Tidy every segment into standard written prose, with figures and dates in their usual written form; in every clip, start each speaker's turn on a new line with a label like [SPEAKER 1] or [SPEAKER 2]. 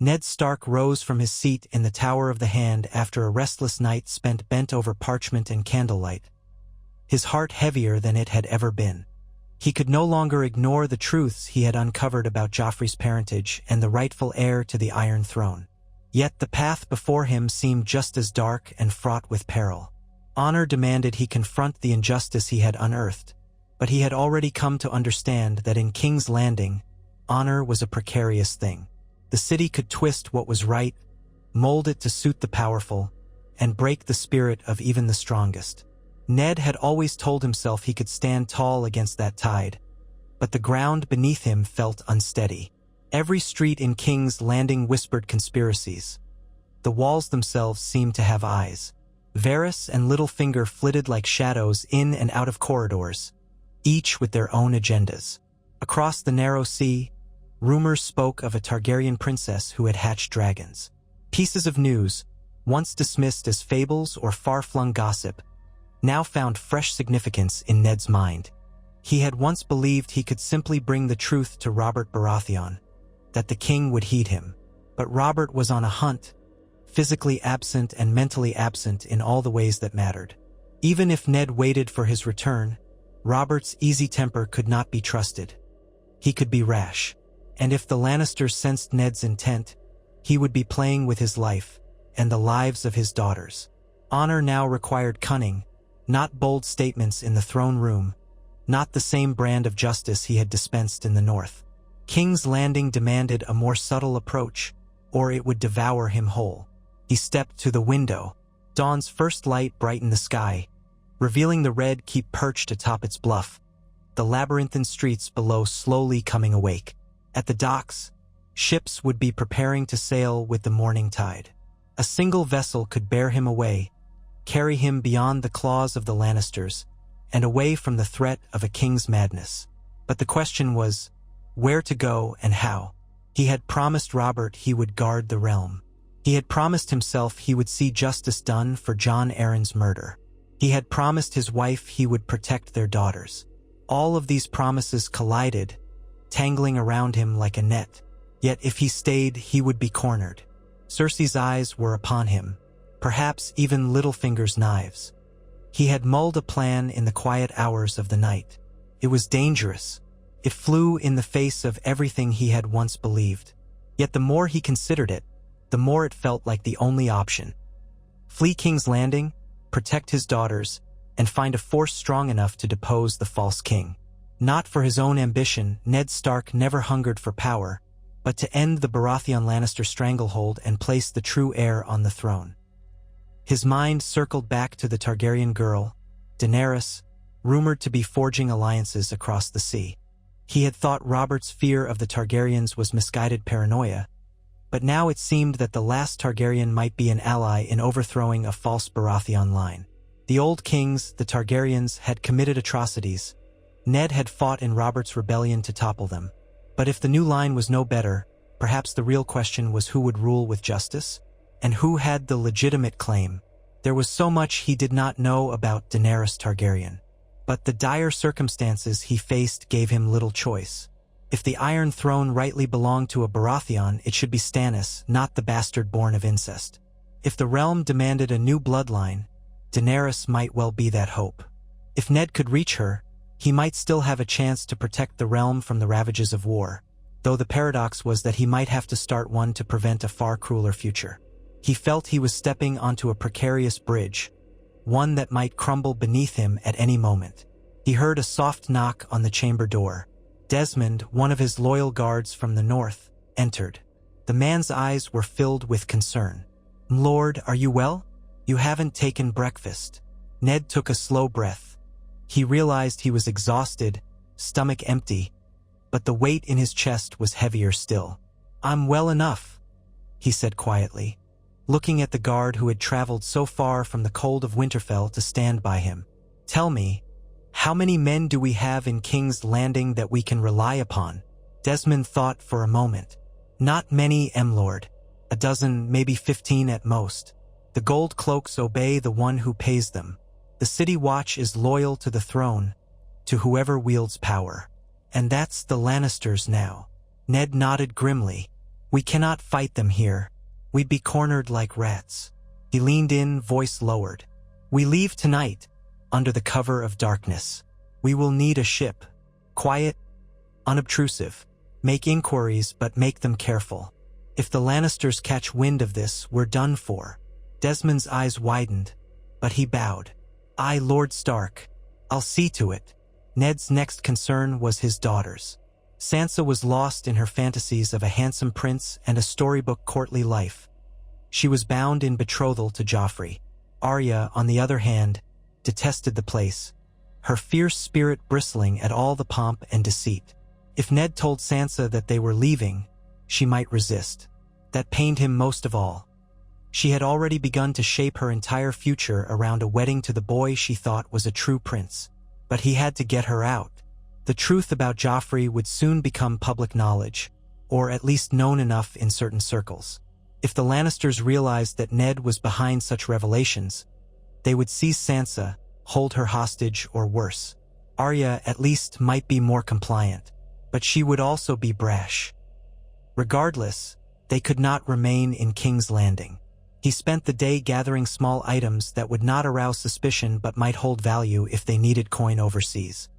[SPEAKER 1] Ned Stark rose from his seat in the Tower of the Hand after a restless night spent bent over parchment and candlelight, his heart heavier than it had ever been. He could no longer ignore the truths he had uncovered about Joffrey's parentage and the rightful heir to the Iron Throne. Yet the path before him seemed just as dark and fraught with peril. Honor demanded he confront the injustice he had unearthed, but he had already come to understand that in King's Landing, honor was a precarious thing. The city could twist what was right, mold it to suit the powerful, and break the spirit of even the strongest. Ned had always told himself he could stand tall against that tide, but the ground beneath him felt unsteady. Every street in King's Landing whispered conspiracies. The walls themselves seemed to have eyes. Varys and Littlefinger flitted like shadows in and out of corridors, each with their own agendas. Across the narrow sea, rumors spoke of a Targaryen princess who had hatched dragons. Pieces of news, once dismissed as fables or far-flung gossip, now found fresh significance in Ned's mind. He had once believed he could simply bring the truth to Robert Baratheon, that the king would heed him. But Robert was on a hunt, physically absent and mentally absent in all the ways that mattered. Even if Ned waited for his return, Robert's easy temper could not be trusted. He could be rash. And if the Lannisters sensed Ned's intent, he would be playing with his life and the lives of his daughters. Honor now required cunning, not bold statements in the throne room, not the same brand of justice he had dispensed in the north. King's Landing demanded a more subtle approach, or it would devour him whole. He stepped to the window. Dawn's first light brightened the sky, revealing the red keep perched atop its bluff, the labyrinthine streets below slowly coming awake. At the docks, ships would be preparing to sail with the morning tide. A single vessel could bear him away, carry him beyond the claws of the Lannisters, and away from the threat of a king's madness. But the question was, where to go and how? He had promised Robert he would guard the realm. He had promised himself he would see justice done for Jon Arryn's murder. He had promised his wife he would protect their daughters. All of these promises collided, tangling around him like a net. Yet if he stayed, he would be cornered. Cersei's eyes were upon him, perhaps even Littlefinger's knives. He had mulled a plan in the quiet hours of the night. It was dangerous. It flew in the face of everything he had once believed. Yet the more he considered it, the more it felt like the only option. Flee King's Landing, protect his daughters, and find a force strong enough to depose the false king. Not for his own ambition, Ned Stark never hungered for power, but to end the Baratheon Lannister stranglehold and place the true heir on the throne. His mind circled back to the Targaryen girl, Daenerys, rumored to be forging alliances across the sea. He had thought Robert's fear of the Targaryens was misguided paranoia, but now it seemed that the last Targaryen might be an ally in overthrowing a false Baratheon line. The old kings, the Targaryens, had committed atrocities. Ned had fought in Robert's rebellion to topple them. But if the new line was no better, perhaps the real question was who would rule with justice? And who had the legitimate claim? There was so much he did not know about Daenerys Targaryen. But the dire circumstances he faced gave him little choice. If the Iron Throne rightly belonged to a Baratheon, it should be Stannis, not the bastard born of incest. If the realm demanded a new bloodline, Daenerys might well be that hope. If Ned could reach her, he might still have a chance to protect the realm from the ravages of war, though the paradox was that he might have to start one to prevent a far crueler future. He felt he was stepping onto a precarious bridge, one that might crumble beneath him at any moment. He heard a soft knock on the chamber door. Desmond, one of his loyal guards from the north, entered. The man's eyes were filled with concern. "Lord, are you well? You haven't taken breakfast." Ned took a slow breath. He realized he was exhausted, stomach empty, but the weight in his chest was heavier still. "I'm well enough," he said quietly, looking at the guard who had traveled so far from the cold of Winterfell to stand by him. "Tell me, how many men do we have in King's Landing that we can rely upon?" Desmond thought for a moment. "Not many, M-Lord. A dozen, maybe 15 at most. The gold cloaks obey the one who pays them. The City Watch is loyal to the throne, to whoever wields power. And that's the Lannisters now." Ned nodded grimly. We cannot fight them here. We'd be cornered like rats. He leaned in, voice lowered. We leave tonight, under the cover of darkness. We will need a ship. Quiet, unobtrusive. Make inquiries, but make them careful. If the Lannisters catch wind of this, we're done for. Desmond's eyes widened, but he bowed. I, Lord Stark. I'll see to it. Ned's next concern was his daughters. Sansa was lost in her fantasies of a handsome prince and a storybook courtly life. She was bound in betrothal to Joffrey. Arya, on the other hand, detested the place, her fierce spirit bristling at all the pomp and deceit. If Ned told Sansa that they were leaving, she might resist. That pained him most of all. She had already begun to shape her entire future around a wedding to the boy she thought was a true prince. But he had to get her out. The truth about Joffrey would soon become public knowledge, or at least known enough in certain circles. If the Lannisters realized that Ned was behind such revelations, they would seize Sansa, hold her hostage, or worse. Arya at least might be more compliant, but she would also be brash. Regardless, they could not remain in King's Landing. He spent the day gathering small items that would not arouse suspicion but might hold value if they needed coin overseas.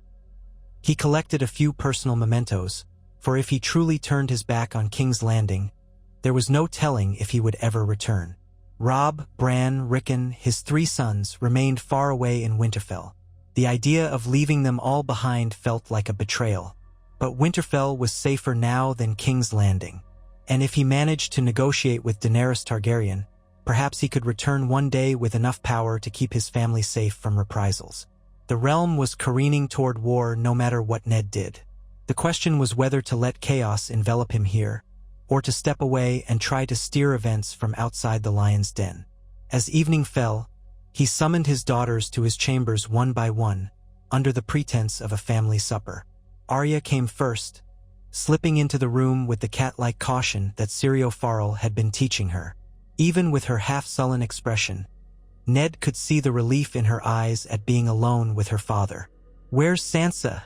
[SPEAKER 1] He collected a few personal mementos, for if he truly turned his back on King's Landing, there was no telling if he would ever return. Robb, Bran, Rickon, his 3 sons, remained far away in Winterfell. The idea of leaving them all behind felt like a betrayal. But Winterfell was safer now than King's Landing. And if he managed to negotiate with Daenerys Targaryen, perhaps he could return one day with enough power to keep his family safe from reprisals. The realm was careening toward war no matter what Ned did. The question was whether to let chaos envelop him here, or to step away and try to steer events from outside the lion's den. As evening fell, he summoned his daughters to his chambers one by one, under the pretense of a family supper. Arya came first, slipping into the room with the cat-like caution that Syrio Farrell had been teaching her. Even with her half-sullen expression, Ned could see the relief in her eyes at being alone with her father. "Where's Sansa?"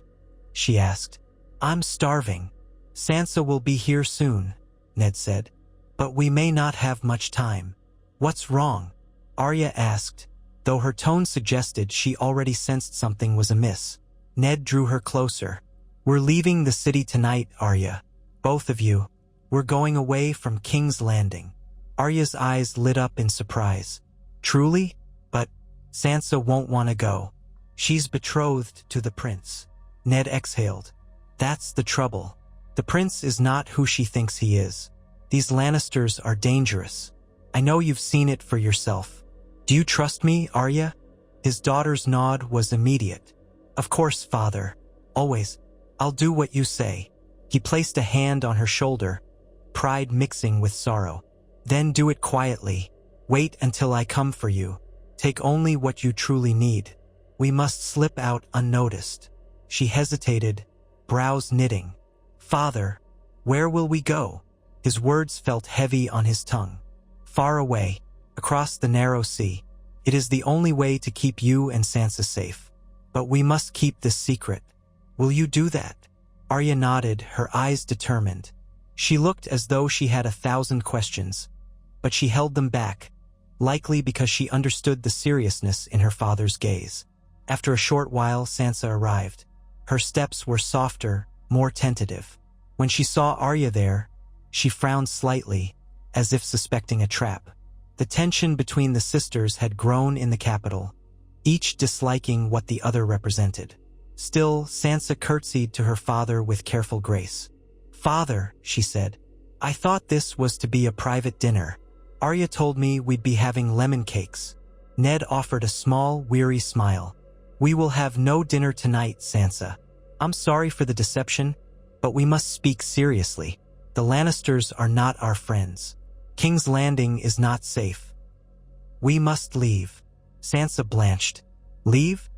[SPEAKER 1] she asked. "I'm starving." "Sansa will be here soon," Ned said. "But we may not have much time." "What's wrong?" Arya asked, though her tone suggested she already sensed something was amiss. Ned drew her closer. "We're leaving the city tonight, Arya. Both of you. We're going away from King's Landing." Arya's eyes lit up in surprise. "Truly? But Sansa won't want to go. She's betrothed to the prince." Ned exhaled. "That's the trouble. The prince is not who she thinks he is. These Lannisters are dangerous. I know you've seen it for yourself. Do you trust me, Arya?" His daughter's nod was immediate. "Of course, father. Always. I'll do what you say." He placed a hand on her shoulder, pride mixing with sorrow. "Then do it quietly. Wait until I come for you. Take only what you truly need. We must slip out unnoticed." She hesitated, brows knitting. "Father, where will we go?" His words felt heavy on his tongue. "Far away, across the narrow sea. It is the only way to keep you and Sansa safe. But we must keep this secret. Will you do that?" Arya nodded, her eyes determined. She looked as though she had 1,000 questions, but she held them back, likely because she understood the seriousness in her father's gaze. After a short while, Sansa arrived. Her steps were softer, more tentative. When she saw Arya there, she frowned slightly, as if suspecting a trap. The tension between the sisters had grown in the capital, each disliking what the other represented. Still, Sansa curtsied to her father with careful grace. "Father," she said, "I thought this was to be a private dinner. Arya told me we'd be having lemon cakes." Ned offered a small, weary smile. "We will have no dinner tonight, Sansa. I'm sorry for the deception, but we must speak seriously. The Lannisters are not our friends. King's Landing is not safe. We must leave." Sansa blanched. "Leave?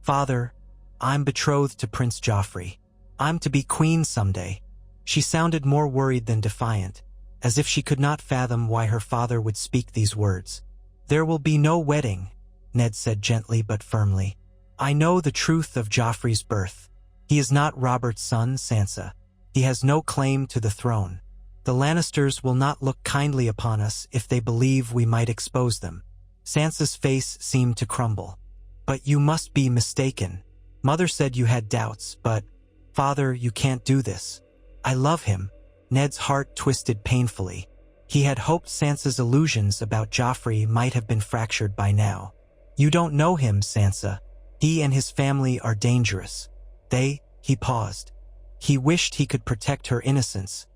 [SPEAKER 1] Father, I'm betrothed to Prince Joffrey. I'm to be queen someday." She sounded more worried than defiant, as if she could not fathom why her father would speak these words. "There will be no wedding," Ned said gently but firmly. "I know the truth of Joffrey's birth. He is not Robert's son, Sansa. He has no claim to the throne. The Lannisters will not look kindly upon us if they believe we might expose them. Sansa's face seemed to crumble. But you must be mistaken. Mother said you had doubts, but, Father, you can't do this. I love him. Ned's heart twisted painfully. He had hoped Sansa's illusions about Joffrey might have been fractured by now. You don't know him, Sansa. He and his family are dangerous. He paused. He wished he could protect her innocence,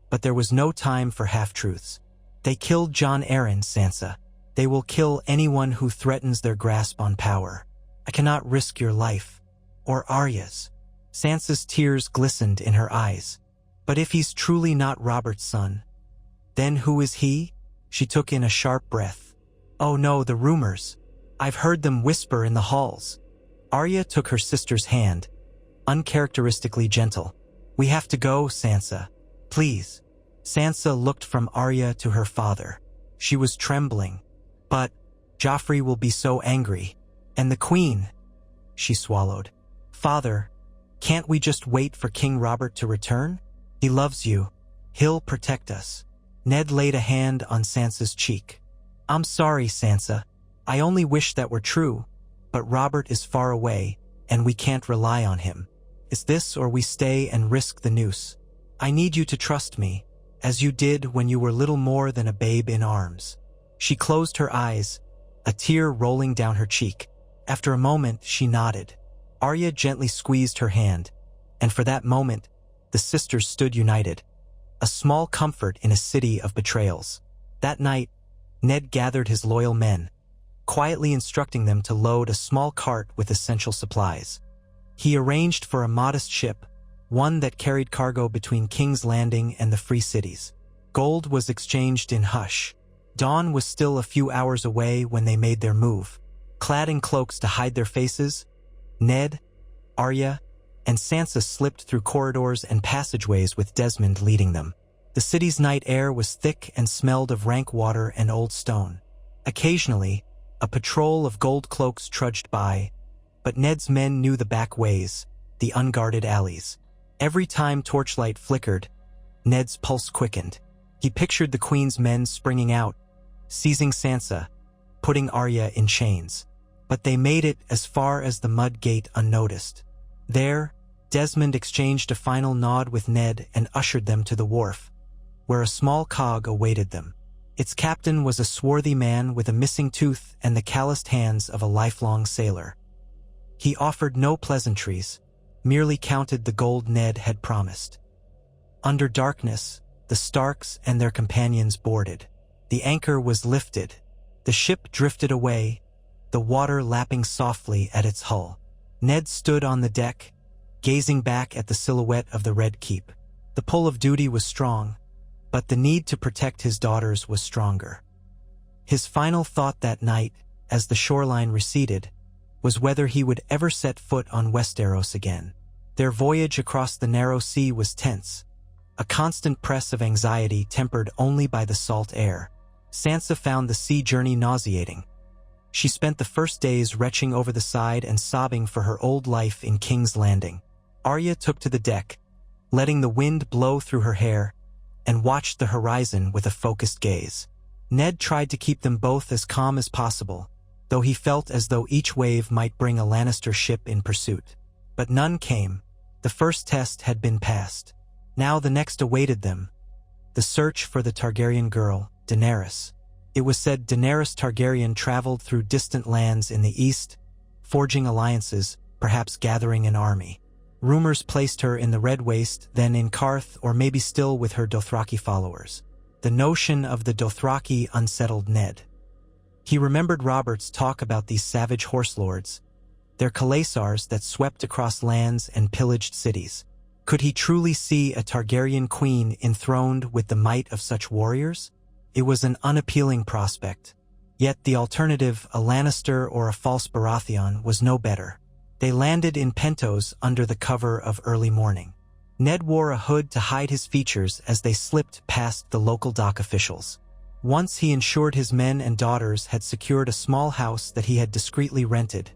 [SPEAKER 1] but there was no time for half-truths. They killed Jon Arryn, Sansa. They will kill anyone who threatens their grasp on power. I cannot risk your life. Or Arya's. Sansa's tears glistened in her eyes. But if he's truly not Robert's son, then who is he? She took in a sharp breath. Oh no, the rumors. I've heard them whisper in the halls. Arya took her sister's hand, uncharacteristically gentle. We have to go, Sansa. Please. Sansa looked from Arya to her father. She was trembling. But Joffrey will be so angry. And the Queen. She swallowed. Father, can't we just wait for King Robert to return? He loves you. He'll protect us. Ned laid a hand on Sansa's cheek. I'm sorry, Sansa. I only wish that were true. But Robert is far away, and we can't rely on him. It's this or we stay and risk the noose. I need you to trust me, as you did when you were little more than a babe in arms. She closed her eyes, a tear rolling down her cheek. After a moment, she nodded. Arya gently squeezed her hand, and for that moment, the sisters stood united. A small comfort in a city of betrayals. That night, Ned gathered his loyal men, quietly instructing them to load a small cart with essential supplies. He arranged for a modest ship, one that carried cargo between King's Landing and the Free Cities. Gold was exchanged in hush. Dawn was still a few hours away when they made their move. Clad in cloaks to hide their faces, Ned, Arya, and Sansa slipped through corridors and passageways with Desmond leading them. The city's night air was thick and smelled of rank water and old stone. Occasionally, a patrol of gold cloaks trudged by, but Ned's men knew the back ways, the unguarded alleys. Every time torchlight flickered, Ned's pulse quickened. He pictured the Queen's men springing out, seizing Sansa, putting Arya in chains. But they made it as far as the mud gate unnoticed. There, Desmond exchanged a final nod with Ned and ushered them to the wharf, where a small cog awaited them. Its captain was a swarthy man with a missing tooth and the calloused hands of a lifelong sailor. He offered no pleasantries, merely counted the gold Ned had promised. Under darkness, the Starks and their companions boarded. The anchor was lifted. The ship drifted away, the water lapping softly at its hull. Ned stood on the deck, gazing back at the silhouette of the Red Keep. The pull of duty was strong, but the need to protect his daughters was stronger. His final thought that night, as the shoreline receded, was whether he would ever set foot on Westeros again. Their voyage across the narrow sea was tense, a constant press of anxiety tempered only by the salt air. Sansa found the sea journey nauseating. She spent the first days retching over the side and sobbing for her old life in King's Landing. Arya took to the deck, letting the wind blow through her hair, and watched the horizon with a focused gaze. Ned tried to keep them both as calm as possible, though he felt as though each wave might bring a Lannister ship in pursuit. But none came. The first test had been passed. Now the next awaited them, the search for the Targaryen girl, Daenerys. It was said Daenerys Targaryen traveled through distant lands in the east, forging alliances, perhaps gathering an army. Rumors placed her in the Red Waste, then in Karth, or maybe still with her Dothraki followers. The notion of the Dothraki unsettled Ned. He remembered Robert's talk about these savage horse lords, their Khalasars that swept across lands and pillaged cities. Could he truly see a Targaryen queen enthroned with the might of such warriors? It was an unappealing prospect. Yet the alternative, a Lannister or a false Baratheon, was no better. They landed in Pentos under the cover of early morning. Ned wore a hood to hide his features as they slipped past the local dock officials. Once he ensured his men and daughters had secured a small house that he had discreetly rented,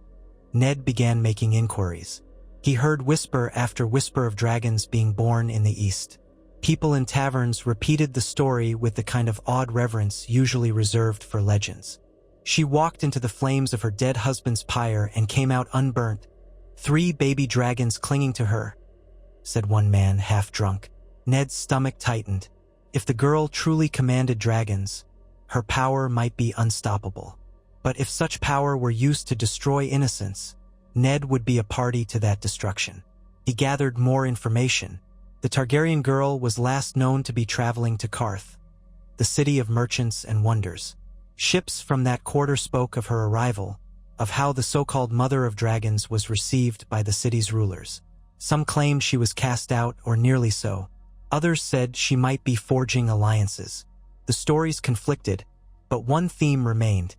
[SPEAKER 1] Ned began making inquiries. He heard whisper after whisper of dragons being born in the east. People in taverns repeated the story with the kind of awed reverence usually reserved for legends. She walked into the flames of her dead husband's pyre and came out unburnt, 3 baby dragons clinging to her, said one man, half drunk. Ned's stomach tightened. If the girl truly commanded dragons, her power might be unstoppable. But if such power were used to destroy innocence, Ned would be a party to that destruction. He gathered more information. The Targaryen girl was last known to be traveling to Qarth, the city of merchants and wonders. Ships from that quarter spoke of her arrival, of how the so-called Mother of Dragons was received by the city's rulers. Some claimed she was cast out or nearly so. Others said she might be forging alliances. The stories conflicted, but one theme remained.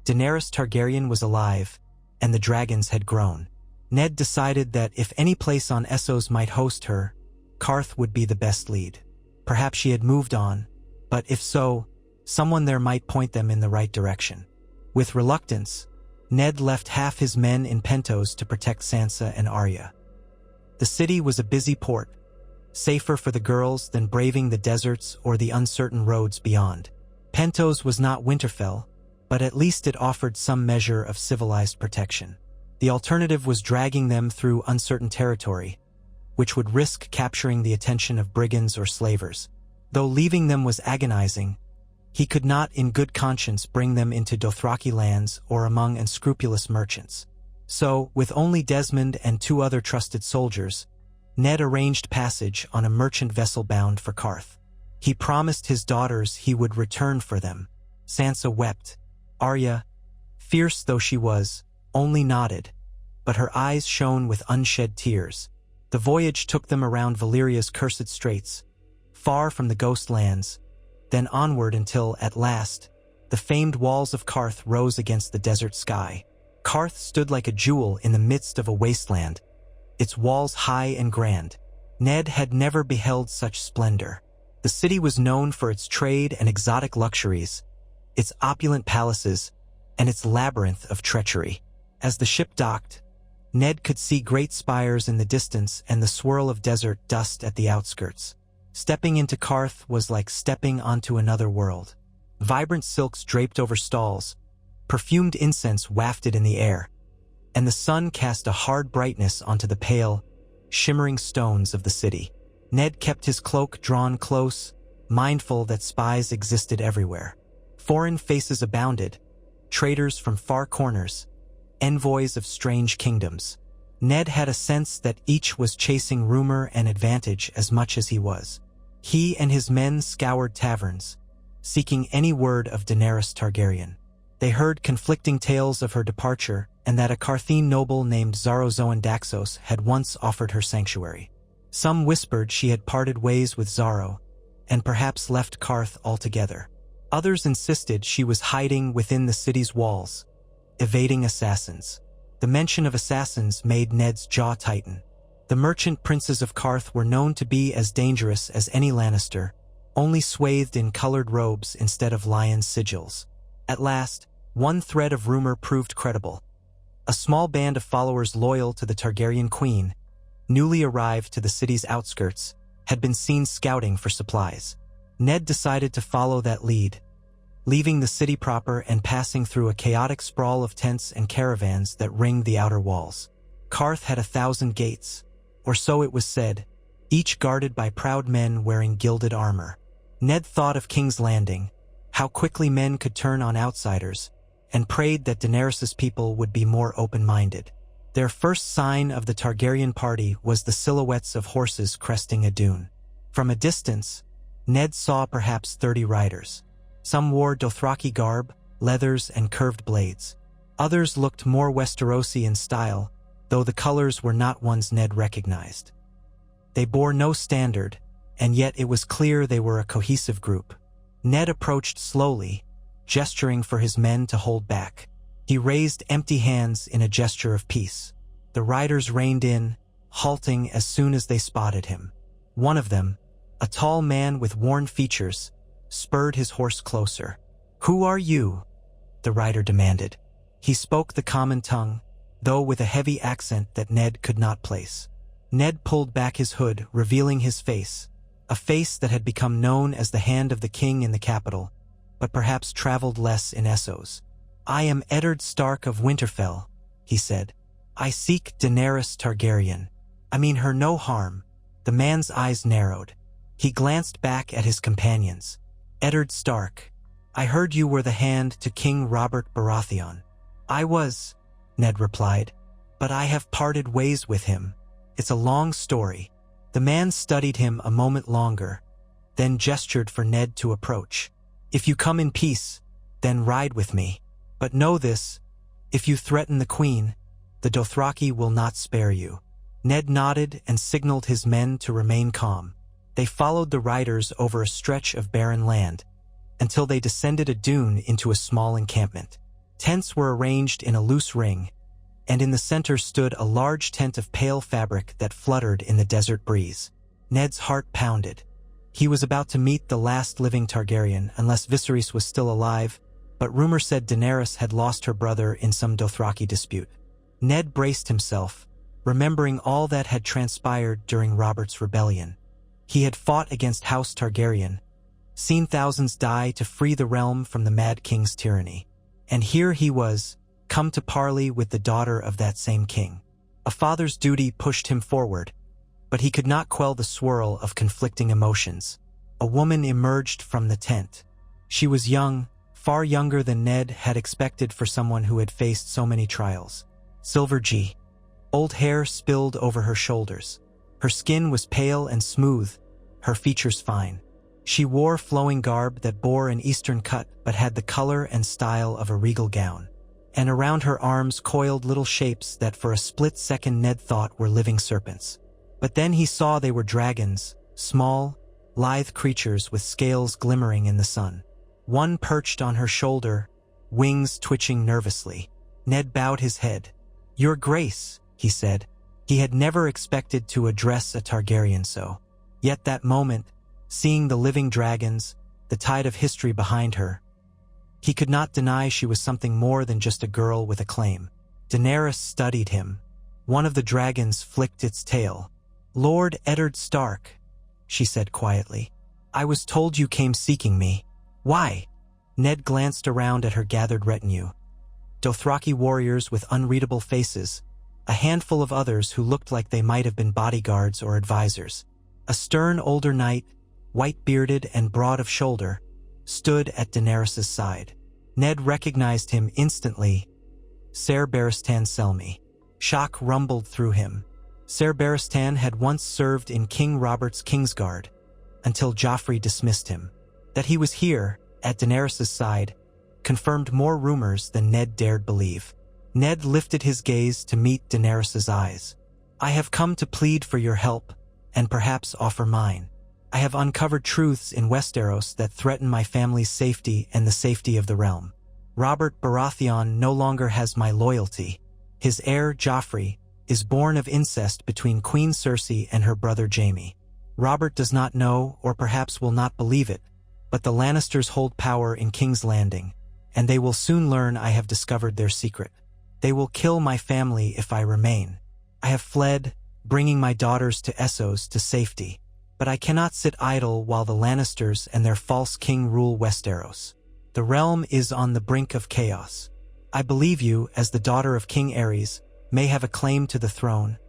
[SPEAKER 1] Daenerys Targaryen was alive, and the dragons had grown. Ned decided that if any place on Essos might host her, Qarth would be the best lead. Perhaps she had moved on, but if so, someone there might point them in the right direction. With reluctance, Ned left half his men in Pentos to protect Sansa and Arya. The city was a busy port, safer for the girls than braving the deserts or the uncertain roads beyond. Pentos was not Winterfell, but at least it offered some measure of civilized protection. The alternative was dragging them through uncertain territory, which would risk capturing the attention of brigands or slavers. Though leaving them was agonizing, he could not in good conscience bring them into Dothraki lands or among unscrupulous merchants. So, with only Desmond and 2 other trusted soldiers, Ned arranged passage on a merchant vessel bound for Qarth. He promised his daughters he would return for them. Sansa wept. Arya, fierce though she was, only nodded, but her eyes shone with unshed tears. The voyage took them around Valyria's cursed straits, far from the ghost lands, then onward until, at last, the famed walls of Qarth rose against the desert sky. Qarth stood like a jewel in the midst of a wasteland, its walls high and grand. Ned had never beheld such splendor. The city was known for its trade and exotic luxuries, its opulent palaces, and its labyrinth of treachery. As the ship docked, Ned could see great spires in the distance and the swirl of desert dust at the outskirts. Stepping into Qarth was like stepping onto another world. Vibrant silks draped over stalls, perfumed incense wafted in the air, and the sun cast a hard brightness onto the pale, shimmering stones of the city. Ned kept his cloak drawn close, mindful that spies existed everywhere. Foreign faces abounded, traders from far corners, envoys of strange kingdoms. Ned had a sense that each was chasing rumor and advantage as much as he was. He and his men scoured taverns, seeking any word of Daenerys Targaryen. They heard conflicting tales of her departure and that a Qarthine noble named Xaro Daxos had once offered her sanctuary. Some whispered she had parted ways with Xaro, and perhaps left Qarth altogether. Others insisted she was hiding within the city's walls, evading assassins. The mention of assassins made Ned's jaw tighten. The merchant princes of Qarth were known to be as dangerous as any Lannister, only swathed in colored robes instead of lion sigils. At last, one thread of rumor proved credible. A small band of followers loyal to the Targaryen queen, newly arrived to the city's outskirts, had been seen scouting for supplies. Ned decided to follow that lead, leaving the city proper and passing through a chaotic sprawl of tents and caravans that ringed the outer walls. Qarth had 1,000 gates, or so it was said, each guarded by proud men wearing gilded armor. Ned thought of King's Landing, how quickly men could turn on outsiders, and prayed that Daenerys's people would be more open-minded. Their first sign of the Targaryen party was the silhouettes of horses cresting a dune. From a distance, Ned saw perhaps 30 riders. Some wore Dothraki garb, leathers, and curved blades. Others looked more Westerosi in style, though the colors were not ones Ned recognized. They bore no standard, and yet it was clear they were a cohesive group. Ned approached slowly, gesturing for his men to hold back. He raised empty hands in a gesture of peace. The riders reined in, halting as soon as they spotted him. One of them, a tall man with worn features, spurred his horse closer. "Who are you?" the rider demanded. He spoke the common tongue, though with a heavy accent that Ned could not place. Ned pulled back his hood, revealing his face. a face that had become known as the hand of the king in the capital, but perhaps traveled less in Essos. "I am Eddard Stark of Winterfell," he said. "I seek Daenerys Targaryen. I mean her no harm." The man's eyes narrowed. He glanced back at his companions. "Eddard Stark, I heard you were the hand to King Robert Baratheon." "I was," Ned replied, "but I have parted ways with him. It's a long story." The man studied him a moment longer, then gestured for Ned to approach. "If you come in peace, then ride with me. But know this, if you threaten the queen, the Dothraki will not spare you." Ned nodded and signaled his men to remain calm. They followed the riders over a stretch of barren land, until they descended a dune into a small encampment. Tents were arranged in a loose ring, and in the center stood a large tent of pale fabric that fluttered in the desert breeze. Ned's heart pounded. He was about to meet the last living Targaryen, unless Viserys was still alive, but rumor said Daenerys had lost her brother in some Dothraki dispute. Ned braced himself, remembering all that had transpired during Robert's rebellion. He had fought against House Targaryen, seen thousands die to free the realm from the Mad King's tyranny. And here he was, come to parley with the daughter of that same king. A father's duty pushed him forward, but he could not quell the swirl of conflicting emotions. A woman emerged from the tent. She was young, far younger than Ned had expected for someone who had faced so many trials. Silver G. Old hair spilled over her shoulders. Her skin was pale and smooth, her features fine. She wore flowing garb that bore an Eastern cut but had the color and style of a regal gown. And around her arms coiled little shapes that for a split second Ned thought were living serpents. But then he saw they were dragons, small, lithe creatures with scales glimmering in the sun. One perched on her shoulder, wings twitching nervously. Ned bowed his head. "Your Grace," he said. He had never expected to address a Targaryen so. Yet that moment, seeing the living dragons, the tide of history behind her, he could not deny she was something more than just a girl with a claim. Daenerys studied him. One of the dragons flicked its tail. "Lord Eddard Stark," she said quietly. "I was told you came seeking me. Why?" Ned glanced around at her gathered retinue. Dothraki warriors with unreadable faces, a handful of others who looked like they might have been bodyguards or advisors. A stern older knight, white-bearded and broad of shoulder, stood at Daenerys' side. Ned recognized him instantly. Ser Barristan Selmy. Shock rumbled through him. Ser Barristan had once served in King Robert's Kingsguard, until Joffrey dismissed him. That he was here, at Daenerys' side, confirmed more rumors than Ned dared believe. Ned lifted his gaze to meet Daenerys' eyes. "I have come to plead for your help, and perhaps offer mine. I have uncovered truths in Westeros that threaten my family's safety and the safety of the realm. Robert Baratheon no longer has my loyalty. His heir, Joffrey, is born of incest between Queen Cersei and her brother Jaime. Robert does not know, or perhaps will not believe it, but the Lannisters hold power in King's Landing, and they will soon learn I have discovered their secret. They will kill my family if I remain. I have fled, bringing my daughters to Essos to safety. But I cannot sit idle while the Lannisters and their false king rule Westeros. The realm is on the brink of chaos. I believe you, as the daughter of King Aerys, may have a claim to the throne,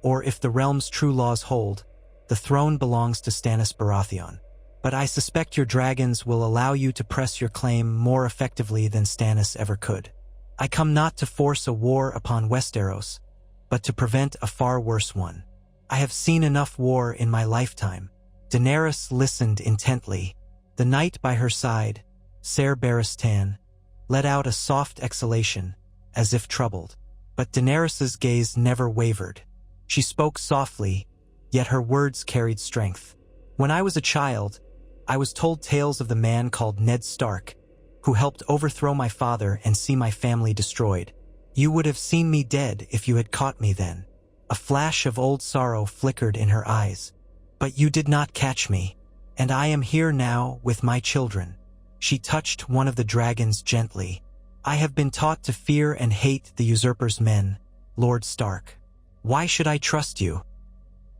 [SPEAKER 1] or if the realm's true laws hold, the throne belongs to Stannis Baratheon. But I suspect your dragons will allow you to press your claim more effectively than Stannis ever could. I come not to force a war upon Westeros, but to prevent a far worse one. I have seen enough war in my lifetime." Daenerys listened intently. The knight by her side, Ser Barristan, let out a soft exhalation, as if troubled. But Daenerys' gaze never wavered. She spoke softly, yet her words carried strength. "When I was a child, I was told tales of the man called Ned Stark, who helped overthrow my father and see my family destroyed. You would have seen me dead if you had caught me then." A flash of old sorrow flickered in her eyes. "But you did not catch me, and I am here now with my children." She touched one of the dragons gently. "I have been taught to fear and hate the usurper's men, Lord Stark. Why should I trust you?"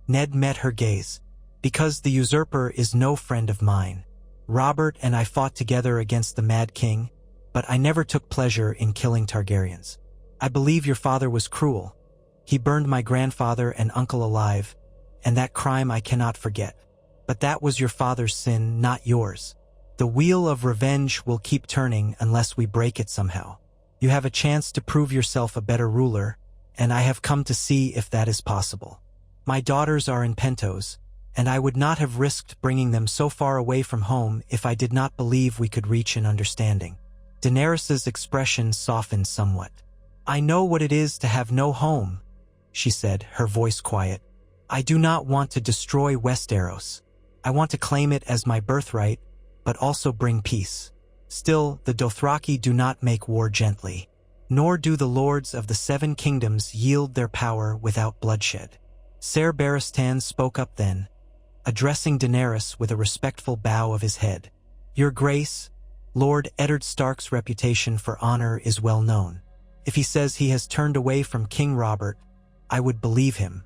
[SPEAKER 1] Ned met her gaze. Because the usurper is no friend of mine. Robert and I fought together against the Mad King, but I never took pleasure in killing Targaryens. I believe your father was cruel. He burned my grandfather and uncle alive, and that crime I cannot forget. But that was your father's sin, not yours. The wheel of revenge will keep turning unless we break it somehow. You have a chance to prove yourself a better ruler, and I have come to see if that is possible. My daughters are in Pentos, and I would not have risked bringing them so far away from home if I did not believe we could reach an understanding. Daenerys's expression softened somewhat. I know what it is to have no home, she said, her voice quiet. I do not want to destroy Westeros. I want to claim it as my birthright, but also bring peace. Still, the Dothraki do not make war gently, nor do the lords of the Seven Kingdoms yield their power without bloodshed. Ser Barristan spoke up then, addressing Daenerys with a respectful bow of his head. Your Grace, Lord Eddard Stark's reputation for honor is well known. If he says he has turned away from King Robert, I would believe him.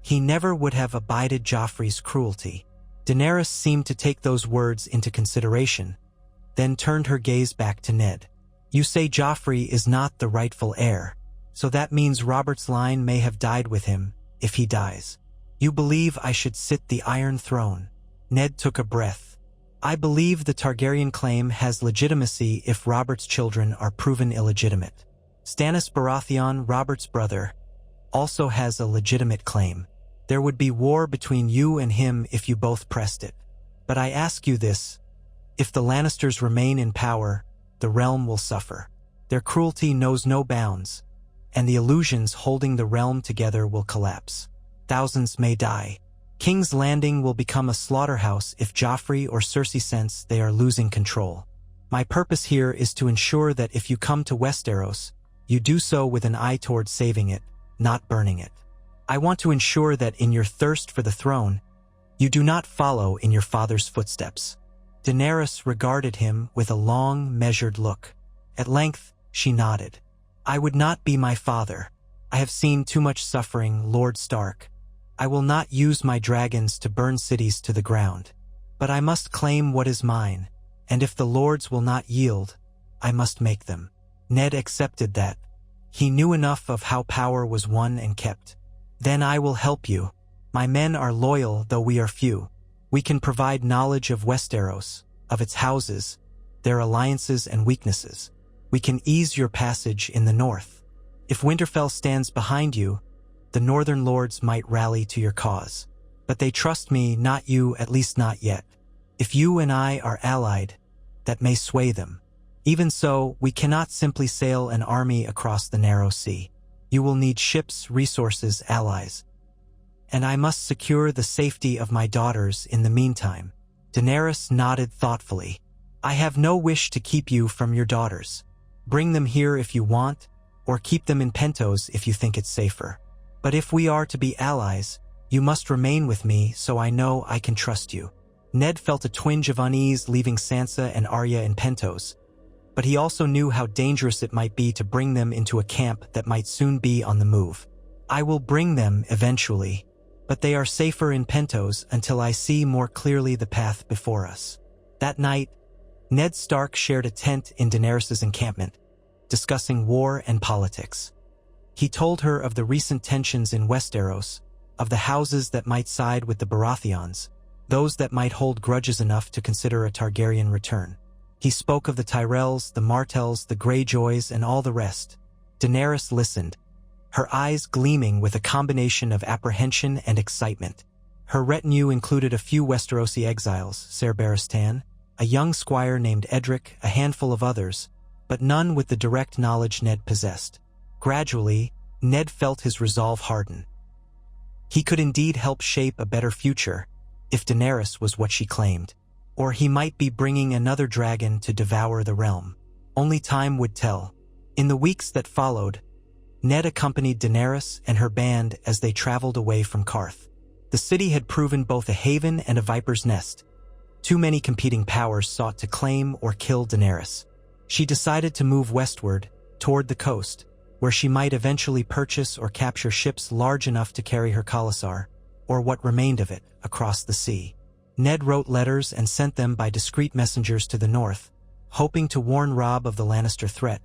[SPEAKER 1] He never would have abided Joffrey's cruelty. Daenerys seemed to take those words into consideration, then turned her gaze back to Ned. You say Joffrey is not the rightful heir, so that means Robert's line may have died with him, if he dies. You believe I should sit the Iron Throne? Ned took a breath. I believe the Targaryen claim has legitimacy if Robert's children are proven illegitimate. Stannis Baratheon, Robert's brother, also has a legitimate claim. There would be war between you and him if you both pressed it. But I ask you this, if the Lannisters remain in power, the realm will suffer. Their cruelty knows no bounds, and the illusions holding the realm together will collapse. Thousands may die. King's Landing will become a slaughterhouse if Joffrey or Cersei sense they are losing control. My purpose here is to ensure that if you come to Westeros, you do so with an eye toward saving it, not burning it. I want to ensure that in your thirst for the throne, you do not follow in your father's footsteps. Daenerys regarded him with a long, measured look. At length, she nodded. I would not be my father. I have seen too much suffering, Lord Stark. I will not use my dragons to burn cities to the ground. But I must claim what is mine, and if the lords will not yield, I must make them. Ned accepted that. He knew enough of how power was won and kept. Then I will help you. My men are loyal, though we are few. We can provide knowledge of Westeros, of its houses, their alliances and weaknesses. We can ease your passage in the north. If Winterfell stands behind you, the northern lords might rally to your cause. But they trust me, not you, at least not yet. If you and I are allied, that may sway them. Even so, we cannot simply sail an army across the narrow sea. You will need ships, resources, allies. And I must secure the safety of my daughters in the meantime. Daenerys nodded thoughtfully. I have no wish to keep you from your daughters. Bring them here if you want, or keep them in Pentos if you think it's safer. But if we are to be allies, you must remain with me so I know I can trust you. Ned felt a twinge of unease leaving Sansa and Arya in Pentos, but he also knew how dangerous it might be to bring them into a camp that might soon be on the move. I will bring them eventually, but they are safer in Pentos until I see more clearly the path before us. That night, Ned Stark shared a tent in Daenerys' encampment, discussing war and politics. He told her of the recent tensions in Westeros, of the houses that might side with the Baratheons, those that might hold grudges enough to consider a Targaryen return. He spoke of the Tyrells, the Martells, the Greyjoys, and all the rest. Daenerys listened, her eyes gleaming with a combination of apprehension and excitement. Her retinue included a few Westerosi exiles, Ser Barristan, a young squire named Edric, a handful of others, but none with the direct knowledge Ned possessed. Gradually, Ned felt his resolve harden. He could indeed help shape a better future, if Daenerys was what she claimed. Or he might be bringing another dragon to devour the realm. Only time would tell. In the weeks that followed, Ned accompanied Daenerys and her band as they traveled away from Qarth. The city had proven both a haven and a viper's nest. Too many competing powers sought to claim or kill Daenerys. She decided to move westward, toward the coast, where she might eventually purchase or capture ships large enough to carry her khalasar, or what remained of it, across the sea. Ned wrote letters and sent them by discreet messengers to the north, hoping to warn Robb of the Lannister threat,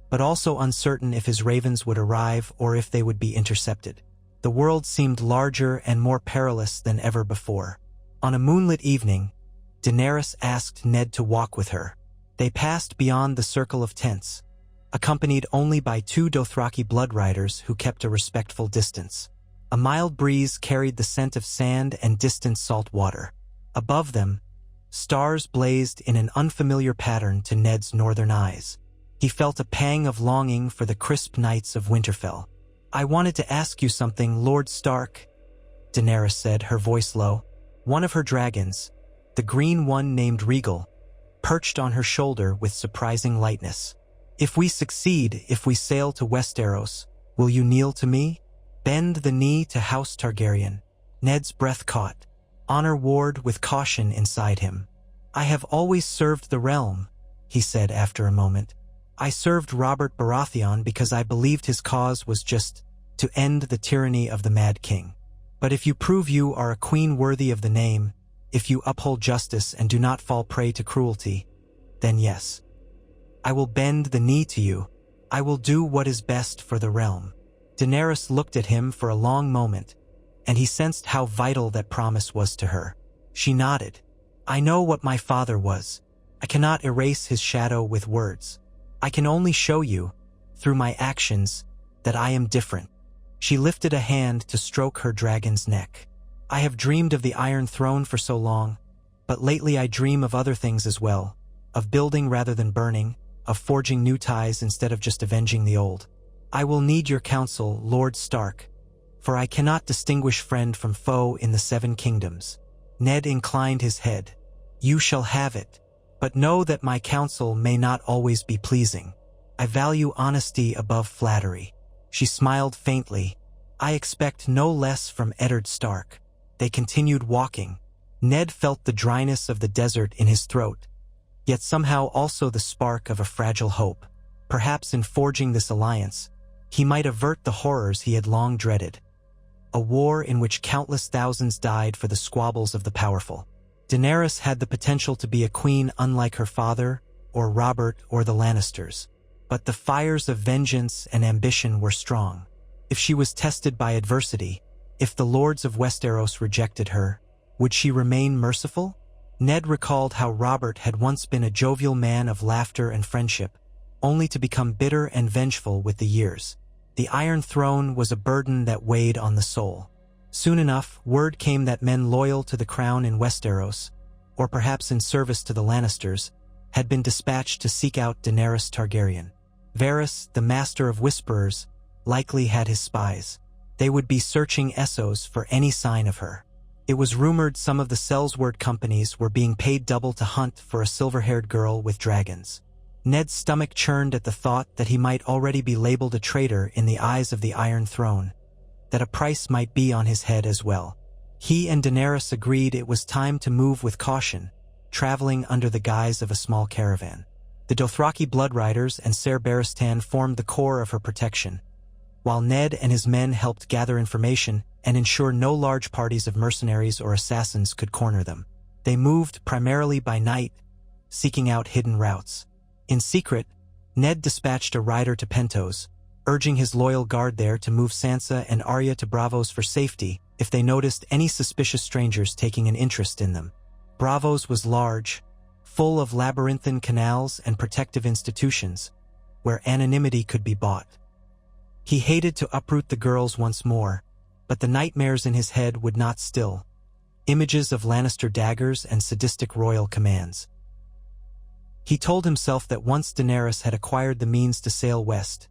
[SPEAKER 1] but also uncertain if his ravens would arrive or if they would be intercepted. The world seemed larger and more perilous than ever before. On a moonlit evening, Daenerys asked Ned to walk with her. They passed beyond the circle of tents, accompanied only by 2 Dothraki blood riders who kept a respectful distance. A mild breeze carried the scent of sand and distant salt water. Above them, stars blazed in an unfamiliar pattern to Ned's northern eyes. He felt a pang of longing for the crisp nights of Winterfell. "I wanted to ask you something, Lord Stark," Daenerys said, her voice low. One of her dragons, the green one named Regal, perched on her shoulder with surprising lightness. "If we succeed, if we sail to Westeros, will you kneel to me? Bend the knee to House Targaryen." Ned's breath caught. Honor warred with caution inside him. "I have always served the realm," he said after a moment. "I served Robert Baratheon because I believed his cause was just to end the tyranny of the Mad King. But if you prove you are a queen worthy of the name, if you uphold justice and do not fall prey to cruelty, then yes, I will bend the knee to you. I will do what is best for the realm." Daenerys looked at him for a long moment, and he sensed how vital that promise was to her. She nodded. "I know what my father was. I cannot erase his shadow with words. I can only show you, through my actions, that I am different." She lifted a hand to stroke her dragon's neck. "I have dreamed of the Iron Throne for so long, but lately I dream of other things as well, of building rather than burning, of forging new ties instead of just avenging the old. I will need your counsel, Lord Stark, for I cannot distinguish friend from foe in the 7 kingdoms." Ned inclined his head. "You shall have it, but know that my counsel may not always be pleasing. I value honesty above flattery." She smiled faintly. "I expect no less from Eddard Stark." They continued walking. Ned felt the dryness of the desert in his throat, yet somehow also the spark of a fragile hope. Perhaps in forging this alliance, he might avert the horrors he had long dreaded. A war in which countless thousands died for the squabbles of the powerful. Daenerys had the potential to be a queen unlike her father, or Robert, or the Lannisters. But the fires of vengeance and ambition were strong. If she was tested by adversity, if the lords of Westeros rejected her, would she remain merciful? Ned recalled how Robert had once been a jovial man of laughter and friendship, only to become bitter and vengeful with the years. The Iron Throne was a burden that weighed on the soul. Soon enough, word came that men loyal to the crown in Westeros, or perhaps in service to the Lannisters, had been dispatched to seek out Daenerys Targaryen. Varys, the master of whisperers, likely had his spies. They would be searching Essos for any sign of her. It was rumored some of the Sellsword companies were being paid double to hunt for a silver-haired girl with dragons. Ned's stomach churned at the thought that he might already be labeled a traitor in the eyes of the Iron Throne, that a price might be on his head as well. He and Daenerys agreed it was time to move with caution, traveling under the guise of a small caravan. The Dothraki blood riders and Ser Barristan formed the core of her protection, while Ned and his men helped gather information and ensure no large parties of mercenaries or assassins could corner them. They moved primarily by night, seeking out hidden routes. In secret, Ned dispatched a rider to Pentos, urging his loyal guard there to move Sansa and Arya to Braavos for safety if they noticed any suspicious strangers taking an interest in them. Braavos was large, full of labyrinthine canals and protective institutions, where anonymity could be bought. He hated to uproot the girls once more, but the nightmares in his head would not still. Images of Lannister daggers and sadistic royal commands. He told himself that once Daenerys had acquired the means to sail west,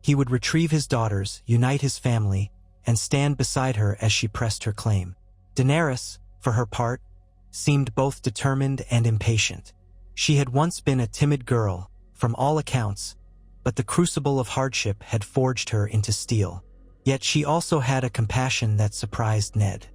[SPEAKER 1] he would retrieve his daughters, unite his family, and stand beside her as she pressed her claim. Daenerys, for her part, seemed both determined and impatient. She had once been a timid girl, from all accounts, but the crucible of hardship had forged her into steel. Yet she also had a compassion that surprised Ned.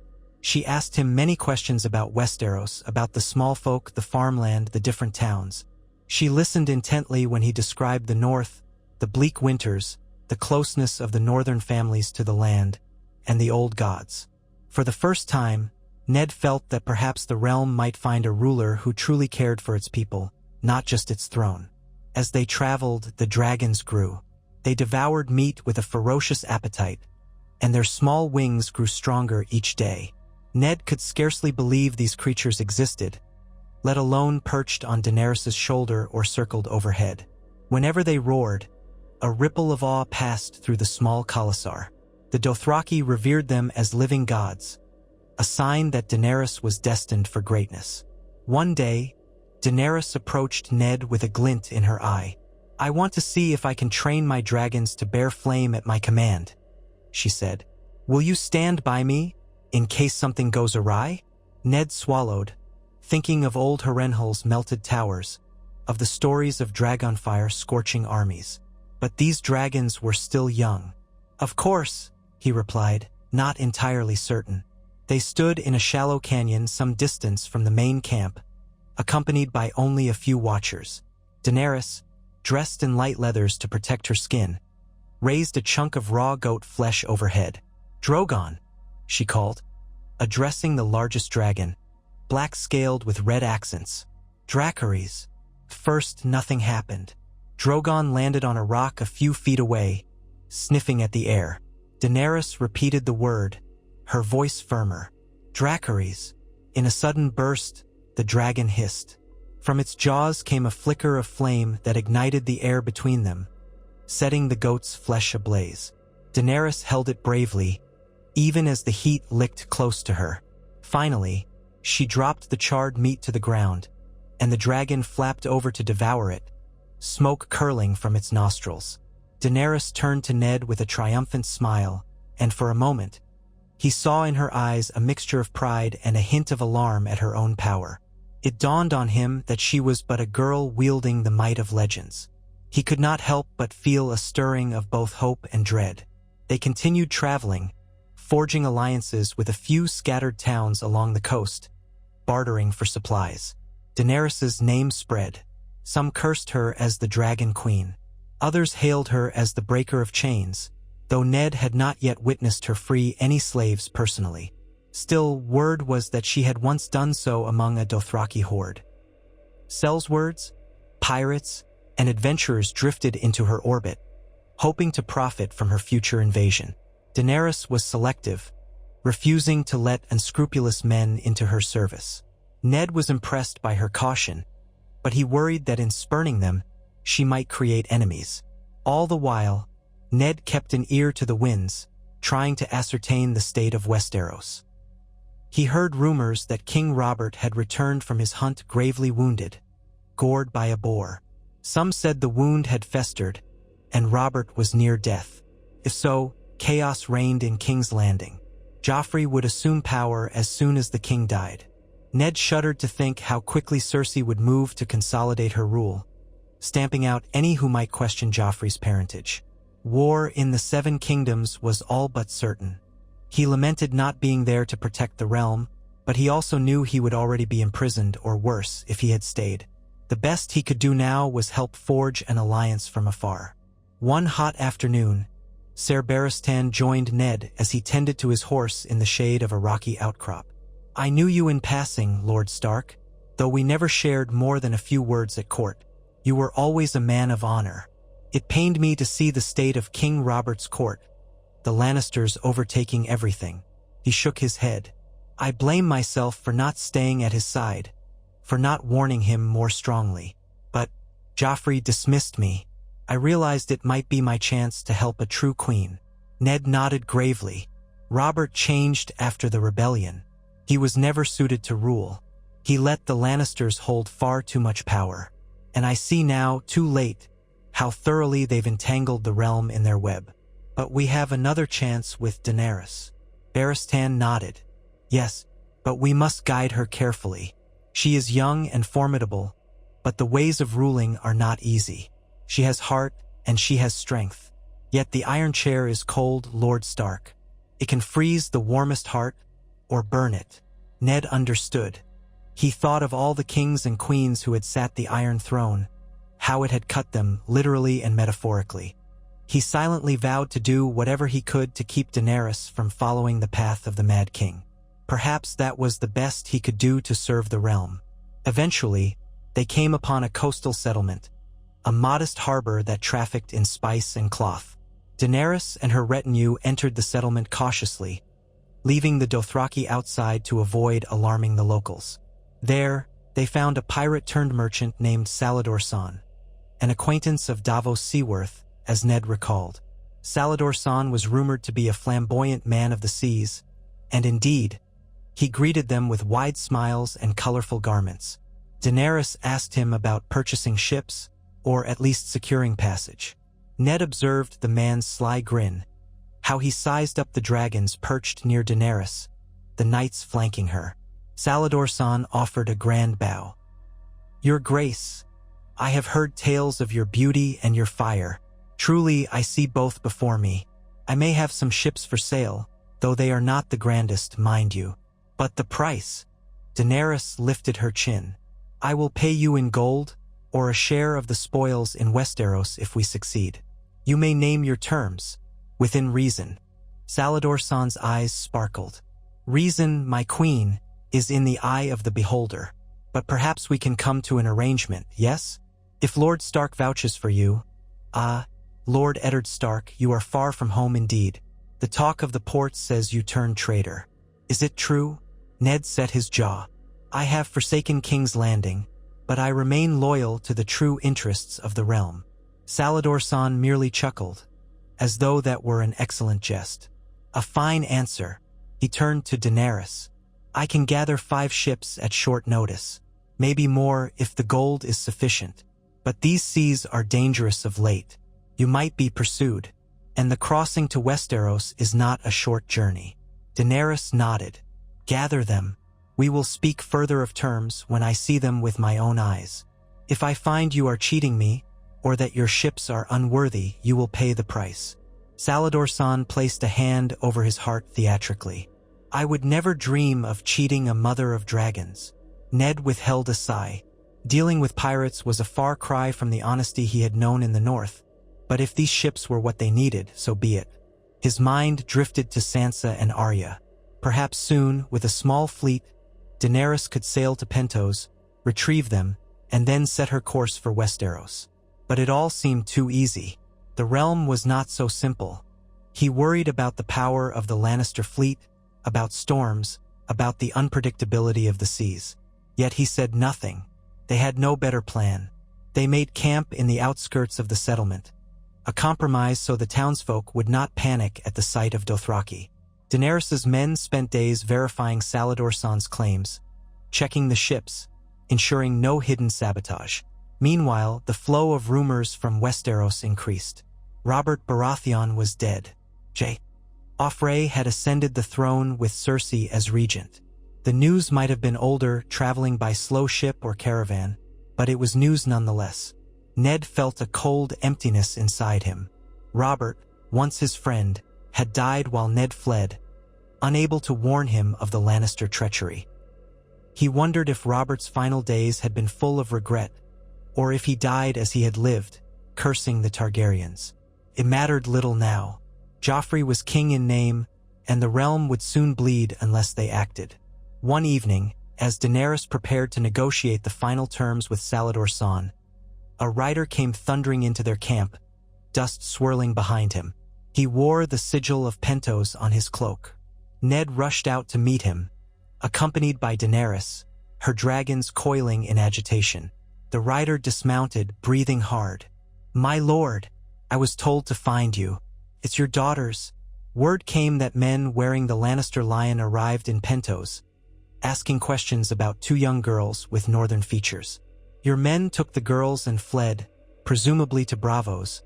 [SPEAKER 1] She asked him many questions about Westeros, about the small folk, the farmland, the different towns. She listened intently when he described the north, the bleak winters, the closeness of the northern families to the land, and the old gods. For the first time, Ned felt that perhaps the realm might find a ruler who truly cared for its people, not just its throne. As they traveled, the dragons grew. They devoured meat with a ferocious appetite, and their small wings grew stronger each day. Ned could scarcely believe these creatures existed, let alone perched on Daenerys' shoulder or circled overhead. Whenever they roared, a ripple of awe passed through the small Khalasar. The Dothraki revered them as living gods, a sign that Daenerys was destined for greatness. One day, Daenerys approached Ned with a glint in her eye. "I want to see if I can train my dragons to bear flame at my command," she said. "Will you stand by me, in case something goes awry?" Ned swallowed, thinking of old Harrenhal's melted towers, of the stories of dragonfire scorching armies. But these dragons were still young. "Of course," he replied, not entirely certain. They stood in a shallow canyon some distance from the main camp, accompanied by only a few watchers. Daenerys, dressed in light leathers to protect her skin, raised a chunk of raw goat flesh overhead. "Drogon," she called, addressing the largest dragon, black-scaled with red accents. "Dracarys." First, nothing happened. Drogon landed on a rock a few feet away, sniffing at the air. Daenerys repeated the word, her voice firmer. "Dracarys." In a sudden burst, the dragon hissed. From its jaws came a flicker of flame that ignited the air between them, setting the goat's flesh ablaze. Daenerys held it bravely, even as the heat licked close to her. Finally, she dropped the charred meat to the ground, and the dragon flapped over to devour it, smoke curling from its nostrils. Daenerys turned to Ned with a triumphant smile, and for a moment, he saw in her eyes a mixture of pride and a hint of alarm at her own power. It dawned on him that she was but a girl wielding the might of legends. He could not help but feel a stirring of both hope and dread. They continued traveling, forging alliances with a few scattered towns along the coast, bartering for supplies. Daenerys' name spread. Some cursed her as the Dragon Queen. Others hailed her as the breaker of chains, though Ned had not yet witnessed her free any slaves personally. Still, word was that she had once done so among a Dothraki horde. Sellswords, pirates, and adventurers drifted into her orbit, hoping to profit from her future invasion. Daenerys was selective, refusing to let unscrupulous men into her service. Ned was impressed by her caution, but he worried that in spurning them, she might create enemies. All the while, Ned kept an ear to the winds, trying to ascertain the state of Westeros. He heard rumors that King Robert had returned from his hunt gravely wounded, gored by a boar. Some said the wound had festered, and Robert was near death. If so, chaos reigned in King's Landing. Joffrey would assume power as soon as the king died. Ned shuddered to think how quickly Cersei would move to consolidate her rule, stamping out any who might question Joffrey's parentage. War in the Seven Kingdoms was all but certain. He lamented not being there to protect the realm, but he also knew he would already be imprisoned or worse if he had stayed. The best he could do now was help forge an alliance from afar. One hot afternoon, Ser Barristan joined Ned as he tended to his horse in the shade of a rocky outcrop. "I knew you in passing, Lord Stark, though we never shared more than a few words at court. You were always a man of honor. It pained me to see the state of King Robert's court, the Lannisters overtaking everything." He shook his head. "I blame myself for not staying at his side, for not warning him more strongly. But Joffrey dismissed me. I realized it might be my chance to help a true queen." Ned nodded gravely. Robert changed after the rebellion. He was never suited to rule. He let the Lannisters hold far too much power. And I see now, too late, how thoroughly they've entangled the realm in their web. But we have another chance with Daenerys. Barristan nodded. "Yes, but we must guide her carefully. She is young and formidable, but the ways of ruling are not easy. She has heart and she has strength. Yet the Iron Chair is cold, Lord Stark. It can freeze the warmest heart or burn it." Ned understood. He thought of all the kings and queens who had sat the Iron Throne, how it had cut them, literally and metaphorically. He silently vowed to do whatever he could to keep Daenerys from following the path of the Mad King. Perhaps that was the best he could do to serve the realm. Eventually, they came upon a coastal settlement, a modest harbor that trafficked in spice and cloth. Daenerys and her retinue entered the settlement cautiously, leaving the Dothraki outside to avoid alarming the locals. There, they found a pirate-turned-merchant named Salladhor Saan, an acquaintance of Davos Seaworth, as Ned recalled. Salladhor Saan was rumored to be a flamboyant man of the seas, and indeed, he greeted them with wide smiles and colorful garments. Daenerys asked him about purchasing ships, or at least securing passage. Ned observed the man's sly grin, how he sized up the dragons perched near Daenerys, the knights flanking her. Salladhor Saan offered a grand bow. "Your Grace, I have heard tales of your beauty and your fire. Truly, I see both before me. I may have some ships for sale, though they are not the grandest, mind you. But the price." Daenerys lifted her chin. "I will pay you in gold, or a share of the spoils in Westeros if we succeed. You may name your terms, within reason." Salladhor Saan's eyes sparkled. "Reason, my queen, is in the eye of the beholder. But perhaps we can come to an arrangement, yes? If Lord Stark vouches for you." "Ah, Lord Eddard Stark, you are far from home indeed. The talk of the port says you turned traitor. Is it true?" Ned set his jaw. "I have forsaken King's Landing, but I remain loyal to the true interests of the realm." Salladhor Saan merely chuckled, as though that were an excellent jest. "A fine answer." He turned to Daenerys. "I can gather 5 ships at short notice, maybe more if the gold is sufficient. But these seas are dangerous of late. You might be pursued, and the crossing to Westeros is not a short journey." Daenerys nodded. "Gather them. We will speak further of terms when I see them with my own eyes. If I find you are cheating me, or that your ships are unworthy, you will pay the price." Salladhor Saan placed a hand over his heart theatrically. "I would never dream of cheating a mother of dragons." Ned withheld a sigh. Dealing with pirates was a far cry from the honesty he had known in the north, but if these ships were what they needed, so be it. His mind drifted to Sansa and Arya. Perhaps soon, with a small fleet, Daenerys could sail to Pentos, retrieve them, and then set her course for Westeros. But it all seemed too easy. The realm was not so simple. He worried about the power of the Lannister fleet, about storms, about the unpredictability of the seas. Yet he said nothing. They had no better plan. They made camp in the outskirts of the settlement, a compromise so the townsfolk would not panic at the sight of Dothraki. Daenerys's men spent days verifying Salladhor Saan's claims, checking the ships, ensuring no hidden sabotage. Meanwhile, the flow of rumors from Westeros increased. Robert Baratheon was dead. J. Joffrey had ascended the throne with Cersei as regent. The news might have been older, traveling by slow ship or caravan, but it was news nonetheless. Ned felt a cold emptiness inside him. Robert, once his friend, had died while Ned fled, unable to warn him of the Lannister treachery. He wondered if Robert's final days had been full of regret, or if he died as he had lived, cursing the Targaryens. It mattered little now. Joffrey was king in name, and the realm would soon bleed unless they acted. One evening, as Daenerys prepared to negotiate the final terms with Salladhor Saan, a rider came thundering into their camp, dust swirling behind him. He wore the sigil of Pentos on his cloak. Ned rushed out to meet him, accompanied by Daenerys, her dragons coiling in agitation. The rider dismounted, breathing hard. "My lord, I was told to find you. It's your daughters." Word came that men wearing the Lannister lion arrived in Pentos, asking questions about 2 young girls with northern features. "Your men took the girls and fled, presumably to Braavos,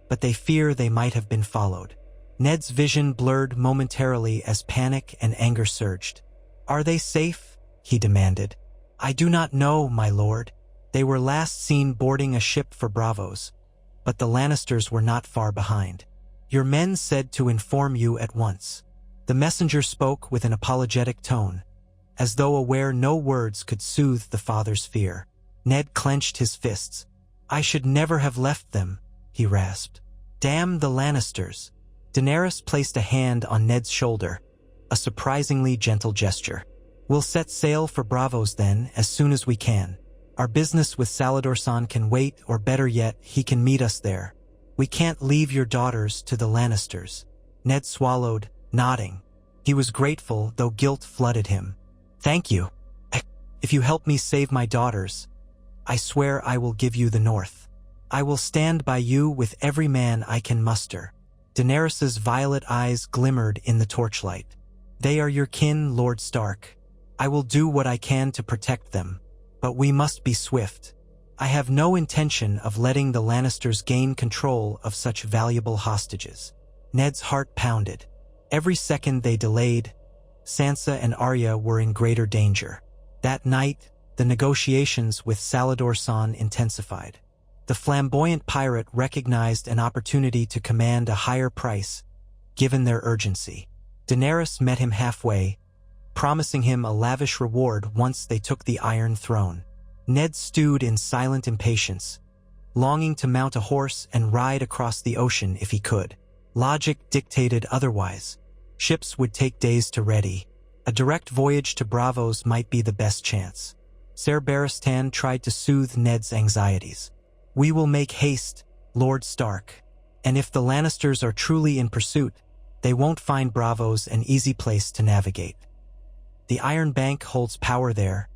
[SPEAKER 1] but they fear they might have been followed." Ned's vision blurred momentarily as panic and anger surged. "Are they safe?" he demanded. "I do not know, my lord. They were last seen boarding a ship for Braavos, but the Lannisters were not far behind. Your men said to inform you at once." The messenger spoke with an apologetic tone, as though aware no words could soothe the father's fear. Ned clenched his fists. "I should never have left them," he rasped. Damn the Lannisters. Daenerys placed a hand on Ned's shoulder, a surprisingly gentle gesture. We'll set sail for Braavos then, as soon as we can. Our business with Salladhor can wait, or better yet, he can meet us there. We can't leave your daughters to the Lannisters. Ned swallowed, nodding. He was grateful, though guilt flooded him. Thank you. If you help me save my daughters, I swear I will give you the North. I will stand by you with every man I can muster. Daenerys's violet eyes glimmered in the torchlight. They are your kin, Lord Stark. I will do what I can to protect them, but we must be swift. I have no intention of letting the Lannisters gain control of such valuable hostages. Ned's heart pounded. Every second they delayed, Sansa and Arya were in greater danger. That night, the negotiations with Salladhor intensified. The flamboyant pirate recognized an opportunity to command a higher price, given their urgency. Daenerys met him halfway, promising him a lavish reward once they took the Iron Throne. Ned stewed in silent impatience, longing to mount a horse and ride across the ocean if he could. Logic dictated otherwise. Ships would take days to ready. A direct voyage to Braavos might be the best chance. Ser Barristan tried to soothe Ned's anxieties. We will make haste, Lord Stark. And if the Lannisters are truly in pursuit, they won't find Braavos an easy place to navigate. The Iron Bank holds power there,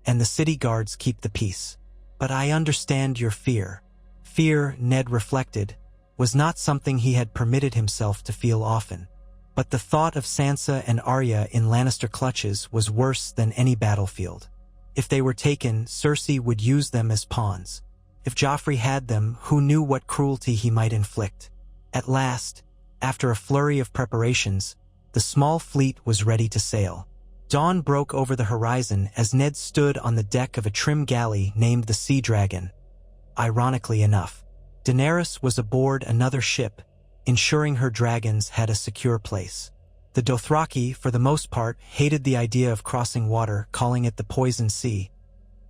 [SPEAKER 1] and the city guards keep the peace. But I understand your fear. Fear, Ned reflected, was not something he had permitted himself to feel often. But the thought of Sansa and Arya in Lannister clutches was worse than any battlefield. If they were taken, Cersei would use them as pawns. If Joffrey had them, who knew what cruelty he might inflict? At last, after a flurry of preparations, the small fleet was ready to sail. Dawn broke over the horizon as Ned stood on the deck of a trim galley named the Sea Dragon. Ironically enough, Daenerys was aboard another ship, ensuring her dragons had a secure place. The Dothraki, for the most part, hated the idea of crossing water, calling it the Poison Sea.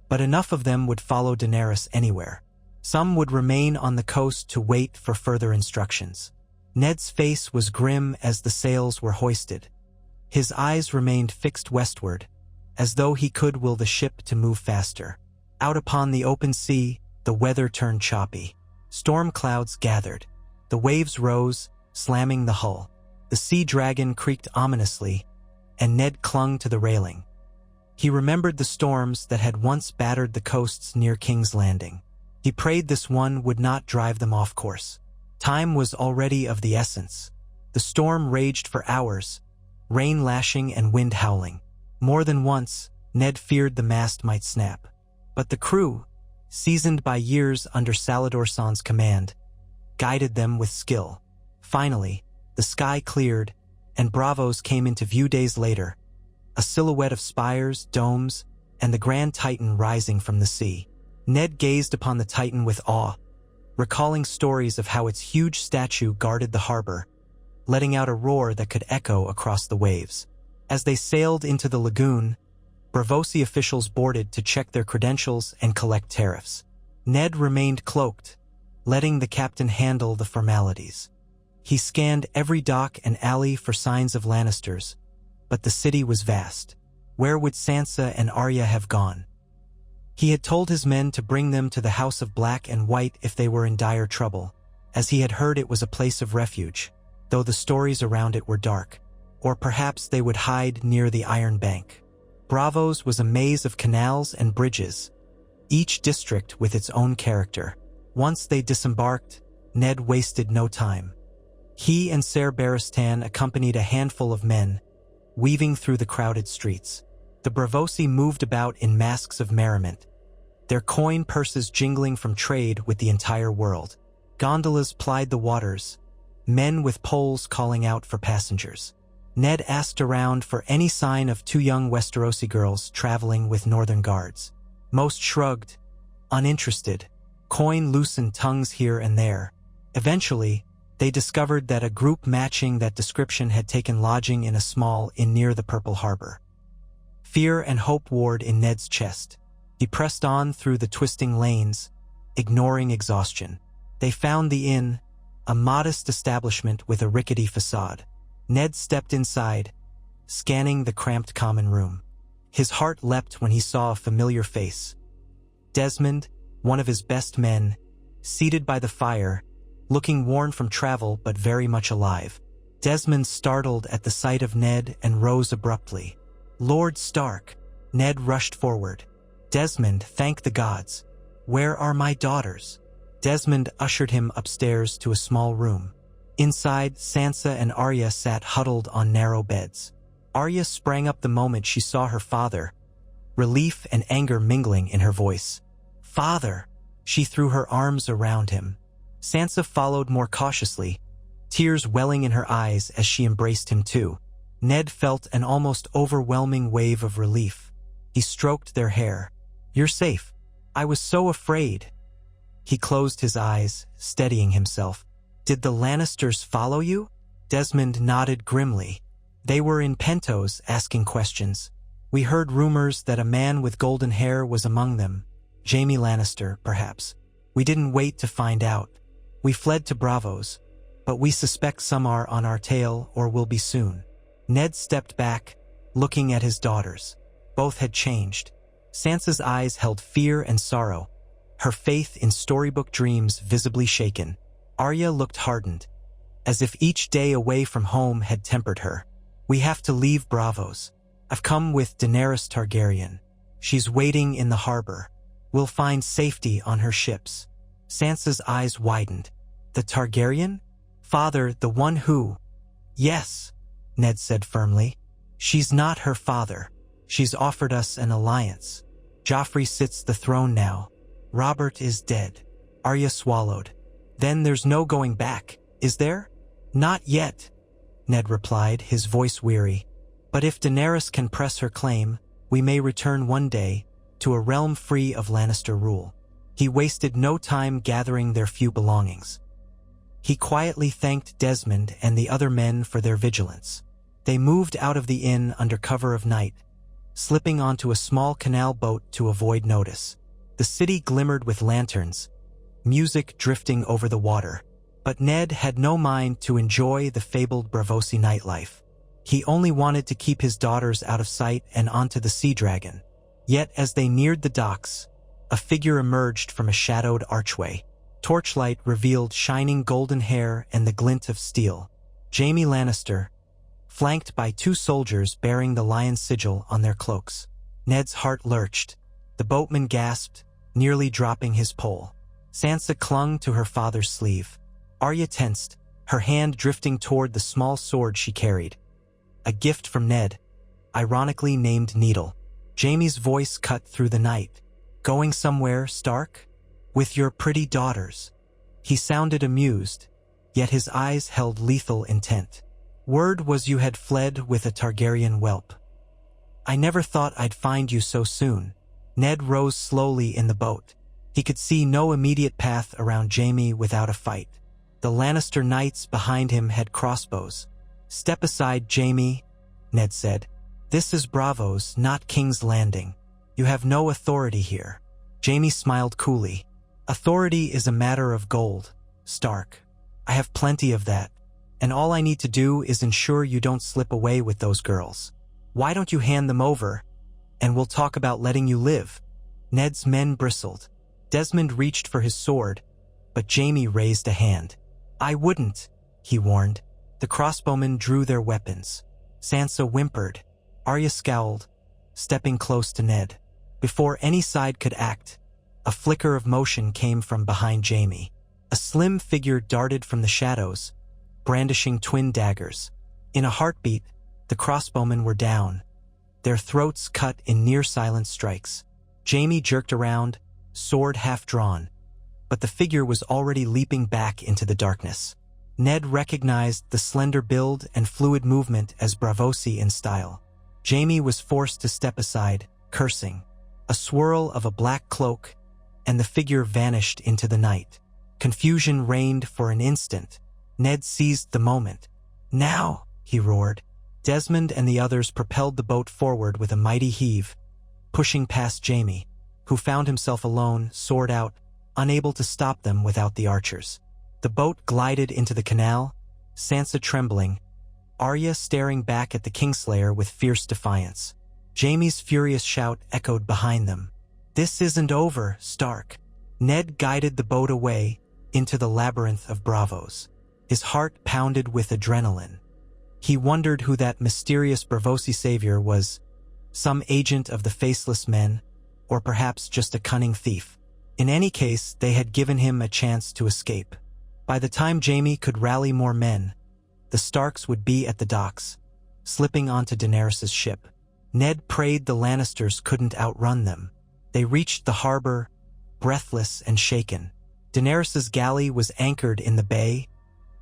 [SPEAKER 1] But enough of them would follow Daenerys anywhere. Some would remain on the coast to wait for further instructions. Ned's face was grim as the sails were hoisted. His eyes remained fixed westward, as though he could will the ship to move faster. Out upon the open sea, the weather turned choppy. Storm clouds gathered. The waves rose, slamming the hull. The Sea Dragon creaked ominously, and Ned clung to the railing. He remembered the storms that had once battered the coasts near King's Landing. He prayed this one would not drive them off course. Time was already of the essence. The storm raged for hours, rain lashing and wind howling. More than once, Ned feared the mast might snap. But the crew, seasoned by years under Salladhor command, guided them with skill. Finally, the sky cleared, and Braavos came into view days later, a silhouette of spires, domes, and the Grand Titan rising from the sea. Ned gazed upon the Titan with awe, recalling stories of how its huge statue guarded the harbor, letting out a roar that could echo across the waves. As they sailed into the lagoon, Braavosi officials boarded to check their credentials and collect tariffs. Ned remained cloaked, letting the captain handle the formalities. He scanned every dock and alley for signs of Lannisters, but the city was vast. Where would Sansa and Arya have gone? He had told his men to bring them to the House of Black and White if they were in dire trouble, as he had heard it was a place of refuge, though the stories around it were dark. Or perhaps they would hide near the Iron Bank. Braavos was a maze of canals and bridges, each district with its own character. Once they disembarked, Ned wasted no time. He and Ser Barristan accompanied a handful of men, weaving through the crowded streets. The Braavosi moved about in masks of merriment, their coin purses jingling from trade with the entire world. Gondolas plied the waters, men with poles calling out for passengers. Ned asked around for any sign of two young Westerosi girls traveling with northern guards. Most shrugged, uninterested. Coin loosened tongues here and there. Eventually, they discovered that a group matching that description had taken lodging in a small inn near the Purple Harbor. Fear and hope warred in Ned's chest. He pressed on through the twisting lanes, ignoring exhaustion. They found the inn, a modest establishment with a rickety facade. Ned stepped inside, scanning the cramped common room. His heart leapt when he saw a familiar face. Desmond, one of his best men, seated by the fire, looking worn from travel but very much alive. Desmond startled at the sight of Ned and rose abruptly. "Lord Stark!" Ned rushed forward. "Desmond, thank the gods. Where are my daughters?" Desmond ushered him upstairs to a small room. Inside, Sansa and Arya sat huddled on narrow beds. Arya sprang up the moment she saw her father, relief and anger mingling in her voice. "Father!" She threw her arms around him. Sansa followed more cautiously, tears welling in her eyes as she embraced him too. Ned felt an almost overwhelming wave of relief. He stroked their hair. "You're safe. I was so afraid." He closed his eyes, steadying himself. "Did the Lannisters follow you?" Desmond nodded grimly. "They were in Pentos asking questions. We heard rumors that a man with golden hair was among them. Jaime Lannister, perhaps. We didn't wait to find out. We fled to Braavos, but we suspect some are on our tail or will be soon." Ned stepped back, looking at his daughters. Both had changed. Sansa's eyes held fear and sorrow, her faith in storybook dreams visibly shaken. Arya looked hardened, as if each day away from home had tempered her. "We have to leave Braavos. I've come with Daenerys Targaryen. She's waiting in the harbor. We'll find safety on her ships." Sansa's eyes widened. "The Targaryen? Father, the one who—" "Yes," Ned said firmly. "She's not her father. She's offered us an alliance. Joffrey sits the throne now. Robert is dead." Arya swallowed. "Then there's no going back, is there?" "Not yet," Ned replied, his voice weary. "But if Daenerys can press her claim, we may return one day to a realm free of Lannister rule." He wasted no time gathering their few belongings. He quietly thanked Desmond and the other men for their vigilance. They moved out of the inn under cover of night, slipping onto a small canal boat to avoid notice. The city glimmered with lanterns, music drifting over the water. But Ned had no mind to enjoy the fabled Braavosi nightlife. He only wanted to keep his daughters out of sight and onto the Sea Dragon. Yet as they neared the docks, a figure emerged from a shadowed archway. Torchlight revealed shining golden hair and the glint of steel. Jaime Lannister, flanked by two soldiers bearing the lion sigil on their cloaks. Ned's heart lurched. The boatman gasped, nearly dropping his pole. Sansa clung to her father's sleeve. Arya tensed, her hand drifting toward the small sword she carried. A gift from Ned, ironically named Needle. Jaime's voice cut through the night. "Going somewhere, Stark? With your pretty daughters?" He sounded amused, yet his eyes held lethal intent. "Word was you had fled with a Targaryen whelp. I never thought I'd find you so soon." Ned rose slowly in the boat. He could see no immediate path around Jaime without a fight. The Lannister knights behind him had crossbows. "Step aside, Jaime," Ned said. "This is Braavos, not King's Landing. You have no authority here." Jaime smiled coolly. "Authority is a matter of gold, Stark. I have plenty of that, and all I need to do is ensure you don't slip away with those girls. Why don't you hand them over, and we'll talk about letting you live?" Ned's men bristled. Desmond reached for his sword, but Jaime raised a hand. "I wouldn't," he warned. The crossbowmen drew their weapons. Sansa whimpered. Arya scowled, stepping close to Ned. Before any side could act, a flicker of motion came from behind Jaime. A slim figure darted from the shadows, brandishing twin daggers. In a heartbeat, the crossbowmen were down, their throats cut in near-silent strikes. Jaime jerked around, sword half-drawn, but the figure was already leaping back into the darkness. Ned recognized the slender build and fluid movement as Braavosi in style. Jaime was forced to step aside, cursing. A swirl of a black cloak, and the figure vanished into the night. Confusion reigned for an instant. Ned seized the moment. "Now!" he roared. Desmond and the others propelled the boat forward with a mighty heave, pushing past Jaime, who found himself alone, sword out, unable to stop them without the archers. The boat glided into the canal, Sansa trembling, Arya staring back at the Kingslayer with fierce defiance. Jaime's furious shout echoed behind them. "This isn't over, Stark." Ned guided the boat away into the labyrinth of bravos. His heart pounded with adrenaline. He wondered who that mysterious Braavosi savior was, some agent of the Faceless Men, or perhaps just a cunning thief. In any case, they had given him a chance to escape. By the time Jaime could rally more men, the Starks would be at the docks, slipping onto Daenerys' ship. Ned prayed the Lannisters couldn't outrun them. They reached the harbor, breathless and shaken. Daenerys' galley was anchored in the bay,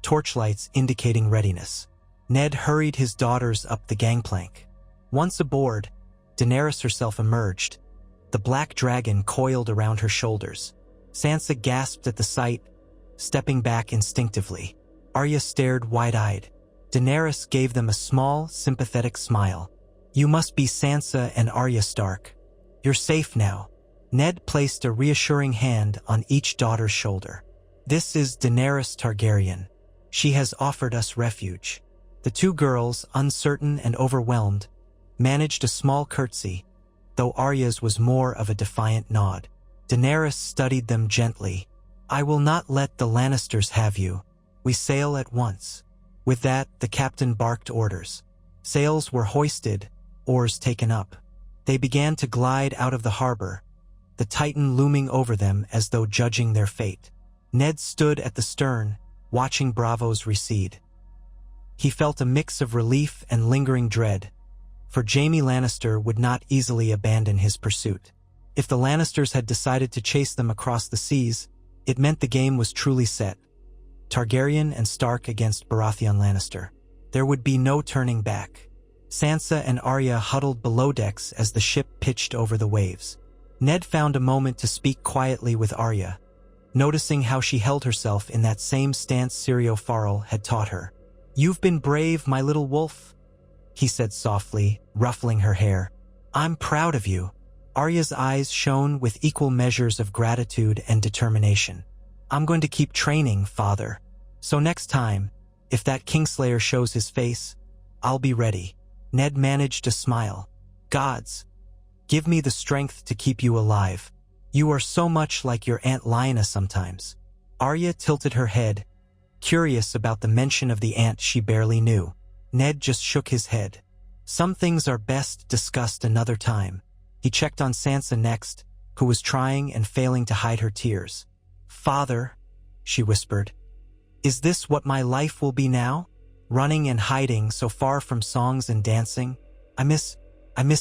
[SPEAKER 1] torchlights indicating readiness. Ned hurried his daughters up the gangplank. Once aboard, Daenerys herself emerged, the black dragon coiled around her shoulders. Sansa gasped at the sight, stepping back instinctively. Arya stared wide-eyed. Daenerys gave them a small, sympathetic smile. "You must be Sansa and Arya Stark. You're safe now." Ned placed a reassuring hand on each daughter's shoulder. "This is Daenerys Targaryen. She has offered us refuge." The two girls, uncertain and overwhelmed, managed a small curtsy, though Arya's was more of a defiant nod. Daenerys studied them gently. "I will not let the Lannisters have you. We sail at once." With that, the captain barked orders. Sails were hoisted, oars taken up. They began to glide out of the harbor, the Titan looming over them as though judging their fate. Ned stood at the stern, watching bravos recede. He felt a mix of relief and lingering dread, for Jaime Lannister would not easily abandon his pursuit. If the Lannisters had decided to chase them across the seas, it meant the game was truly set. Targaryen and Stark against Baratheon Lannister. There would be no turning back. Sansa and Arya huddled below decks as the ship pitched over the waves. Ned found a moment to speak quietly with Arya, noticing how she held herself in that same stance Syrio Farrell had taught her. "You've been brave, my little wolf," he said softly, ruffling her hair. "I'm proud of you." Arya's eyes shone with equal measures of gratitude and determination. "I'm going to keep training, father. So next time, if that Kingslayer shows his face, I'll be ready." Ned managed a smile. "Gods, give me the strength to keep you alive. You are so much like your Aunt Lyanna sometimes." Arya tilted her head, curious about the mention of the aunt she barely knew. Ned just shook his head. "Some things are best discussed another time." He checked on Sansa next, who was trying and failing to hide her tears. "Father," she whispered, "is this what my life will be now? Running and hiding so far from songs and dancing? I miss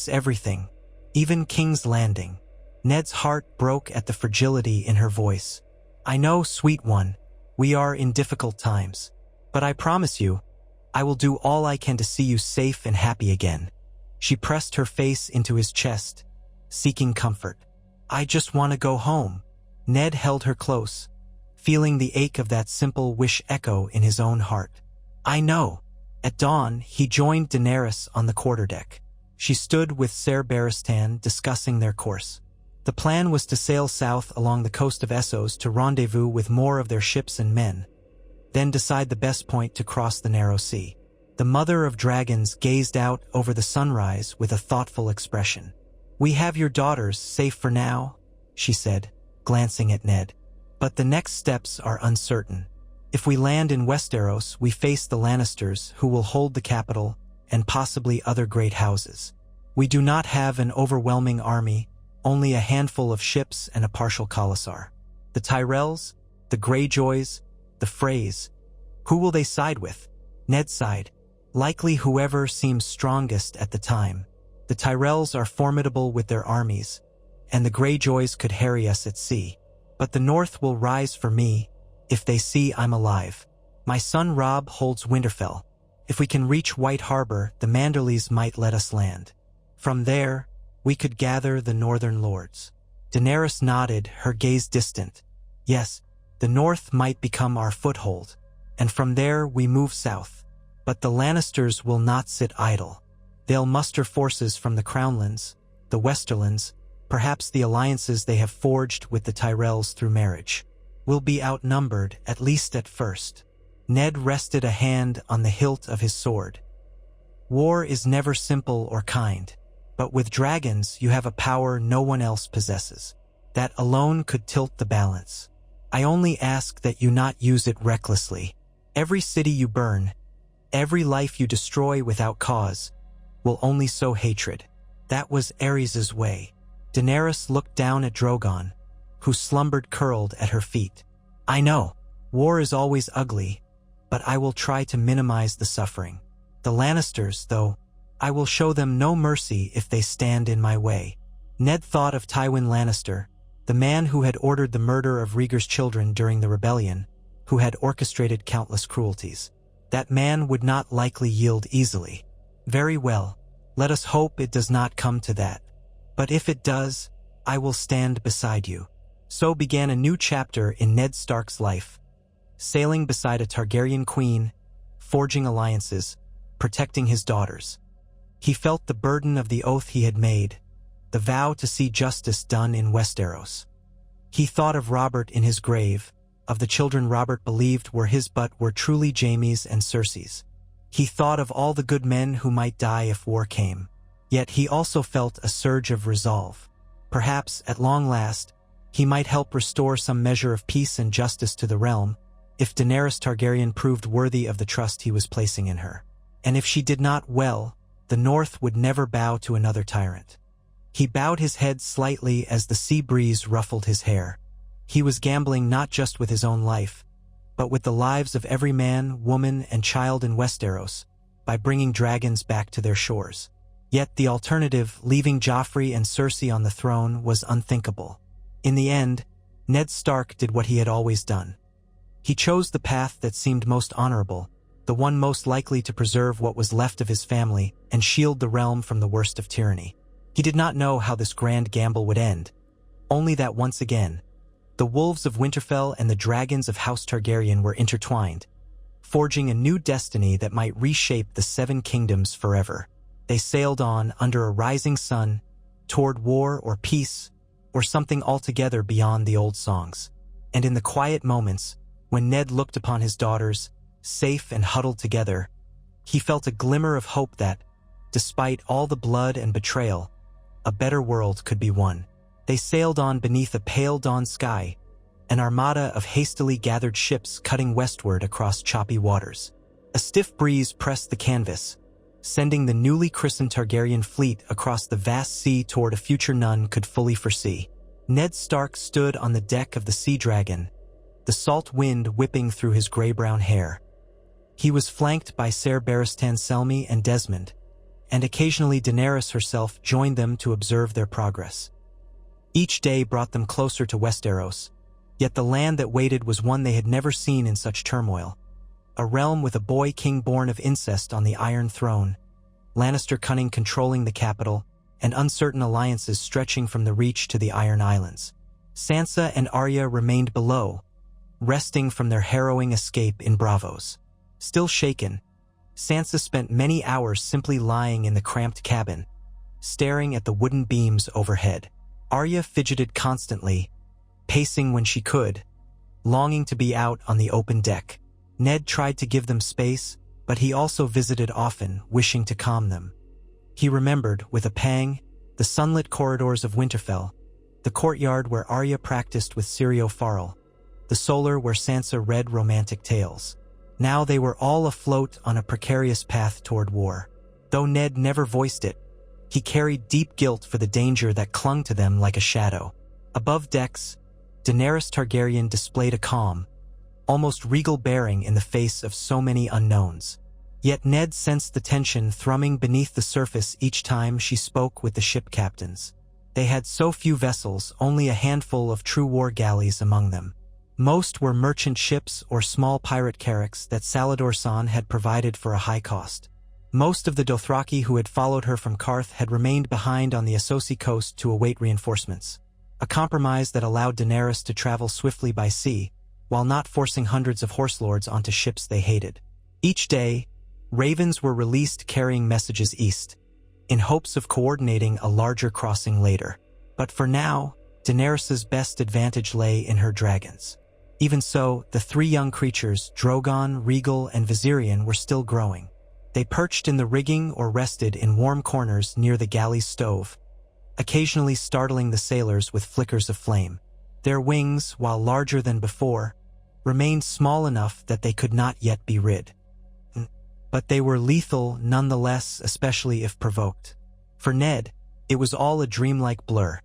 [SPEAKER 1] everything. Even King's Landing." Ned's heart broke at the fragility in her voice. "I know, sweet one, we are in difficult times. But I promise you, I will do all I can to see you safe and happy again." She pressed her face into his chest, seeking comfort. "I just want to go home." Ned held her close, feeling the ache of that simple wish echo in his own heart. "I know." At dawn, he joined Daenerys on the quarterdeck. She stood with Ser Barristan discussing their course. The plan was to sail south along the coast of Essos to rendezvous with more of their ships and men, then decide the best point to cross the narrow sea. The Mother of Dragons gazed out over the sunrise with a thoughtful expression. "We have your daughters safe for now," she said, glancing at Ned. "But the next steps are uncertain. If we land in Westeros, we face the Lannisters, who will hold the capital and possibly other great houses. We do not have an overwhelming army, only a handful of ships and a partial Khalasar. The Tyrells, the Greyjoys, the Freys, who will they side with?" Ned sighed. "Likely whoever seems strongest at the time. The Tyrells are formidable with their armies, and the Greyjoys could harry us at sea. But the North will rise for me if they see I'm alive. My son Robb holds Winterfell. If we can reach White Harbor, the Manderleys might let us land. From there, we could gather the Northern Lords." Daenerys nodded, her gaze distant. "Yes, the North might become our foothold, and from there we move south. But the Lannisters will not sit idle. They'll muster forces from the Crownlands, the Westerlands, perhaps the alliances they have forged with the Tyrells through marriage. We'll be outnumbered, at least at first. Ned rested a hand on the hilt of his sword. War is never simple or kind, but with dragons you have a power no one else possesses. That alone could tilt the balance. I only ask that you not use it recklessly. Every city you burn, every life you destroy without cause, will only sow hatred. That was Aerys's way. Daenerys looked down at Drogon, who slumbered curled at her feet. I know, war is always ugly, but I will try to minimize the suffering. The Lannisters, though, I will show them no mercy if they stand in my way. Ned thought of Tywin Lannister, the man who had ordered the murder of Rhaegar's children during the rebellion, who had orchestrated countless cruelties. That man would not likely yield easily. Very well, let us hope it does not come to that. But if it does, I will stand beside you. So began a new chapter in Ned Stark's life, sailing beside a Targaryen queen, forging alliances, protecting his daughters. He felt the burden of the oath he had made, the vow to see justice done in Westeros. He thought of Robert in his grave, of the children Robert believed were his but were truly Jaime's and Cersei's. He thought of all the good men who might die if war came. Yet he also felt a surge of resolve. Perhaps, at long last, he might help restore some measure of peace and justice to the realm, if Daenerys Targaryen proved worthy of the trust he was placing in her. And if she did not, well, the North would never bow to another tyrant. He bowed his head slightly as the sea breeze ruffled his hair. He was gambling not just with his own life, but with the lives of every man, woman, and child in Westeros, by bringing dragons back to their shores. Yet the alternative, leaving Joffrey and Cersei on the throne, was unthinkable. In the end, Ned Stark did what he had always done. He chose the path that seemed most honorable, the one most likely to preserve what was left of his family and shield the realm from the worst of tyranny. He did not know how this grand gamble would end, only that once again, the wolves of Winterfell and the dragons of House Targaryen were intertwined, forging a new destiny that might reshape the Seven Kingdoms forever. They sailed on under a rising sun, toward war or peace, or something altogether beyond the old songs. And in the quiet moments, when Ned looked upon his daughters, safe and huddled together, he felt a glimmer of hope that, despite all the blood and betrayal, a better world could be won. They sailed on beneath a pale dawn sky, an armada of hastily gathered ships cutting westward across choppy waters. A stiff breeze pressed the canvas, sending the newly christened Targaryen fleet across the vast sea toward a future none could fully foresee. Ned Stark stood on the deck of the Sea Dragon, the salt wind whipping through his gray-brown hair. He was flanked by Ser Barristan Selmy and Desmond, and occasionally Daenerys herself joined them to observe their progress. Each day brought them closer to Westeros, yet the land that waited was one they had never seen in such turmoil. A realm with a boy king born of incest on the Iron Throne, Lannister cunning controlling the capital, and uncertain alliances stretching from the Reach to the Iron Islands. Sansa and Arya remained below, resting from their harrowing escape in Braavos. Still shaken, Sansa spent many hours simply lying in the cramped cabin, staring at the wooden beams overhead. Arya fidgeted constantly, pacing when she could, longing to be out on the open deck. Ned tried to give them space, but he also visited often, wishing to calm them. He remembered, with a pang, the sunlit corridors of Winterfell, the courtyard where Arya practiced with Syrio Farrell, the solar where Sansa read romantic tales. Now they were all afloat on a precarious path toward war. Though Ned never voiced it, he carried deep guilt for the danger that clung to them like a shadow. Above decks, Daenerys Targaryen displayed a calm, almost regal bearing in the face of so many unknowns. Yet Ned sensed the tension thrumming beneath the surface each time she spoke with the ship captains. They had so few vessels, only a handful of true war galleys among them. Most were merchant ships or small pirate carracks that Salador San had provided for a high cost. Most of the Dothraki who had followed her from Karth had remained behind on the Essosi coast to await reinforcements, a compromise that allowed Daenerys to travel swiftly by sea, while not forcing hundreds of horse lords onto ships they hated. Each day, ravens were released carrying messages east, in hopes of coordinating a larger crossing later. But for now, Daenerys's best advantage lay in her dragons. Even so, the three young creatures, Drogon, Rhaegal, and Viserion, were still growing. They perched in the rigging or rested in warm corners near the galley's stove, occasionally startling the sailors with flickers of flame. Their wings, while larger than before, remained small enough that they could not yet be rid. But they were lethal nonetheless, especially if provoked. For Ned, it was all a dreamlike blur.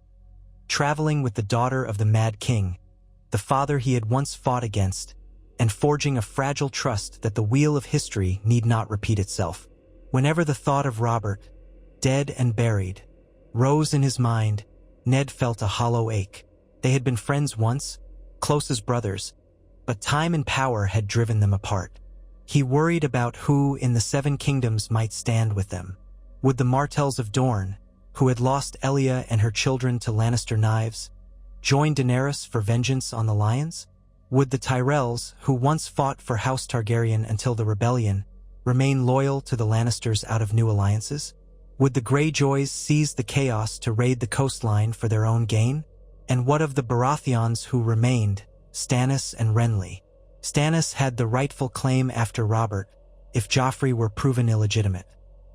[SPEAKER 1] Traveling with the daughter of the Mad King, the father he had once fought against, and forging a fragile trust that the wheel of history need not repeat itself. Whenever the thought of Robert, dead and buried, rose in his mind, Ned felt a hollow ache. They had been friends once, close as brothers, but time and power had driven them apart. He worried about who in the Seven Kingdoms might stand with them. Would the Martells of Dorne, who had lost Elia and her children to Lannister knives, join Daenerys for vengeance on the Lions? Would the Tyrells, who once fought for House Targaryen until the rebellion, remain loyal to the Lannisters out of new alliances? Would the Greyjoys seize the chaos to raid the coastline for their own gain? And what of the Baratheons who remained, Stannis and Renly? Stannis had the rightful claim after Robert, if Joffrey were proven illegitimate.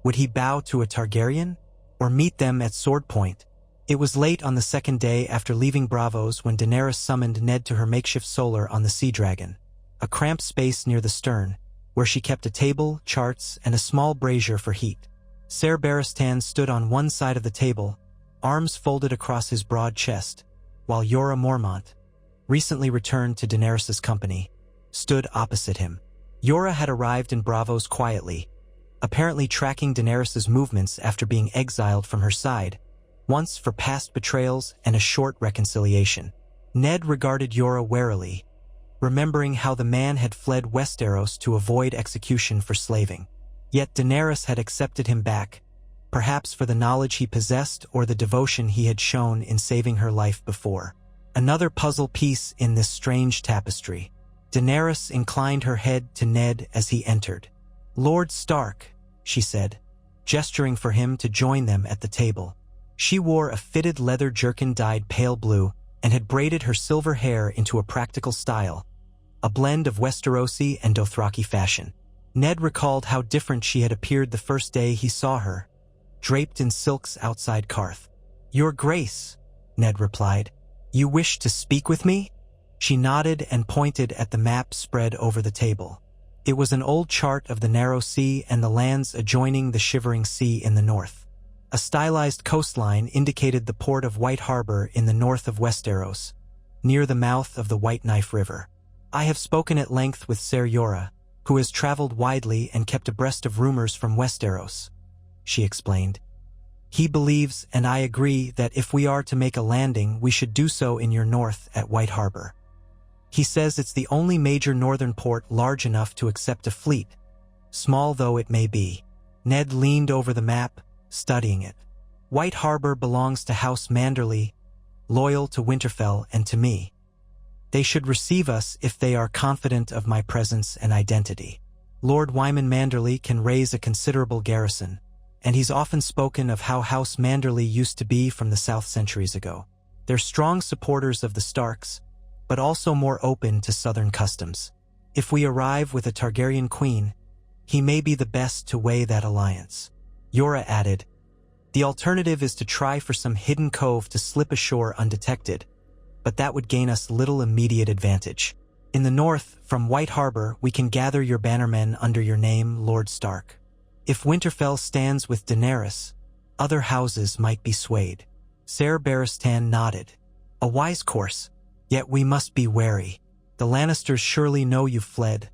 [SPEAKER 1] Would he bow to a Targaryen, or meet them at sword point? It was late on the second day after leaving Braavos when Daenerys summoned Ned to her makeshift solar on the Sea Dragon, a cramped space near the stern, where she kept a table, charts, and a small brazier for heat. Ser Barristan stood on one side of the table, arms folded across his broad chest, while Jorah Mormont, recently returned to Daenerys' company, stood opposite him. Jorah had arrived in Braavos quietly, apparently tracking Daenerys' movements after being exiled from her side, once for past betrayals and a short reconciliation. Ned regarded Jorah warily, remembering how the man had fled Westeros to avoid execution for slaving. Yet Daenerys had accepted him back, perhaps for the knowledge he possessed or the devotion he had shown in saving her life before. Another puzzle piece in this strange tapestry. Daenerys inclined her head to Ned as he entered. "Lord Stark," she said, gesturing for him to join them at the table. She wore a fitted leather jerkin dyed pale blue and had braided her silver hair into a practical style, a blend of Westerosi and Dothraki fashion. Ned recalled how different she had appeared the first day he saw her, draped in silks outside Karth. "Your Grace," Ned replied. "You wish to speak with me?" She nodded and pointed at the map spread over the table. It was an old chart of the Narrow Sea and the lands adjoining the Shivering Sea in the north. A stylized coastline indicated the port of White Harbor in the north of Westeros, near the mouth of the White Knife River. "I have spoken at length with Ser Jorah, who has traveled widely and kept abreast of rumors from Westeros," she explained. "He believes, and I agree, that if we are to make a landing, we should do so in your north at White Harbor. He says it's the only major northern port large enough to accept a fleet, small though it may be." Ned leaned over the map, studying it. "White Harbor belongs to House Manderly, loyal to Winterfell and to me. They should receive us if they are confident of my presence and identity. Lord Wyman Manderly can raise a considerable garrison, and he's often spoken of how House Manderly used to be from the South centuries ago. They're strong supporters of the Starks, but also more open to southern customs. If we arrive with a Targaryen queen, he may be the best to weigh that alliance." Jorah added, "The alternative is to try for some hidden cove to slip ashore undetected, but that would gain us little immediate advantage. In the north, from White Harbor, we can gather your bannermen under your name, Lord Stark. If Winterfell stands with Daenerys, other houses might be swayed." Ser Barristan nodded. "A wise course, yet we must be wary. The Lannisters surely know you've fled,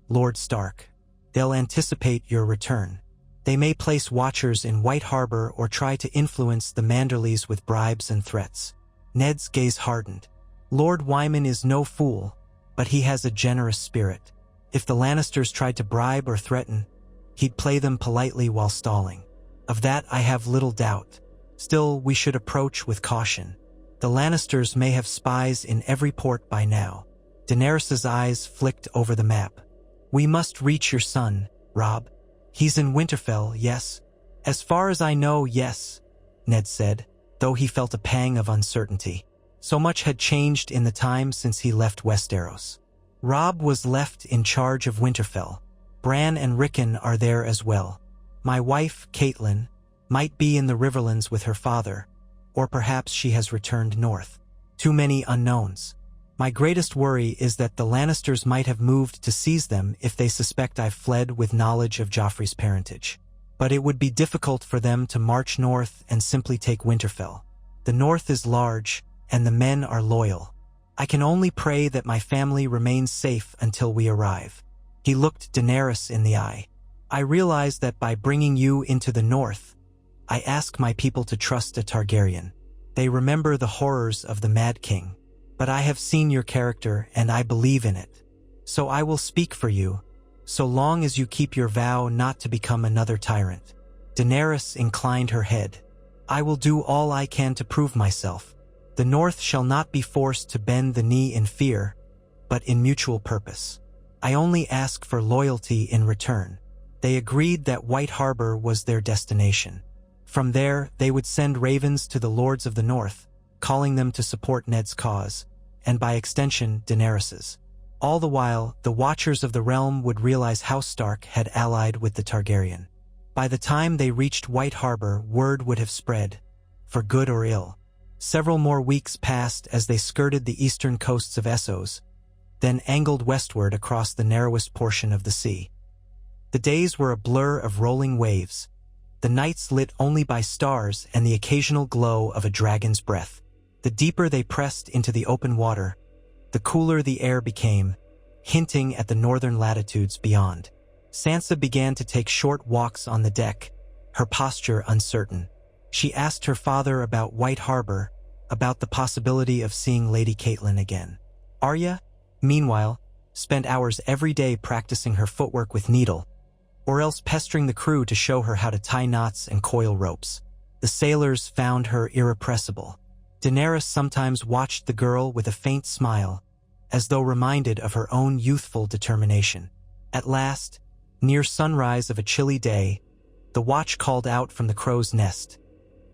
[SPEAKER 1] Lord Stark. They'll anticipate your return. They may place watchers in White Harbor or try to influence the Manderleys with bribes and threats." Ned's gaze hardened. "Lord Wyman is no fool, but he has a generous spirit. If the Lannisters tried to bribe or threaten, he'd play them politely while stalling. Of that I have little doubt. Still, we should approach with caution. The Lannisters may have spies in every port by now." Daenerys' eyes flicked over the map. "We must reach your son, Robb. He's in Winterfell, yes?" "As far as I know, yes," Ned said, though he felt a pang of uncertainty. So much had changed in the time since he left Westeros. Robb was left in charge of Winterfell. Bran and Rickon are there as well. My wife, Catelyn, might be in the Riverlands with her father, or perhaps she has returned north. Too many unknowns. My greatest worry is that the Lannisters might have moved to seize them if they suspect I've fled with knowledge of Joffrey's parentage. But it would be difficult for them to march north and simply take Winterfell. The north is large, and the men are loyal. I can only pray that my family remains safe until we arrive. He looked Daenerys in the eye. I realize that by bringing you into the north, I ask my people to trust a Targaryen. They remember the horrors of the Mad King. But I have seen your character and I believe in it. So I will speak for you, so long as you keep your vow not to become another tyrant. Daenerys inclined her head. I will do all I can to prove myself. The North shall not be forced to bend the knee in fear, but in mutual purpose. I only ask for loyalty in return. They agreed that White Harbor was their destination. From there, they would send ravens to the Lords of the North, calling them to support Ned's cause, and by extension, Daenerys's. All the while, the Watchers of the Realm would realize how Stark had allied with the Targaryen. By the time they reached White Harbor, word would have spread, for good or ill. Several more weeks passed as they skirted the eastern coasts of Essos, then angled westward across the narrowest portion of the sea. The days were a blur of rolling waves, the nights lit only by stars and the occasional glow of a dragon's breath. The deeper they pressed into the open water, the cooler the air became, hinting at the northern latitudes beyond. Sansa began to take short walks on the deck, her posture uncertain. She asked her father about White Harbor, about the possibility of seeing Lady Catelyn again. Arya, meanwhile, spent hours every day practicing her footwork with needle, or else pestering the crew to show her how to tie knots and coil ropes. The sailors found her irrepressible. Daenerys sometimes watched the girl with a faint smile, as though reminded of her own youthful determination. At last, near sunrise of a chilly day, the watch called out from the crow's nest.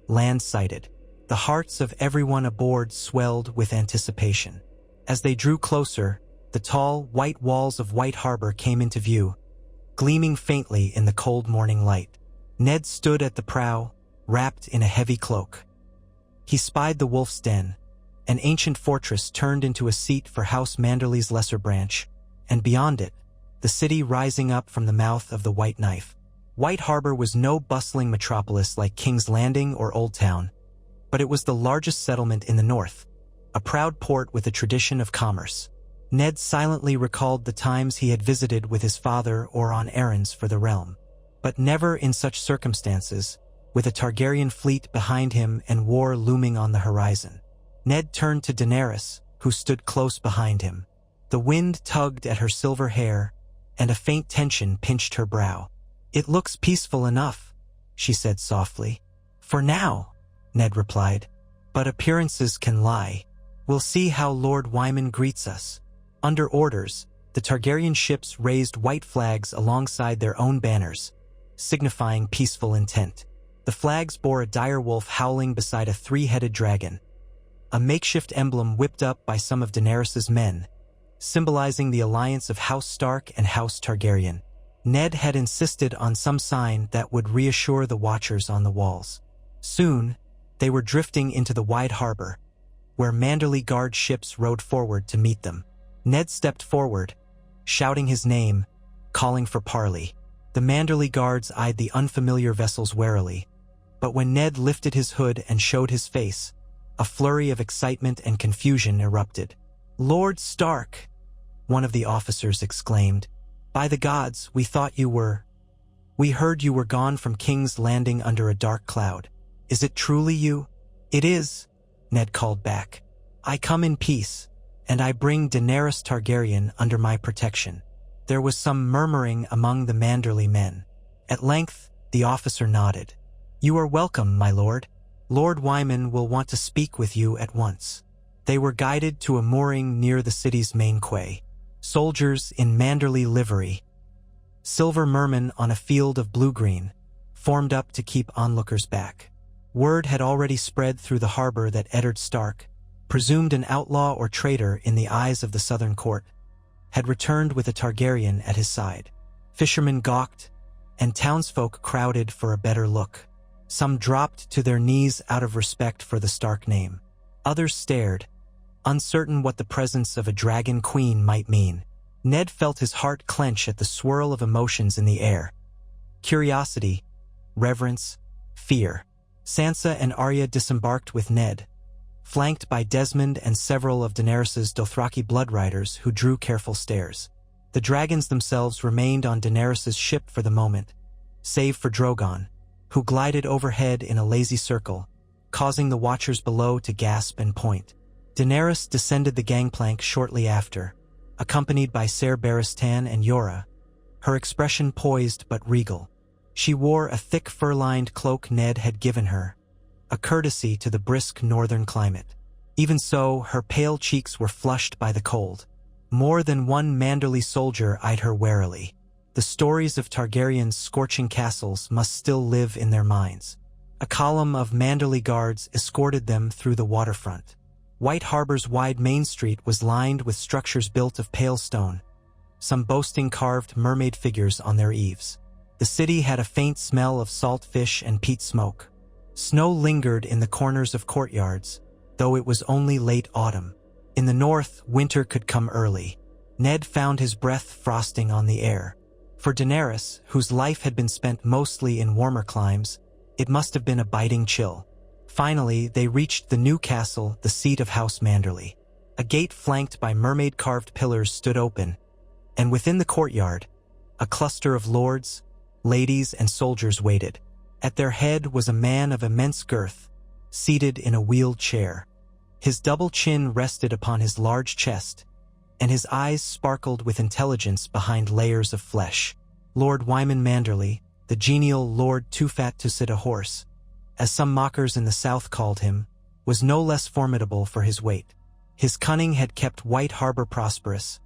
[SPEAKER 1] Land sighted. The hearts of everyone aboard swelled with anticipation. As they drew closer, the tall, white walls of White Harbor came into view, gleaming faintly in the cold morning light. Ned stood at the prow, wrapped in a heavy cloak. He spied the Wolf's Den, an ancient fortress turned into a seat for House Manderly's lesser branch, and beyond it, the city rising up from the mouth of the White Knife. White Harbor was no bustling metropolis like King's Landing or Old Town, but it was the largest settlement in the north, a proud port with a tradition of commerce. Ned silently recalled the times he had visited with his father or on errands for the realm, but never in such circumstances, with a Targaryen fleet behind him and war looming on the horizon. Ned turned to Daenerys, who stood close behind him. The wind tugged at her silver hair, and a faint tension pinched her brow. "It looks peaceful enough," she said softly. "For now," Ned replied. "But appearances can lie. We'll see how Lord Wyman greets us." Under orders, the Targaryen ships raised white flags alongside their own banners, signifying peaceful intent. The flags bore a direwolf howling beside a three-headed dragon, a makeshift emblem whipped up by some of Daenerys's men, symbolizing the alliance of House Stark and House Targaryen. Ned had insisted on some sign that would reassure the watchers on the walls. Soon, they were drifting into the wide harbor, where Manderly Guard ships rowed forward to meet them. Ned stepped forward, shouting his name, calling for parley. The Manderly Guards eyed the unfamiliar vessels warily, but when Ned lifted his hood and showed his face, a flurry of excitement and confusion erupted. "Lord Stark!" one of the officers exclaimed. "By the gods, we thought you were... We heard you were gone from King's Landing under a dark cloud. Is it truly you?" "It is," Ned called back. "I come in peace, and I bring Daenerys Targaryen under my protection." There was some murmuring among the Manderly men. At length, the officer nodded. "You are welcome, my lord. Lord Wyman will want to speak with you at once." They were guided to a mooring near the city's main quay. Soldiers in Manderly livery, silver mermen on a field of blue-green, formed up to keep onlookers back. Word had already spread through the harbor that Eddard Stark, presumed an outlaw or traitor in the eyes of the southern court, had returned with a Targaryen at his side. Fishermen gawked, and townsfolk crowded for a better look. Some dropped to their knees out of respect for the Stark name. Others stared, uncertain what the presence of a dragon queen might mean. Ned felt his heart clench at the swirl of emotions in the air. Curiosity, reverence, fear. Sansa and Arya disembarked with Ned, flanked by Desmond and several of Daenerys' Dothraki bloodriders who drew careful stares. The dragons themselves remained on Daenerys' ship for the moment, save for Drogon, who glided overhead in a lazy circle, causing the watchers below to gasp and point. Daenerys descended the gangplank shortly after, accompanied by Ser Barristan and Yora, her expression poised but regal. She wore a thick fur-lined cloak Ned had given her, a courtesy to the brisk northern climate. Even so, her pale cheeks were flushed by the cold. More than one Manderly soldier eyed her warily. The stories of Targaryen's scorching castles must still live in their minds. A column of Manderly guards escorted them through the waterfront. White Harbor's wide main street was lined with structures built of pale stone, some boasting carved mermaid figures on their eaves. The city had a faint smell of salt fish and peat smoke. Snow lingered in the corners of courtyards, though it was only late autumn. In the north, winter could come early. Ned found his breath frosting on the air. For Daenerys, whose life had been spent mostly in warmer climes, it must have been a biting chill. Finally, they reached the new castle, the seat of House Manderly. A gate flanked by mermaid-carved pillars stood open, and within the courtyard, a cluster of lords, ladies, and soldiers waited. At their head was a man of immense girth, seated in a wheeled chair. His double chin rested upon his large chest, and his eyes sparkled with intelligence behind layers of flesh. Lord Wyman Manderly, the genial Lord Too Fat to Sit a Horse, as some mockers in the South called him, was no less formidable for his weight. His cunning had kept White Harbor prosperous,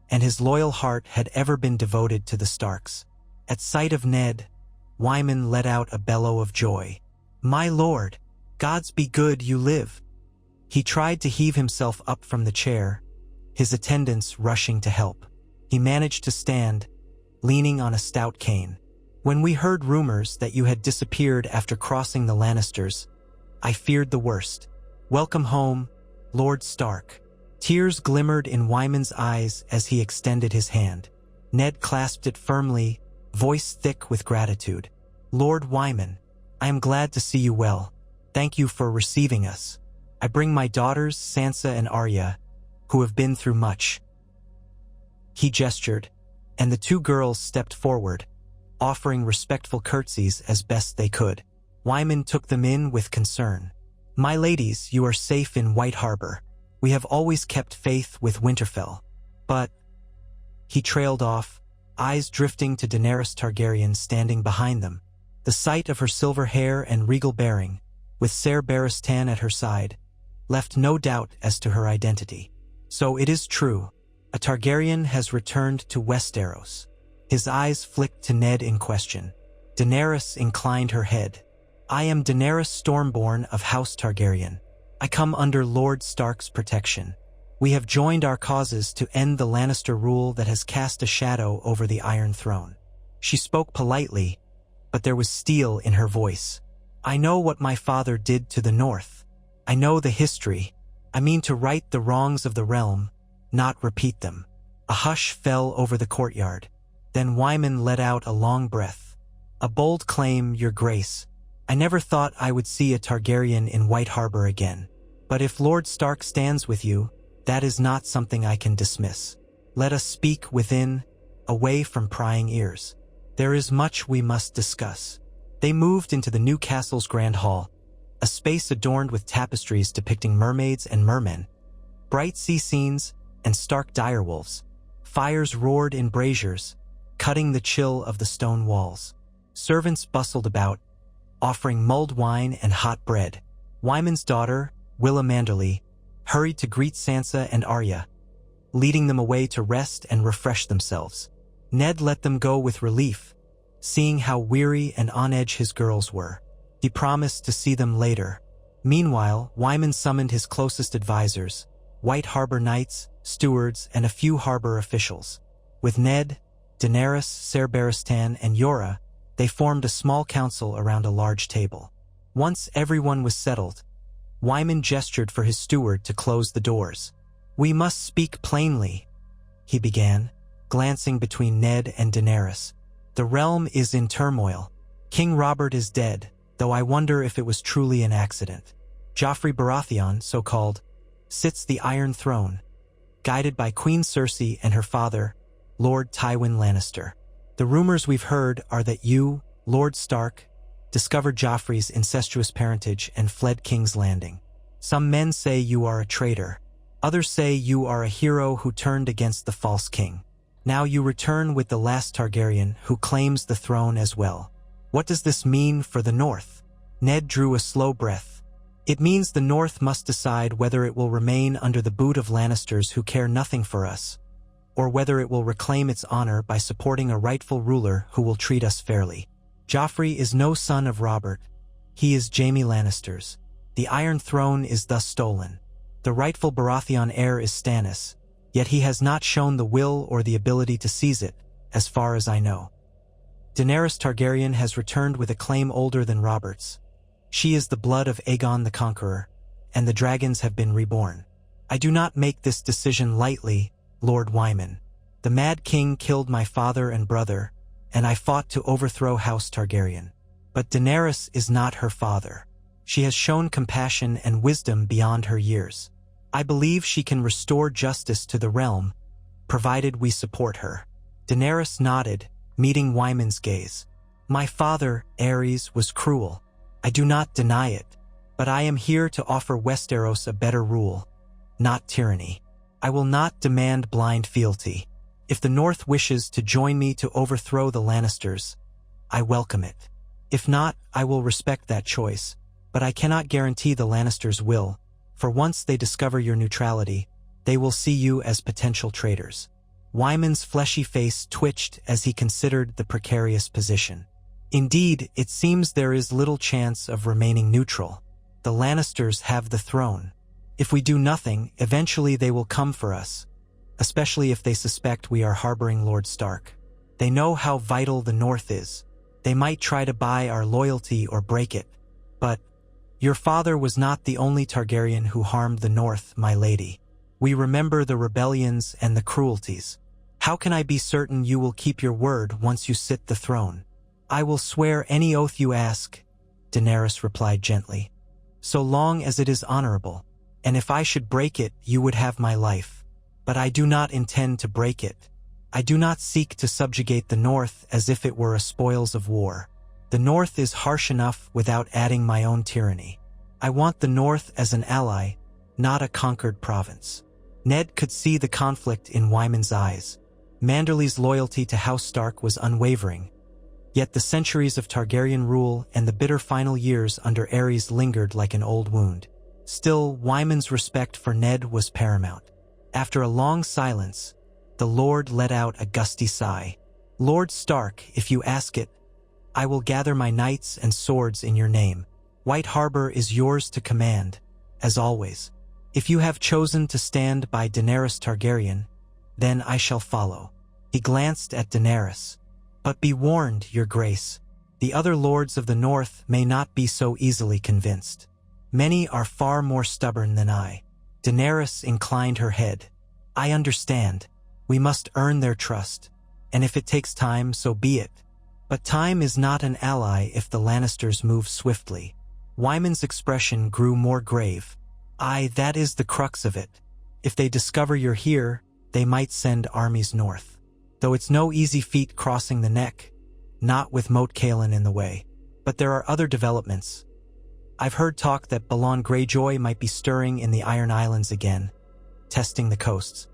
[SPEAKER 1] and his loyal heart had ever been devoted to the Starks. At sight of Ned, Wyman let out a bellow of joy. "My lord, gods be good you live." He tried to heave himself up from the chair, his attendants rushing to help. He managed to stand, leaning on a stout cane. "When we heard rumors that you had disappeared after crossing the Lannisters, I feared the worst. Welcome home, Lord Stark." Tears glimmered in Wyman's eyes as he extended his hand. Ned clasped it firmly, voice thick with gratitude. "Lord Wyman, I am glad to see you well. Thank you for receiving us. I bring my daughters, Sansa and Arya, who have been through much." He gestured, and the two girls stepped forward, offering respectful curtsies as best they could. Wyman took them in with concern. "My ladies, you are safe in White Harbor. We have always kept faith with Winterfell. But—" He trailed off, eyes drifting to Daenerys Targaryen standing behind them. The sight of her silver hair and regal bearing, with Ser Barristan at her side, left no doubt as to her identity. "So it is true. A Targaryen has returned to Westeros." His eyes flicked to Ned in question. Daenerys inclined her head. "I am Daenerys Stormborn of House Targaryen. I come under Lord Stark's protection. We have joined our causes to end the Lannister rule that has cast a shadow over the Iron Throne." She spoke politely, but there was steel in her voice. "I know what my father did to the north. I know the history. I mean to right the wrongs of the realm, not repeat them." A hush fell over the courtyard. Then Wyman let out a long breath. "A bold claim, Your Grace. I never thought I would see a Targaryen in White Harbor again. But if Lord Stark stands with you, that is not something I can dismiss. Let us speak within, away from prying ears. There is much we must discuss." They moved into the new castle's grand hall, a space adorned with tapestries depicting mermaids and mermen, bright sea scenes, and stark direwolves. Fires roared in braziers, cutting the chill of the stone walls. Servants bustled about, offering mulled wine and hot bread. Wyman's daughter, Willa Manderly, hurried to greet Sansa and Arya, leading them away to rest and refresh themselves. Ned let them go with relief, seeing how weary and on edge his girls were. He promised to see them later, Meanwhile, Wyman summoned his closest advisors, White Harbor Knights, stewards, and a few harbor officials. With Ned, Daenerys, Ser Barristan, and Yora, they formed a small council around a large table. Once everyone was settled, Wyman gestured for his steward to close the doors. "We must speak plainly," he began, glancing between Ned and Daenerys. "The realm is in turmoil. King Robert is dead, though I wonder if it was truly an accident. Joffrey Baratheon, so-called, sits the Iron Throne, guided by Queen Cersei and her father, Lord Tywin Lannister. The rumors we've heard are that you, Lord Stark, discovered Joffrey's incestuous parentage and fled King's Landing. Some men say you are a traitor. Others say you are a hero who turned against the false king. Now you return with the last Targaryen who claims the throne as well. What does this mean for the North?" Ned drew a slow breath. "It means the North must decide whether it will remain under the boot of Lannisters who care nothing for us, or whether it will reclaim its honor by supporting a rightful ruler who will treat us fairly. Joffrey is no son of Robert. He is Jaime Lannister's. The Iron Throne is thus stolen. The rightful Baratheon heir is Stannis, yet he has not shown the will or the ability to seize it, as far as I know. Daenerys Targaryen has returned with a claim older than Robert's. She is the blood of Aegon the Conqueror, and the dragons have been reborn. I do not make this decision lightly, Lord Wyman. The Mad King killed my father and brother, and I fought to overthrow House Targaryen. But Daenerys is not her father. She has shown compassion and wisdom beyond her years. I believe she can restore justice to the realm, provided we support her." Daenerys nodded, meeting Wyman's gaze. "My father, Aerys, was cruel. I do not deny it, but I am here to offer Westeros a better rule, not tyranny. I will not demand blind fealty. If the North wishes to join me to overthrow the Lannisters, I welcome it. If not, I will respect that choice, but I cannot guarantee the Lannisters will, for once they discover your neutrality, they will see you as potential traitors." Wyman's fleshy face twitched as he considered the precarious position. "Indeed, it seems there is little chance of remaining neutral. The Lannisters have the throne. If we do nothing, eventually they will come for us, especially if they suspect we are harboring Lord Stark. They know how vital the North is. They might try to buy our loyalty or break it. But your father was not the only Targaryen who harmed the North, my lady. We remember the rebellions and the cruelties. How can I be certain you will keep your word once you sit the throne?" "I will swear any oath you ask," Daenerys replied gently, "so long as it is honorable. And if I should break it, you would have my life. But I do not intend to break it. I do not seek to subjugate the North as if it were a spoils of war. The North is harsh enough without adding my own tyranny. I want the North as an ally, not a conquered province." Ned could see the conflict in Wyman's eyes. Manderly's loyalty to House Stark was unwavering, yet the centuries of Targaryen rule and the bitter final years under Aerys lingered like an old wound. Still, Wyman's respect for Ned was paramount. After a long silence, the Lord let out a gusty sigh. "Lord Stark, if you ask it, I will gather my knights and swords in your name. White Harbor is yours to command, as always. If you have chosen to stand by Daenerys Targaryen, then I shall follow." He glanced at Daenerys. "But be warned, your grace. The other lords of the North may not be so easily convinced. Many are far more stubborn than I." Daenerys inclined her head. "I understand. We must earn their trust, and if it takes time, so be it. But time is not an ally if the Lannisters move swiftly." Wyman's expression grew more grave. "Aye, that is the crux of it. If they discover you're here, they might send armies north. Though it's no easy feat crossing the neck, not with Moat Cailin in the way. But there are other developments. I've heard talk that Balon Greyjoy might be stirring in the Iron Islands again, testing the coasts.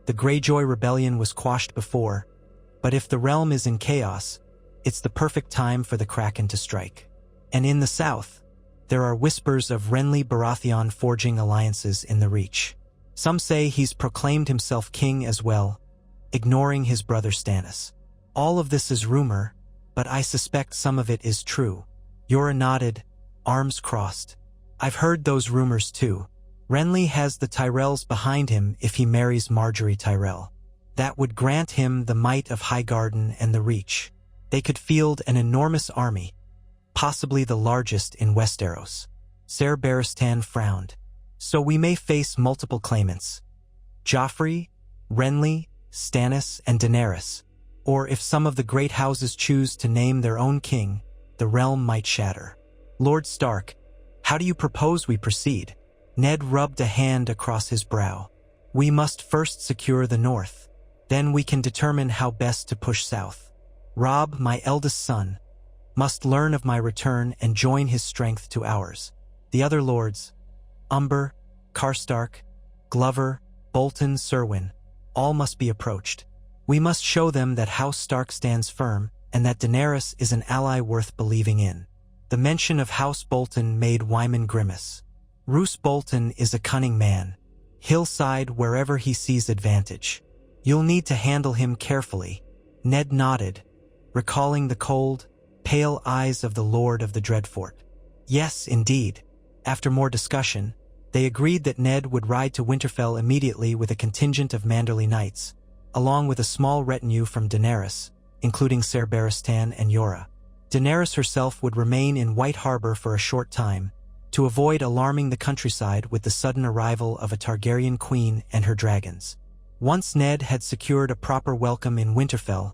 [SPEAKER 1] The Greyjoy rebellion was quashed before, but if the realm is in chaos, it's the perfect time for the Kraken to strike. And in the south, there are whispers of Renly Baratheon forging alliances in the Reach. Some say he's proclaimed himself king as well, ignoring his brother Stannis. All of this is rumor, but I suspect some of it is true." Yora nodded, arms crossed. I've heard those rumors too. Renly has the Tyrells behind him if he marries Margaery Tyrell. That would grant him the might of Highgarden and the Reach. They could field an enormous army, possibly the largest in Westeros. Ser Barristan frowned. So we may face multiple claimants. Joffrey, Renly, Stannis, and Daenerys. Or if some of the great houses choose to name their own king, the realm might shatter. Lord Stark, how do you propose we proceed? Ned rubbed a hand across his brow. We must first secure the north. Then we can determine how best to push south. Robb, my eldest son, must learn of my return and join his strength to ours. The other lords, Umber, Karstark, Glover, Bolton, Serwyn, all must be approached. We must show them that House Stark stands firm and that Daenerys is an ally worth believing in. The mention of House Bolton made Wyman grimace. Roose Bolton is a cunning man. He'll side wherever he sees advantage. You'll need to handle him carefully. Ned nodded, recalling the cold, pale eyes of the Lord of the Dreadfort. Yes, indeed. After more discussion, they agreed that Ned would ride to Winterfell immediately with a contingent of Manderly knights, along with a small retinue from Daenerys, including Ser Barristan and Jorah. Daenerys herself would remain in White Harbor for a short time, to avoid alarming the countryside with the sudden arrival of a Targaryen queen and her dragons. Once Ned had secured a proper welcome in Winterfell,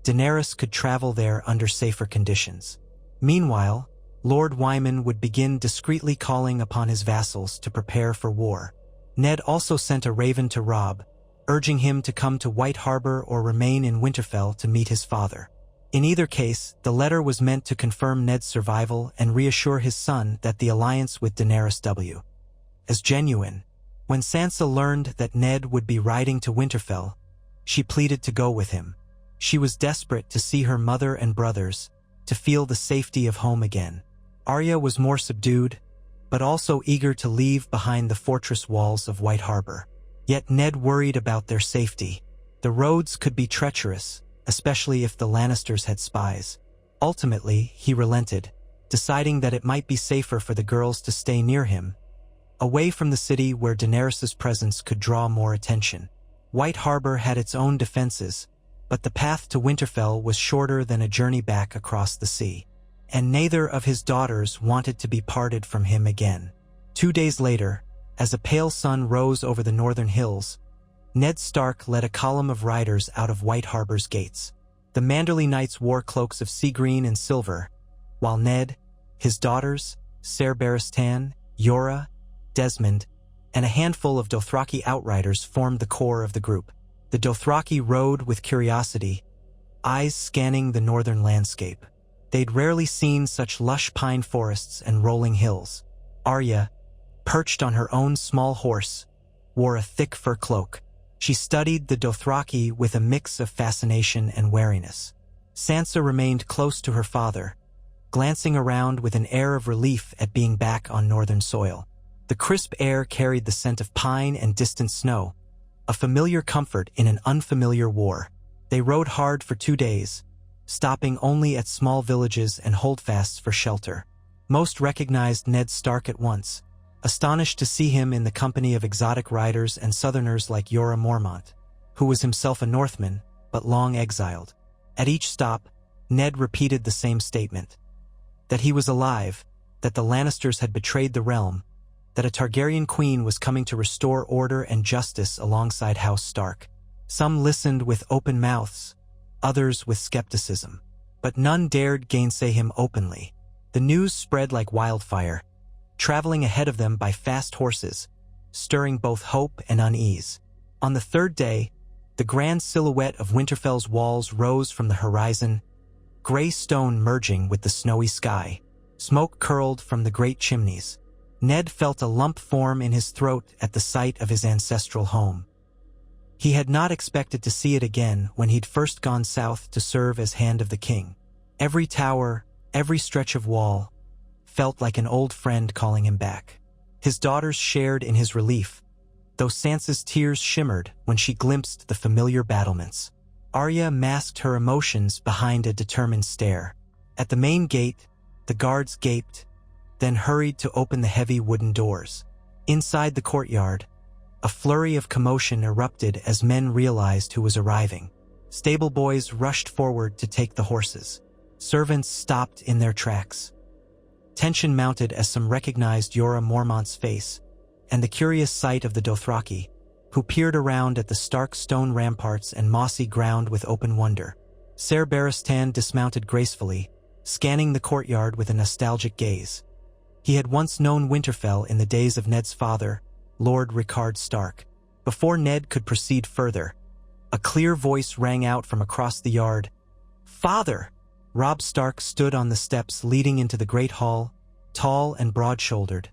[SPEAKER 1] Daenerys could travel there under safer conditions. Meanwhile, Lord Wyman would begin discreetly calling upon his vassals to prepare for war. Ned also sent a raven to Robb, urging him to come to White Harbor or remain in Winterfell to meet his father. In either case, the letter was meant to confirm Ned's survival and reassure his son that the alliance with Daenerys W. as genuine. When Sansa learned that Ned would be riding to Winterfell, she pleaded to go with him. She was desperate to see her mother and brothers, to feel the safety of home again. Arya was more subdued, but also eager to leave behind the fortress walls of White Harbor. Yet Ned worried about their safety. The roads could be treacherous, especially if the Lannisters had spies. Ultimately, he relented, deciding that it might be safer for the girls to stay near him, away from the city where Daenerys' presence could draw more attention. White Harbor had its own defenses, but the path to Winterfell was shorter than a journey back across the sea, and neither of his daughters wanted to be parted from him again. 2 days later, as a pale sun rose over the northern hills, Ned Stark led a column of riders out of White Harbor's gates. The Manderly knights wore cloaks of sea green and silver, while Ned, his daughters, Ser Barristan, Jorah, Desmond, and a handful of Dothraki outriders formed the core of the group. The Dothraki rode with curiosity, eyes scanning the northern landscape. They'd rarely seen such lush pine forests and rolling hills. Arya, perched on her own small horse, wore a thick fur cloak. She studied the Dothraki with a mix of fascination and wariness. Sansa remained close to her father, glancing around with an air of relief at being back on northern soil. The crisp air carried the scent of pine and distant snow, a familiar comfort in an unfamiliar war. They rode hard for 2 days, stopping only at small villages and holdfasts for shelter. Most recognized Ned Stark at once, astonished to see him in the company of exotic riders and southerners like Jorah Mormont, who was himself a Northman, but long exiled. At each stop, Ned repeated the same statement: that he was alive, that the Lannisters had betrayed the realm, that a Targaryen queen was coming to restore order and justice alongside House Stark. Some listened with open mouths, others with skepticism, but none dared gainsay him openly. The news spread like wildfire, traveling ahead of them by fast horses, stirring both hope and unease. On the 3rd day, the grand silhouette of Winterfell's walls rose from the horizon, gray stone merging with the snowy sky. Smoke curled from the great chimneys. Ned felt a lump form in his throat at the sight of his ancestral home. He had not expected to see it again when he'd first gone south to serve as Hand of the King. Every tower, every stretch of wall, felt like an old friend calling him back. His daughters shared in his relief, though Sansa's tears shimmered when she glimpsed the familiar battlements. Arya masked her emotions behind a determined stare. At the main gate, the guards gaped, then hurried to open the heavy wooden doors. Inside the courtyard, a flurry of commotion erupted as men realized who was arriving. Stable boys rushed forward to take the horses. Servants stopped in their tracks. Tension mounted as some recognized Jorah Mormont's face, and the curious sight of the Dothraki, who peered around at the stark stone ramparts and mossy ground with open wonder. Ser Barristan dismounted gracefully, scanning the courtyard with a nostalgic gaze. He had once known Winterfell in the days of Ned's father, Lord Rickard Stark. Before Ned could proceed further, a clear voice rang out from across the yard. "Father!" Robb Stark stood on the steps leading into the great hall, tall and broad-shouldered,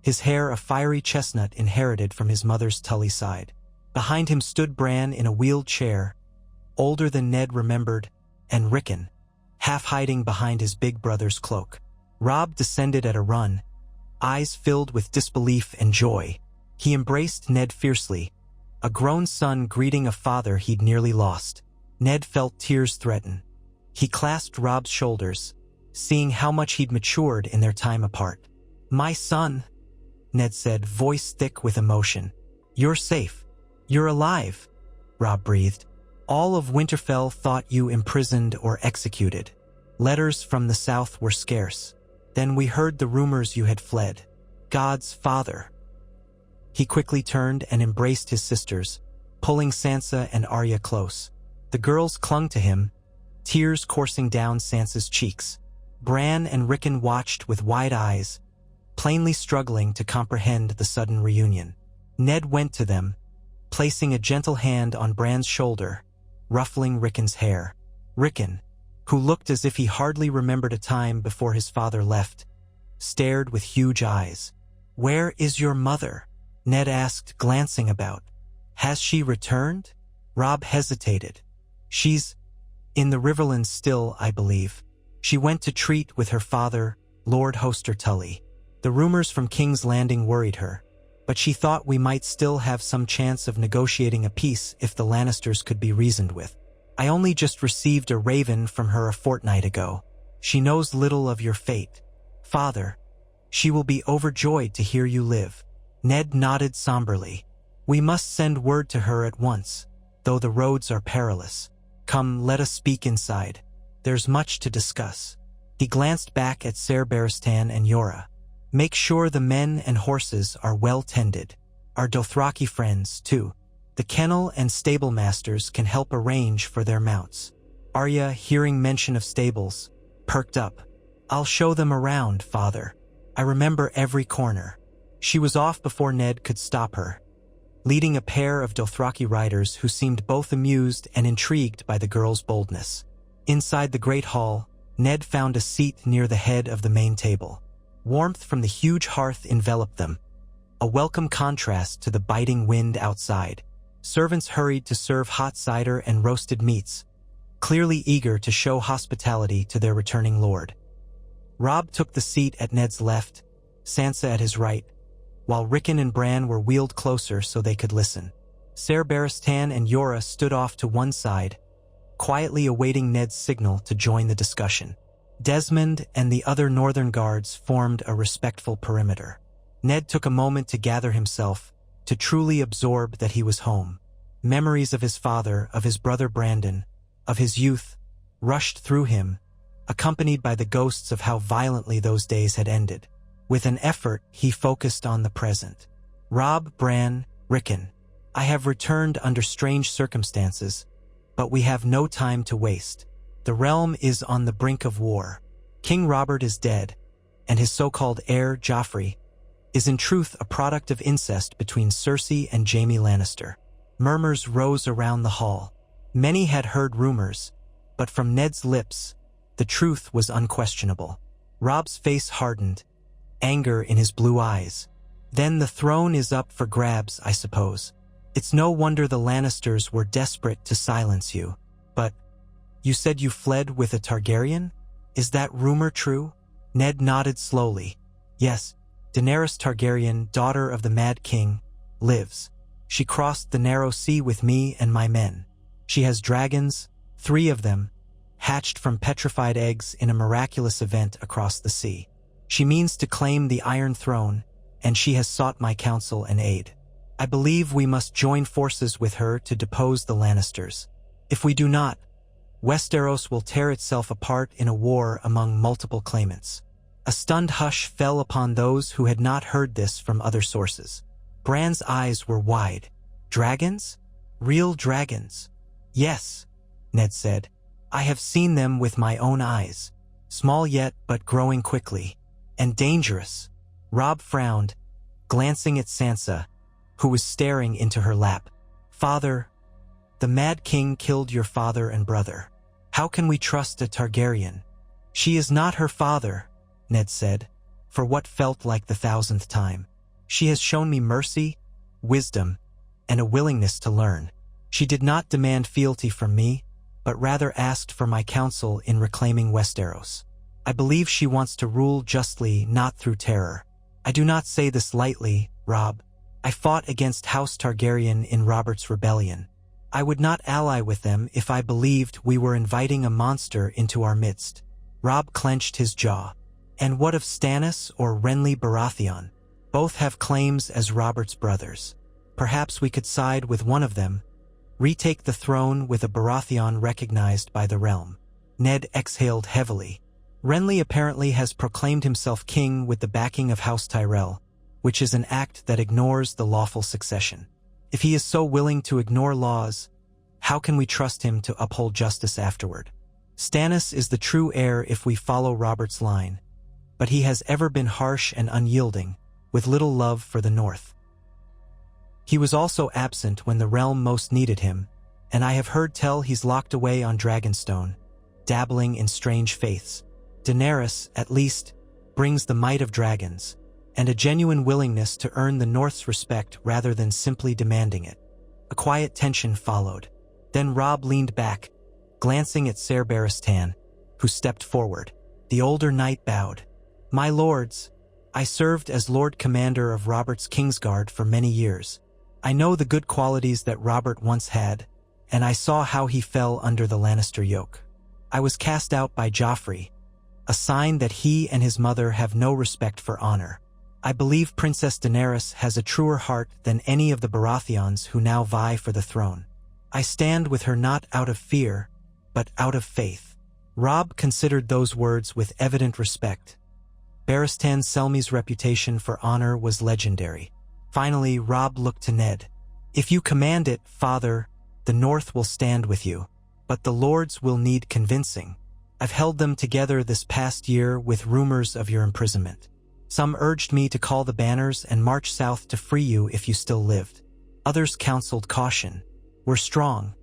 [SPEAKER 1] his hair a fiery chestnut inherited from his mother's Tully side. Behind him stood Bran in a wheeled chair, older than Ned remembered, and Rickon, half hiding behind his big brother's cloak. Robb descended at a run, eyes filled with disbelief and joy. He embraced Ned fiercely, a grown son greeting a father he'd nearly lost. Ned felt tears threaten. He clasped Robb's shoulders, seeing how much he'd matured in their time apart. "My son," Ned said, voice thick with emotion. "You're safe. You're alive," Robb breathed. "All of Winterfell thought you imprisoned or executed. Letters from the south were scarce. Then we heard the rumors you had fled. God's father." He quickly turned and embraced his sisters, pulling Sansa and Arya close. The girls clung to him, tears coursing down Sansa's cheeks. Bran and Rickon watched with wide eyes, plainly struggling to comprehend the sudden reunion. Ned went to them, placing a gentle hand on Bran's shoulder, ruffling Rickon's hair. Rickon, who looked as if he hardly remembered a time before his father left, stared with huge eyes. "Where is your mother?" Ned asked, glancing about. "Has she returned?" Robb hesitated. "She's in the Riverlands still, I believe. She went to treat with her father, Lord Hoster Tully. The rumors from King's Landing worried her, but she thought we might still have some chance of negotiating a peace if the Lannisters could be reasoned with. I only just received a raven from her a fortnight ago. She knows little of your fate. Father, she will be overjoyed to hear you live." Ned nodded somberly. "We must send word to her at once, though the roads are perilous. Come, let us speak inside. There's much to discuss." He glanced back at Ser Barristan and Jorah. "Make sure the men and horses are well tended. Our Dothraki friends, too. The kennel and stable masters can help arrange for their mounts." Arya, hearing mention of stables, perked up. "I'll show them around, father. I remember every corner." She was off before Ned could stop her, leading a pair of Dothraki riders who seemed both amused and intrigued by the girl's boldness. Inside the great hall, Ned found a seat near the head of the main table. Warmth from the huge hearth enveloped them, a welcome contrast to the biting wind outside. Servants hurried to serve hot cider and roasted meats, clearly eager to show hospitality to their returning lord. Robb took the seat at Ned's left, Sansa at his right, while Rickon and Bran were wheeled closer so they could listen. Ser Barristan and Jorah stood off to one side, quietly awaiting Ned's signal to join the discussion. Desmond and the other northern guards formed a respectful perimeter. Ned took a moment to gather himself, to truly absorb that he was home. Memories of his father, of his brother Brandon, of his youth, rushed through him, accompanied by the ghosts of how violently those days had ended. With an effort, he focused on the present. "Robb, Bran, Rickon, I have returned under strange circumstances, but we have no time to waste. The realm is on the brink of war. King Robert is dead, and his so-called heir, Joffrey, is in truth a product of incest between Cersei and Jaime Lannister." Murmurs rose around the hall. Many had heard rumors, but from Ned's lips, the truth was unquestionable. Robb's face hardened, anger in his blue eyes. "Then the throne is up for grabs, I suppose. It's no wonder the Lannisters were desperate to silence you. But you said you fled with a Targaryen? Is that rumor true?" Ned nodded slowly. "Yes, Daenerys Targaryen, daughter of the Mad King, lives. She crossed the narrow sea with me and my men. She has dragons, 3 of them, hatched from petrified eggs in a miraculous event across the sea. She means to claim the Iron Throne, and she has sought my counsel and aid. I believe we must join forces with her to depose the Lannisters. If we do not, Westeros will tear itself apart in a war among multiple claimants." A stunned hush fell upon those who had not heard this from other sources. Bran's eyes were wide. "Dragons? Real dragons?" "Yes," Ned said. "I have seen them with my own eyes. Small yet, but growing quickly. And dangerous." Robb frowned, glancing at Sansa, who was staring into her lap. "Father, the Mad King killed your father and brother. How can we trust a Targaryen?" "She is not her father," Ned said, for what felt like the 1,000th time. "She has shown me mercy, wisdom, and a willingness to learn. She did not demand fealty from me, but rather asked for my counsel in reclaiming Westeros. I believe she wants to rule justly, not through terror. I do not say this lightly, Robb. I fought against House Targaryen in Robert's rebellion. I would not ally with them if I believed we were inviting a monster into our midst." Robb clenched his jaw. "And what of Stannis or Renly Baratheon? Both have claims as Robert's brothers. Perhaps we could side with one of them, retake the throne with a Baratheon recognized by the realm." Ned exhaled heavily. "Renly apparently has proclaimed himself king with the backing of House Tyrell, which is an act that ignores the lawful succession. If he is so willing to ignore laws, how can we trust him to uphold justice afterward? Stannis is the true heir if we follow Robert's line, but he has ever been harsh and unyielding, with little love for the North. He was also absent when the realm most needed him, and I have heard tell he's locked away on Dragonstone, dabbling in strange faiths. Daenerys, at least, brings the might of dragons, and a genuine willingness to earn the North's respect rather than simply demanding it." A quiet tension followed. Then Robb leaned back, glancing at Ser Barristan, who stepped forward. The older knight bowed. "My lords, I served as Lord Commander of Robert's Kingsguard for many years. I know the good qualities that Robert once had, and I saw how he fell under the Lannister yoke. I was cast out by Joffrey, a sign that he and his mother have no respect for honor. I believe Princess Daenerys has a truer heart than any of the Baratheons who now vie for the throne. I stand with her not out of fear, but out of faith." Robb considered those words with evident respect. Barristan Selmy's reputation for honor was legendary. Finally, Robb looked to Ned. "If you command it, Father, the North will stand with you, but the lords will need convincing. I've held them together this past year with rumors of your imprisonment. Some urged me to call the banners and march south to free you if you still lived. Others counseled caution. We're strong,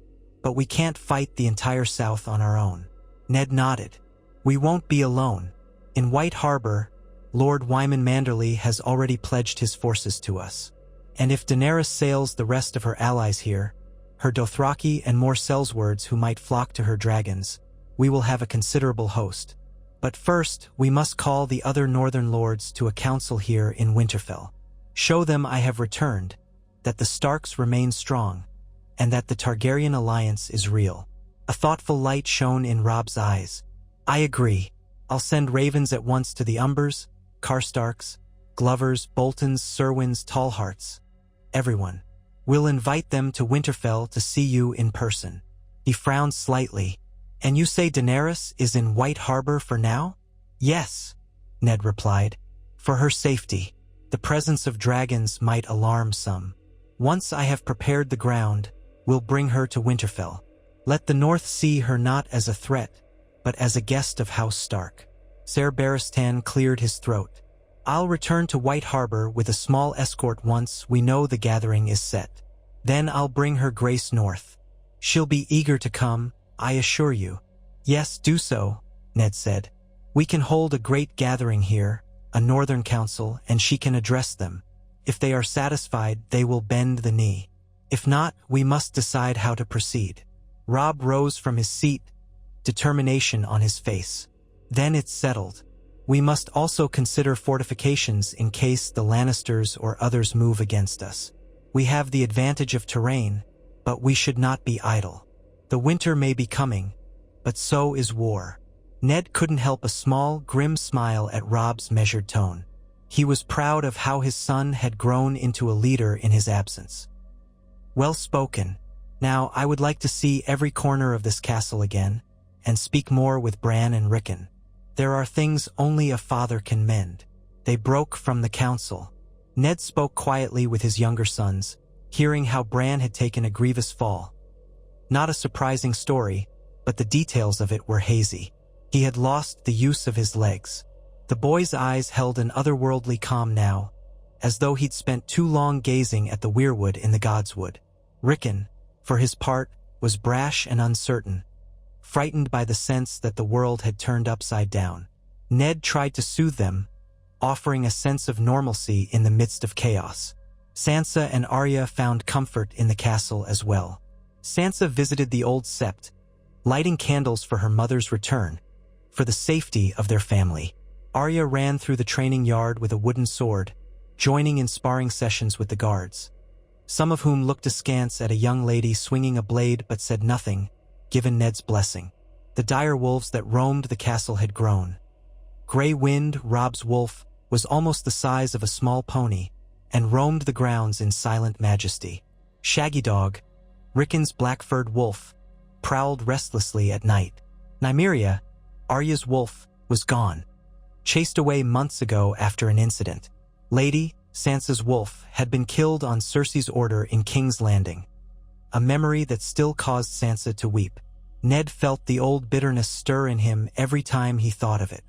[SPEAKER 1] but we can't fight the entire South on our own." Ned nodded. "We won't be alone. In White Harbor, Lord Wyman Manderley has already pledged his forces to us. And if Daenerys sails the rest of her allies here, her Dothraki and more Sellswords who might flock to her dragons, we will have a considerable host. But first, we must call the other northern lords to a council here in Winterfell. Show them I have returned, that the Starks remain strong, and that the Targaryen alliance is real." A thoughtful light shone in Robb's eyes. "I agree. I'll send ravens at once to the Umbers, Karstarks, Glovers, Boltons, Serwyns, Tallhearts. Everyone. We'll invite them to Winterfell to see you in person." He frowned slightly. "And you say Daenerys is in White Harbor for now?" "Yes," Ned replied. "For her safety. The presence of dragons might alarm some. Once I have prepared the ground, we'll bring her to Winterfell. Let the North see her not as a threat, but as a guest of House Stark." Ser Barristan cleared his throat. "I'll return to White Harbor with a small escort once we know the gathering is set. Then I'll bring her grace north. She'll be eager to come, I assure you." "Yes, do so," Ned said. "We can hold a great gathering here, a northern council, and she can address them. If they are satisfied, they will bend the knee. If not, we must decide how to proceed." Robb rose from his seat, determination on his face. "Then it's settled. We must also consider fortifications in case the Lannisters or others move against us. We have the advantage of terrain, but we should not be idle. The winter may be coming, but so is war. Ned couldn't help a small, grim smile at Robb's measured tone. He was proud of how his son had grown into a leader in his absence. Well spoken. Now I would like to see every corner of this castle again, and speak more with Bran and Rickon. There are things only a father can mend. They broke from the council. Ned spoke quietly with his younger sons, hearing how Bran had taken a grievous fall. Not a surprising story, but the details of it were hazy. He had lost the use of his legs. The boy's eyes held an otherworldly calm now, as though he'd spent too long gazing at the weirwood in the Godswood. Rickon, for his part, was brash and uncertain, frightened by the sense that the world had turned upside down. Ned tried to soothe them, offering a sense of normalcy in the midst of chaos. Sansa and Arya found comfort in the castle as well. Sansa visited the old sept, lighting candles for her mother's return, for the safety of their family. Arya ran through the training yard with a wooden sword, joining in sparring sessions with the guards, some of whom looked askance at a young lady swinging a blade but said nothing, given Ned's blessing. The dire wolves that roamed the castle had grown. Grey Wind, Robb's wolf, was almost the size of a small pony, and roamed the grounds in silent majesty. Shaggy Dog, Rickon's black-furred wolf, prowled restlessly at night. Nymeria, Arya's wolf, was gone, chased away months ago after an incident. Lady, Sansa's wolf, had been killed on Cersei's order in King's Landing, a memory that still caused Sansa to weep. Ned felt the old bitterness stir in him every time he thought of it.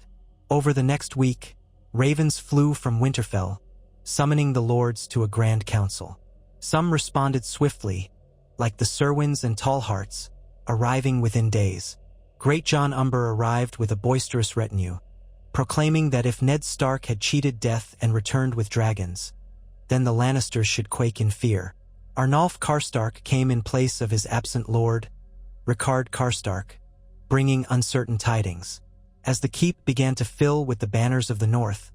[SPEAKER 1] Over the next week, ravens flew from Winterfell, summoning the lords to a grand council. Some responded swiftly, like the Serwyns and Tallhearts, arriving within days. Great John Umber arrived with a boisterous retinue, proclaiming that if Ned Stark had cheated death and returned with dragons, then the Lannisters should quake in fear. Arnulf Karstark came in place of his absent lord, Rickard Karstark, bringing uncertain tidings. As the keep began to fill with the banners of the north,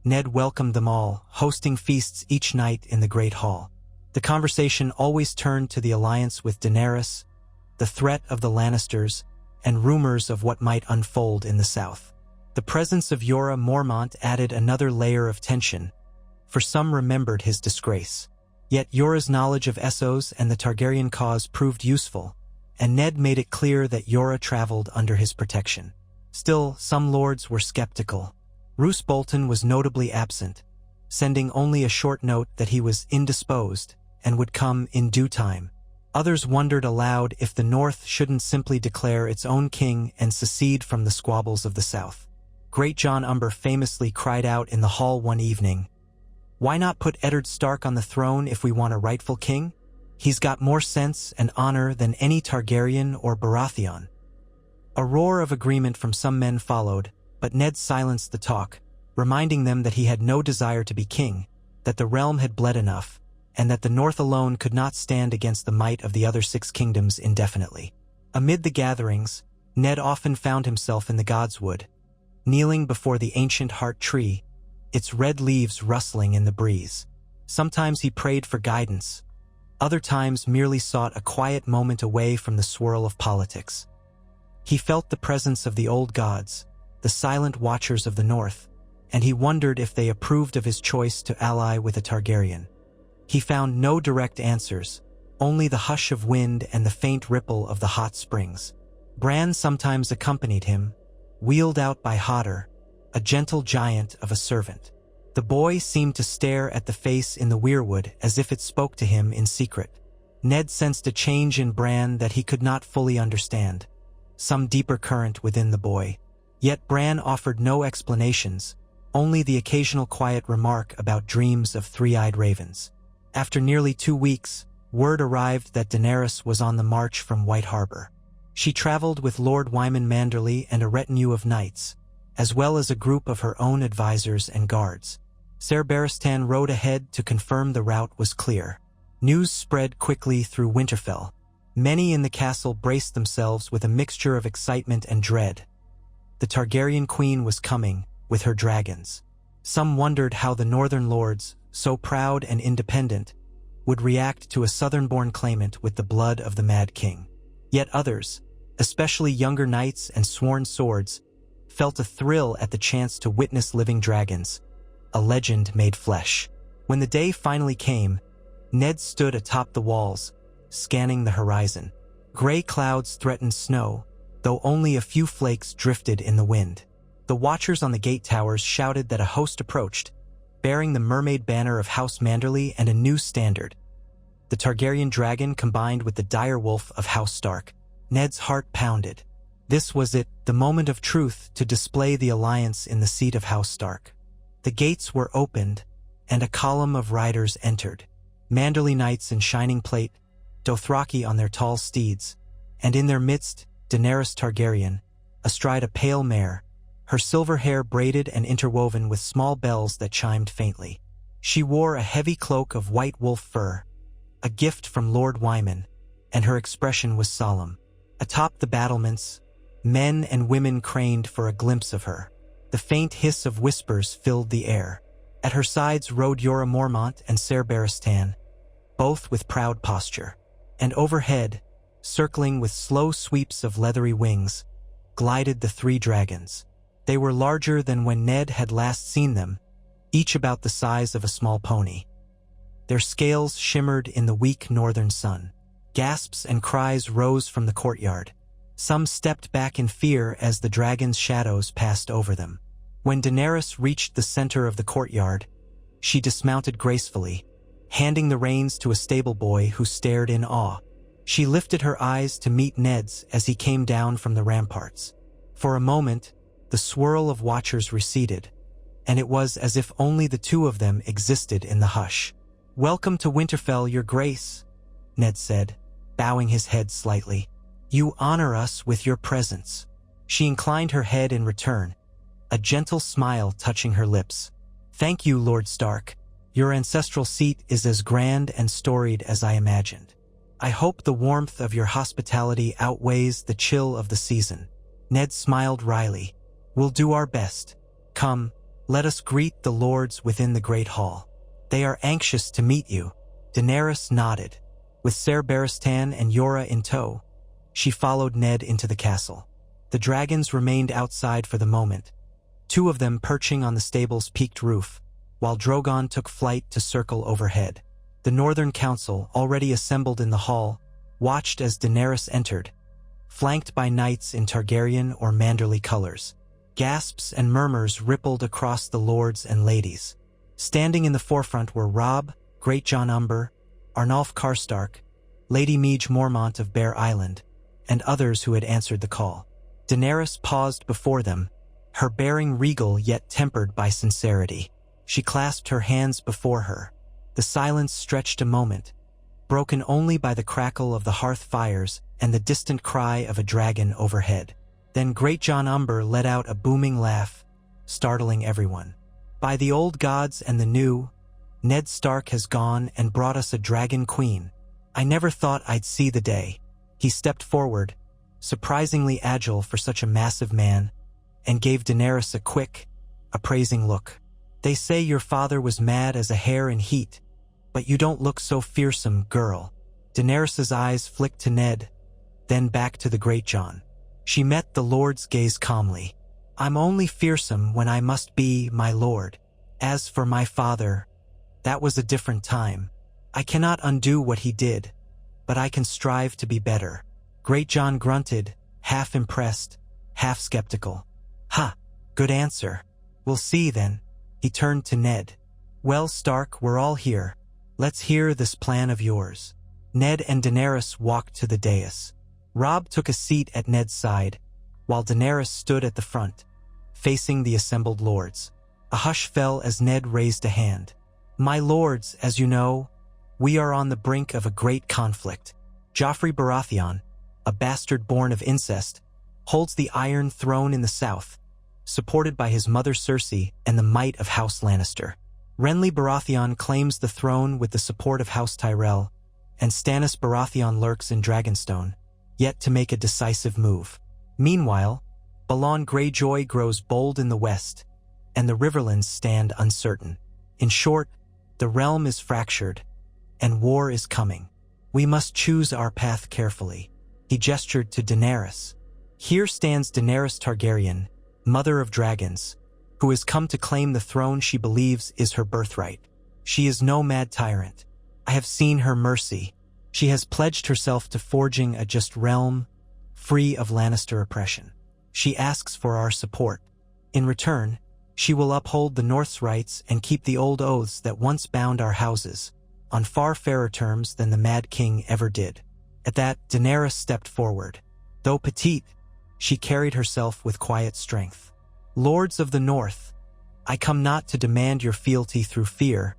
[SPEAKER 1] Ned welcomed them all, hosting feasts each night in the Great Hall. The conversation always turned to the alliance with Daenerys, the threat of the Lannisters, and rumors of what might unfold in the south. The presence of Jorah Mormont added another layer of tension, for some remembered his disgrace. Yet Jorah's knowledge of Essos and the Targaryen cause proved useful, and Ned made it clear that Jorah traveled under his protection. Still, some lords were skeptical. Roose Bolton was notably absent, sending only a short note that he was indisposed and would come in due time. Others wondered aloud if the North shouldn't simply declare its own king and secede from the squabbles of the South. Great John Umber famously cried out in the hall one evening, "Why not put Eddard Stark on the throne if we want a rightful king? He's got more sense and honor than any Targaryen or Baratheon." A roar of agreement from some men followed, but Ned silenced the talk, reminding them that he had no desire to be king, that the realm had bled enough, and that the North alone could not stand against the might of the other 6 kingdoms indefinitely. Amid the gatherings, Ned often found himself in the Godswood, kneeling before the ancient heart tree, its red leaves rustling in the breeze. Sometimes he prayed for guidance, other times merely sought a quiet moment away from the swirl of politics. He felt the presence of the old gods, the silent watchers of the North, and he wondered if they approved of his choice to ally with a Targaryen. He found no direct answers, only the hush of wind and the faint ripple of the hot springs. Bran sometimes accompanied him, wheeled out by Hodder, a gentle giant of a servant. The boy seemed to stare at the face in the weirwood as if it spoke to him in secret. Ned sensed a change in Bran that he could not fully understand, some deeper current within the boy. Yet Bran offered no explanations, only the occasional quiet remark about dreams of three-eyed ravens. After nearly 2 weeks, word arrived that Daenerys was on the march from White Harbor. She traveled with Lord Wyman Manderly and a retinue of knights, as well as a group of her own advisors and guards. Ser Barristan rode ahead to confirm the route was clear. News spread quickly through Winterfell. Many in the castle braced themselves with a mixture of excitement and dread. The Targaryen queen was coming, with her dragons. Some wondered how the northern lords, so proud and independent, would react to a southern-born claimant with the blood of the Mad King. Yet others, especially younger knights and sworn swords, felt a thrill at the chance to witness living dragons, a legend made flesh. When the day finally came, Ned stood atop the walls, scanning the horizon. Gray clouds threatened snow, though only a few flakes drifted in the wind. The watchers on the gate towers shouted that a host approached, bearing the mermaid banner of House Manderley and a new standard. The Targaryen dragon combined with the dire wolf of House Stark. Ned's heart pounded. This was it, the moment of truth to display the alliance in the seat of House Stark. The gates were opened, and a column of riders entered. Manderley knights in shining plate, Dothraki on their tall steeds, and in their midst, Daenerys Targaryen, astride a pale mare, her silver hair braided and interwoven with small bells that chimed faintly. She wore a heavy cloak of white wolf fur, a gift from Lord Wyman, and her expression was solemn. Atop the battlements, men and women craned for a glimpse of her. The faint hiss of whispers filled the air. At her sides rode Jorah Mormont and Ser Barristan, both with proud posture. And overhead, circling with slow sweeps of leathery wings, glided the three dragons. They were larger than when Ned had last seen them, each about the size of a small pony. Their scales shimmered in the weak northern sun. Gasps and cries rose from the courtyard. Some stepped back in fear as the dragon's shadows passed over them. When Daenerys reached the center of the courtyard, she dismounted gracefully, handing the reins to a stable boy who stared in awe. She lifted her eyes to meet Ned's as he came down from the ramparts. For a moment, the swirl of watchers receded, and it was as if only the two of them existed in the hush. "Welcome to Winterfell, Your Grace," Ned said, bowing his head slightly. "You honor us with your presence." She inclined her head in return, a gentle smile touching her lips. "Thank you, Lord Stark. Your ancestral seat is as grand and storied as I imagined. I hope the warmth of your hospitality outweighs the chill of the season." Ned smiled wryly. "We'll do our best. Come, let us greet the lords within the great hall. They are anxious to meet you." Daenerys nodded. With Ser Barristan and Jorah in tow, she followed Ned into the castle. The dragons remained outside for the moment, two of them perching on the stable's peaked roof, while Drogon took flight to circle overhead. The Northern Council, already assembled in the hall, watched as Daenerys entered, flanked by knights in Targaryen or Manderley colors. Gasps and murmurs rippled across the lords and ladies. Standing in the forefront were Robb, Greatjon Umber, Arnulf Karstark, Lady Meage Mormont of Bear Island, and others who had answered the call. Daenerys paused before them, her bearing regal yet tempered by sincerity. She clasped her hands before her. The silence stretched a moment, broken only by the crackle of the hearth fires and the distant cry of a dragon overhead. Then Greatjon Umber let out a booming laugh, startling everyone. "By the old gods and the new, Ned Stark has gone and brought us a dragon queen. I never thought I'd see the day." He stepped forward, surprisingly agile for such a massive man, and gave Daenerys a quick, appraising look. "They say your father was mad as a hare in heat, but you don't look so fearsome, girl." Daenerys's eyes flicked to Ned, then back to the Greatjon. She met the lord's gaze calmly. "I'm only fearsome when I must be, my lord. As for my father, that was a different time. I cannot undo what he did, but I can strive to be better." Greatjon grunted, half impressed, half skeptical. "Ha, good answer. We'll see then." He turned to Ned. "Well, Stark, we're all here. Let's hear this plan of yours." Ned and Daenerys walked to the dais. Robb took a seat at Ned's side, while Daenerys stood at the front, facing the assembled lords. A hush fell as Ned raised a hand. "My lords, as you know, we are on the brink of a great conflict. Joffrey Baratheon, a bastard born of incest, holds the Iron Throne in the south, supported by his mother Cersei and the might of House Lannister. Renly Baratheon claims the throne with the support of House Tyrell, and Stannis Baratheon lurks in Dragonstone, yet to make a decisive move. Meanwhile, Balon Greyjoy grows bold in the west, and the Riverlands stand uncertain. In short, the realm is fractured, and war is coming. We must choose our path carefully." He gestured to Daenerys. "Here stands Daenerys Targaryen, Mother of Dragons, who has come to claim the throne she believes is her birthright. She is no mad tyrant. I have seen her mercy. She has pledged herself to forging a just realm, free of Lannister oppression. She asks for our support. In return, she will uphold the North's rights and keep the old oaths that once bound our houses, on far fairer terms than the Mad King ever did. At that, Daenerys stepped forward. Though petite, she carried herself with quiet strength. Lords of the North, I come not to demand your fealty through fear,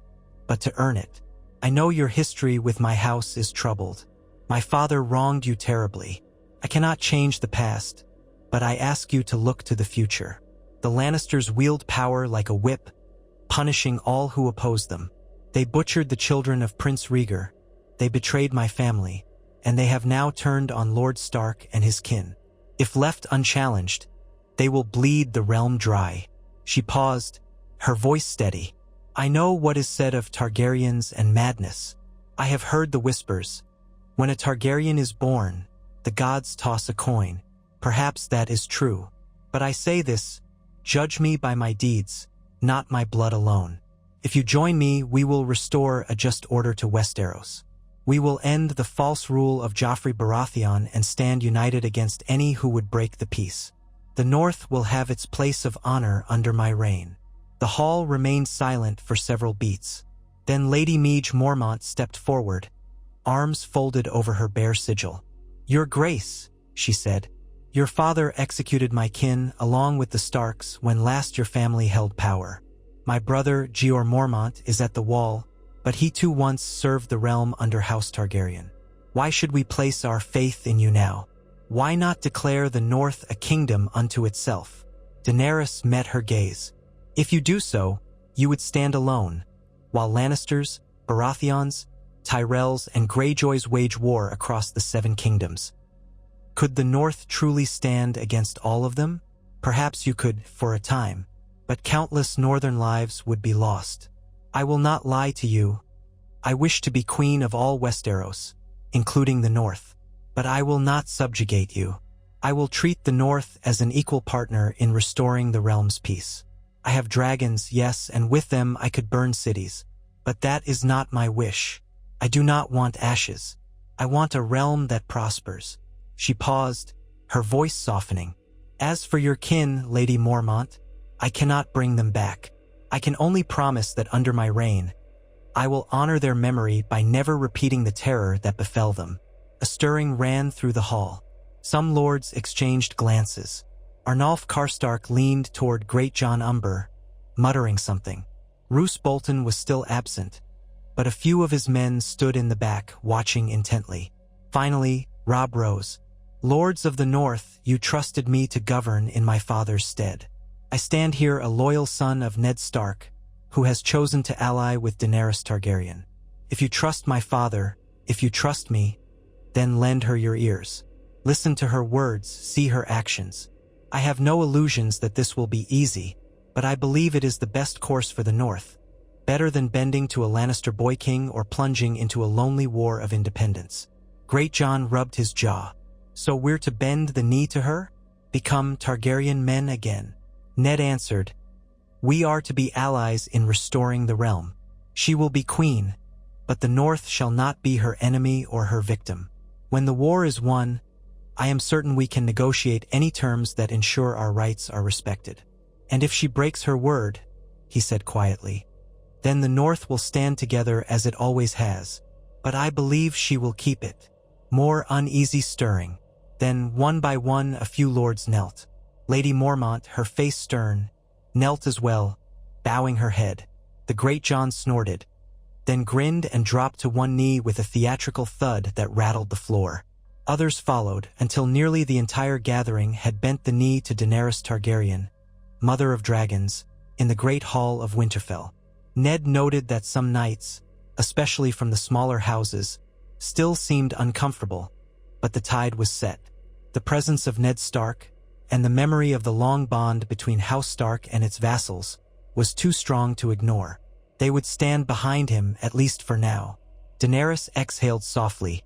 [SPEAKER 1] but to earn it. I know your history with my house is troubled. My father wronged you terribly. I cannot change the past, but I ask you to look to the future. The Lannisters wield power like a whip, punishing all who oppose them. They butchered the children of Prince Rhaegar. They betrayed my family, and they have now turned on Lord Stark and his kin. If left unchallenged, they will bleed the realm dry. She paused, her voice steady. I know what is said of Targaryens and madness. I have heard the whispers. When a Targaryen is born, the gods toss a coin. Perhaps that is true. But I say this, judge me by my deeds, not my blood alone. If you join me, we will restore a just order to Westeros. We will end the false rule of Joffrey Baratheon and stand united against any who would break the peace. The North will have its place of honor under my reign. The hall remained silent for several beats. Then Lady Meage Mormont stepped forward, arms folded over her bare sigil. Your Grace, she said, your father executed my kin along with the Starks when last your family held power. My brother, Jeor Mormont, is at the wall, but he too once served the realm under House Targaryen. Why should we place our faith in you now? Why not declare the North a kingdom unto itself? Daenerys met her gaze. If you do so, you would stand alone, while Lannisters, Baratheons, Tyrells, and Greyjoys wage war across the Seven Kingdoms. Could the North truly stand against all of them? Perhaps you could, for a time, but countless northern lives would be lost. I will not lie to you. I wish to be queen of all Westeros, including the North, but I will not subjugate you. I will treat the North as an equal partner in restoring the realm's peace. I have dragons, yes, and with them I could burn cities, but that is not my wish. I do not want ashes. I want a realm that prospers. She paused, her voice softening. As for your kin, Lady Mormont, I cannot bring them back. I can only promise that under my reign, I will honor their memory by never repeating the terror that befell them. A stirring ran through the hall. Some lords exchanged glances. Arnulf Karstark leaned toward Great John Umber, muttering something. Roose Bolton was still absent, but a few of his men stood in the back, watching intently. Finally, Robb rose. Lords of the North, you trusted me to govern in my father's stead. I stand here a loyal son of Ned Stark, who has chosen to ally with Daenerys Targaryen. If you trust my father, if you trust me, then lend her your ears. Listen to her words, see her actions. I have no illusions that this will be easy, but I believe it is the best course for the North, better than bending to a Lannister boy king or plunging into a lonely war of independence. Great John rubbed his jaw. So we're to bend the knee to her? Become Targaryen men again? Ned answered, we are to be allies in restoring the realm. She will be queen, but the North shall not be her enemy or her victim. When the war is won, I am certain we can negotiate any terms that ensure our rights are respected. And if she breaks her word, he said quietly, then the North will stand together as it always has. But I believe she will keep it. More uneasy stirring. Then, one by one, a few lords knelt. Lady Mormont, her face stern, knelt as well, bowing her head. The Great John snorted, then grinned and dropped to one knee with a theatrical thud that rattled the floor. Others followed, until nearly the entire gathering had bent the knee to Daenerys Targaryen, Mother of Dragons, in the Great Hall of Winterfell. Ned noted that some knights, especially from the smaller houses, still seemed uncomfortable, but the tide was set. The presence of Ned Stark, and the memory of the long bond between House Stark and its vassals, was too strong to ignore. They would stand behind him, at least for now. Daenerys exhaled softly,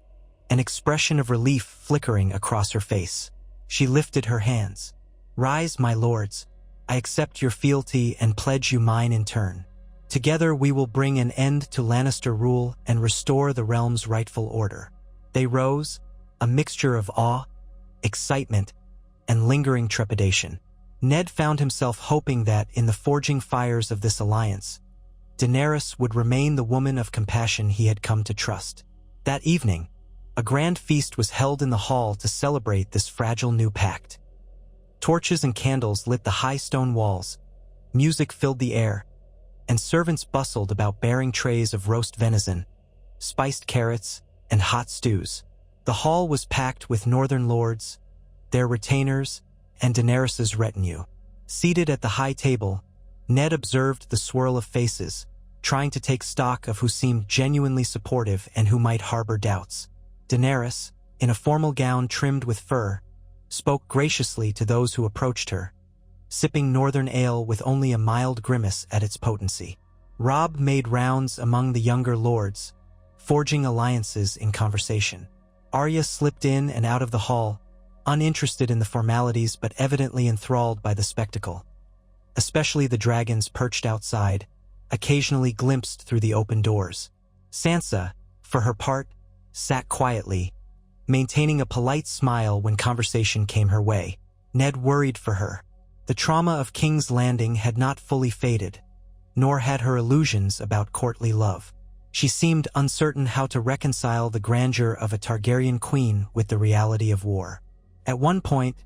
[SPEAKER 1] an expression of relief flickering across her face. She lifted her hands. Rise, my lords. I accept your fealty and pledge you mine in turn. Together we will bring an end to Lannister rule and restore the realm's rightful order." They rose, a mixture of awe, excitement, and lingering trepidation. Ned found himself hoping that, in the forging fires of this alliance, Daenerys would remain the woman of compassion he had come to trust. That evening, a grand feast was held in the hall to celebrate this fragile new pact. Torches and candles lit the high stone walls, music filled the air, and servants bustled about bearing trays of roast venison, spiced carrots, and hot stews. The hall was packed with northern lords, their retainers, and Daenerys's retinue. Seated at the high table, Ned observed the swirl of faces, trying to take stock of who seemed genuinely supportive and who might harbor doubts. Daenerys, in a formal gown trimmed with fur, spoke graciously to those who approached her, sipping northern ale with only a mild grimace at its potency. Robb made rounds among the younger lords, forging alliances in conversation. Arya slipped in and out of the hall, uninterested in the formalities but evidently enthralled by the spectacle. Especially the dragons perched outside, occasionally glimpsed through the open doors. Sansa, for her part, sat quietly, maintaining a polite smile when conversation came her way. Ned worried for her. The trauma of King's Landing had not fully faded, nor had her illusions about courtly love. She seemed uncertain how to reconcile the grandeur of a Targaryen queen with the reality of war. At one point,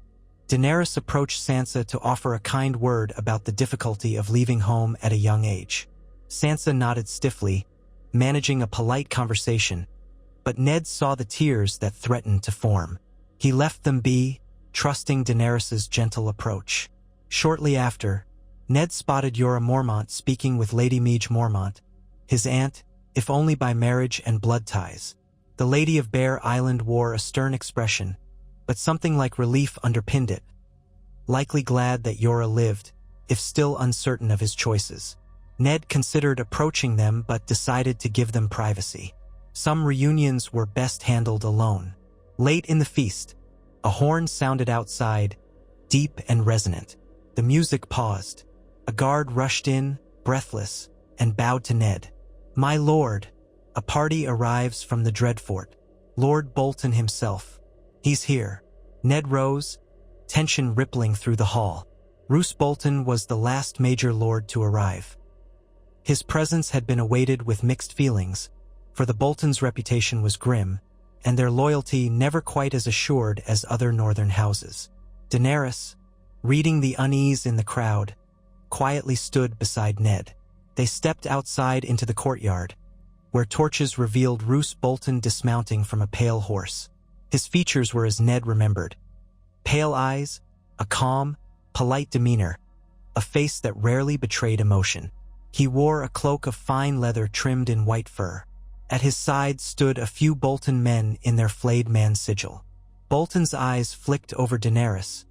[SPEAKER 1] Daenerys approached Sansa to offer a kind word about the difficulty of leaving home at a young age. Sansa nodded stiffly, managing a polite conversation, but Ned saw the tears that threatened to form. He left them be, trusting Daenerys's gentle approach. Shortly after, Ned spotted Jorah Mormont speaking with Lady Meage Mormont, his aunt, if only by marriage and blood ties. The Lady of Bear Island wore a stern expression, but something like relief underpinned it, likely glad that Jorah lived, if still uncertain of his choices. Ned considered approaching them but decided to give them privacy. Some reunions were best handled alone. Late in the feast, a horn sounded outside, deep and resonant. The music paused. A guard rushed in, breathless, and bowed to Ned. "My lord, a party arrives from the Dreadfort. Lord Bolton himself. He's here." Ned rose, tension rippling through the hall. Roose Bolton was the last major lord to arrive. His presence had been awaited with mixed feelings, for the Boltons' reputation was grim, and their loyalty never quite as assured as other northern houses. Daenerys, reading the unease in the crowd, quietly stood beside Ned. They stepped outside into the courtyard, where torches revealed Roose Bolton dismounting from a pale horse. His features were as Ned remembered. Pale eyes, a calm, polite demeanor, a face that rarely betrayed emotion. He wore a cloak of fine leather trimmed in white fur. At his side stood a few Bolton men in their flayed man sigil. Bolton's eyes flicked over Daenerys,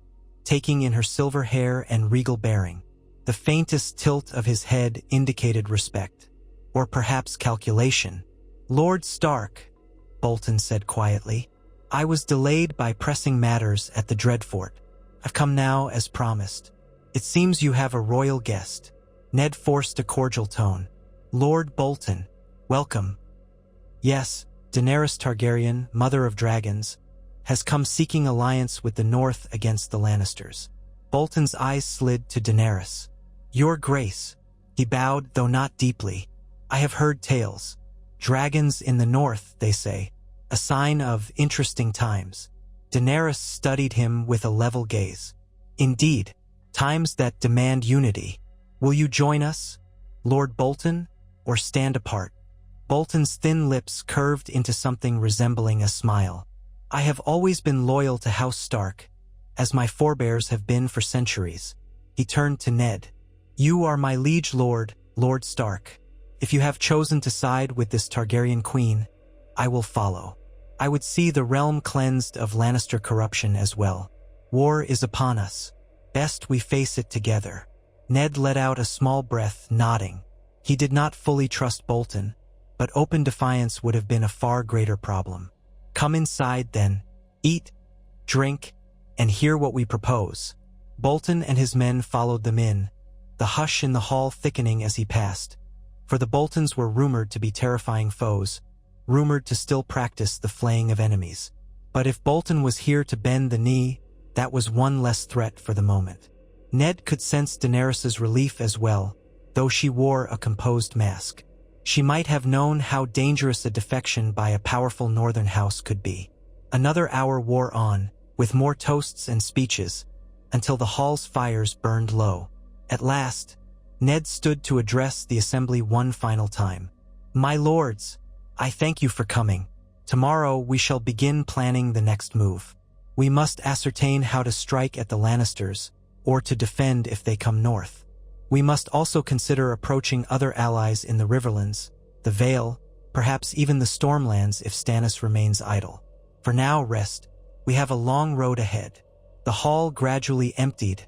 [SPEAKER 1] taking in her silver hair and regal bearing. The faintest tilt of his head indicated respect, or perhaps calculation. "Lord Stark," Bolton said quietly, "I was delayed by pressing matters at the Dreadfort. I've come now as promised. It seems you have a royal guest." Ned forced a cordial tone. "Lord Bolton, welcome." "Yes, Daenerys Targaryen, mother of dragons, has come seeking alliance with the North against the Lannisters." Bolton's eyes slid to Daenerys. "Your Grace." He bowed, though not deeply. "I have heard tales. Dragons in the North, they say. A sign of interesting times." Daenerys studied him with a level gaze. "Indeed, times that demand unity. Will you join us, Lord Bolton, or stand apart?" Bolton's thin lips curved into something resembling a smile. "I have always been loyal to House Stark, as my forebears have been for centuries." He turned to Ned. "You are my liege lord, Lord Stark. If you have chosen to side with this Targaryen queen, I will follow. I would see the realm cleansed of Lannister corruption as well. War is upon us. Best we face it together." Ned let out a small breath, nodding. He did not fully trust Bolton, but open defiance would have been a far greater problem. "Come inside, then. Eat, drink, and hear what we propose." Bolton and his men followed them in, the hush in the hall thickening as he passed. For the Boltons were rumored to be terrifying foes, rumored to still practice the flaying of enemies. But if Bolton was here to bend the knee, that was one less threat for the moment. Ned could sense Daenerys's relief as well, though she wore a composed mask. She might have known how dangerous a defection by a powerful northern house could be. Another hour wore on, with more toasts and speeches, until the hall's fires burned low. At last, Ned stood to address the assembly one final time. "My lords, I thank you for coming. Tomorrow we shall begin planning the next move. We must ascertain how to strike at the Lannisters, or to defend if they come north. We must also consider approaching other allies in the Riverlands, the Vale, perhaps even the Stormlands if Stannis remains idle. For now, rest. We have a long road ahead." The hall gradually emptied,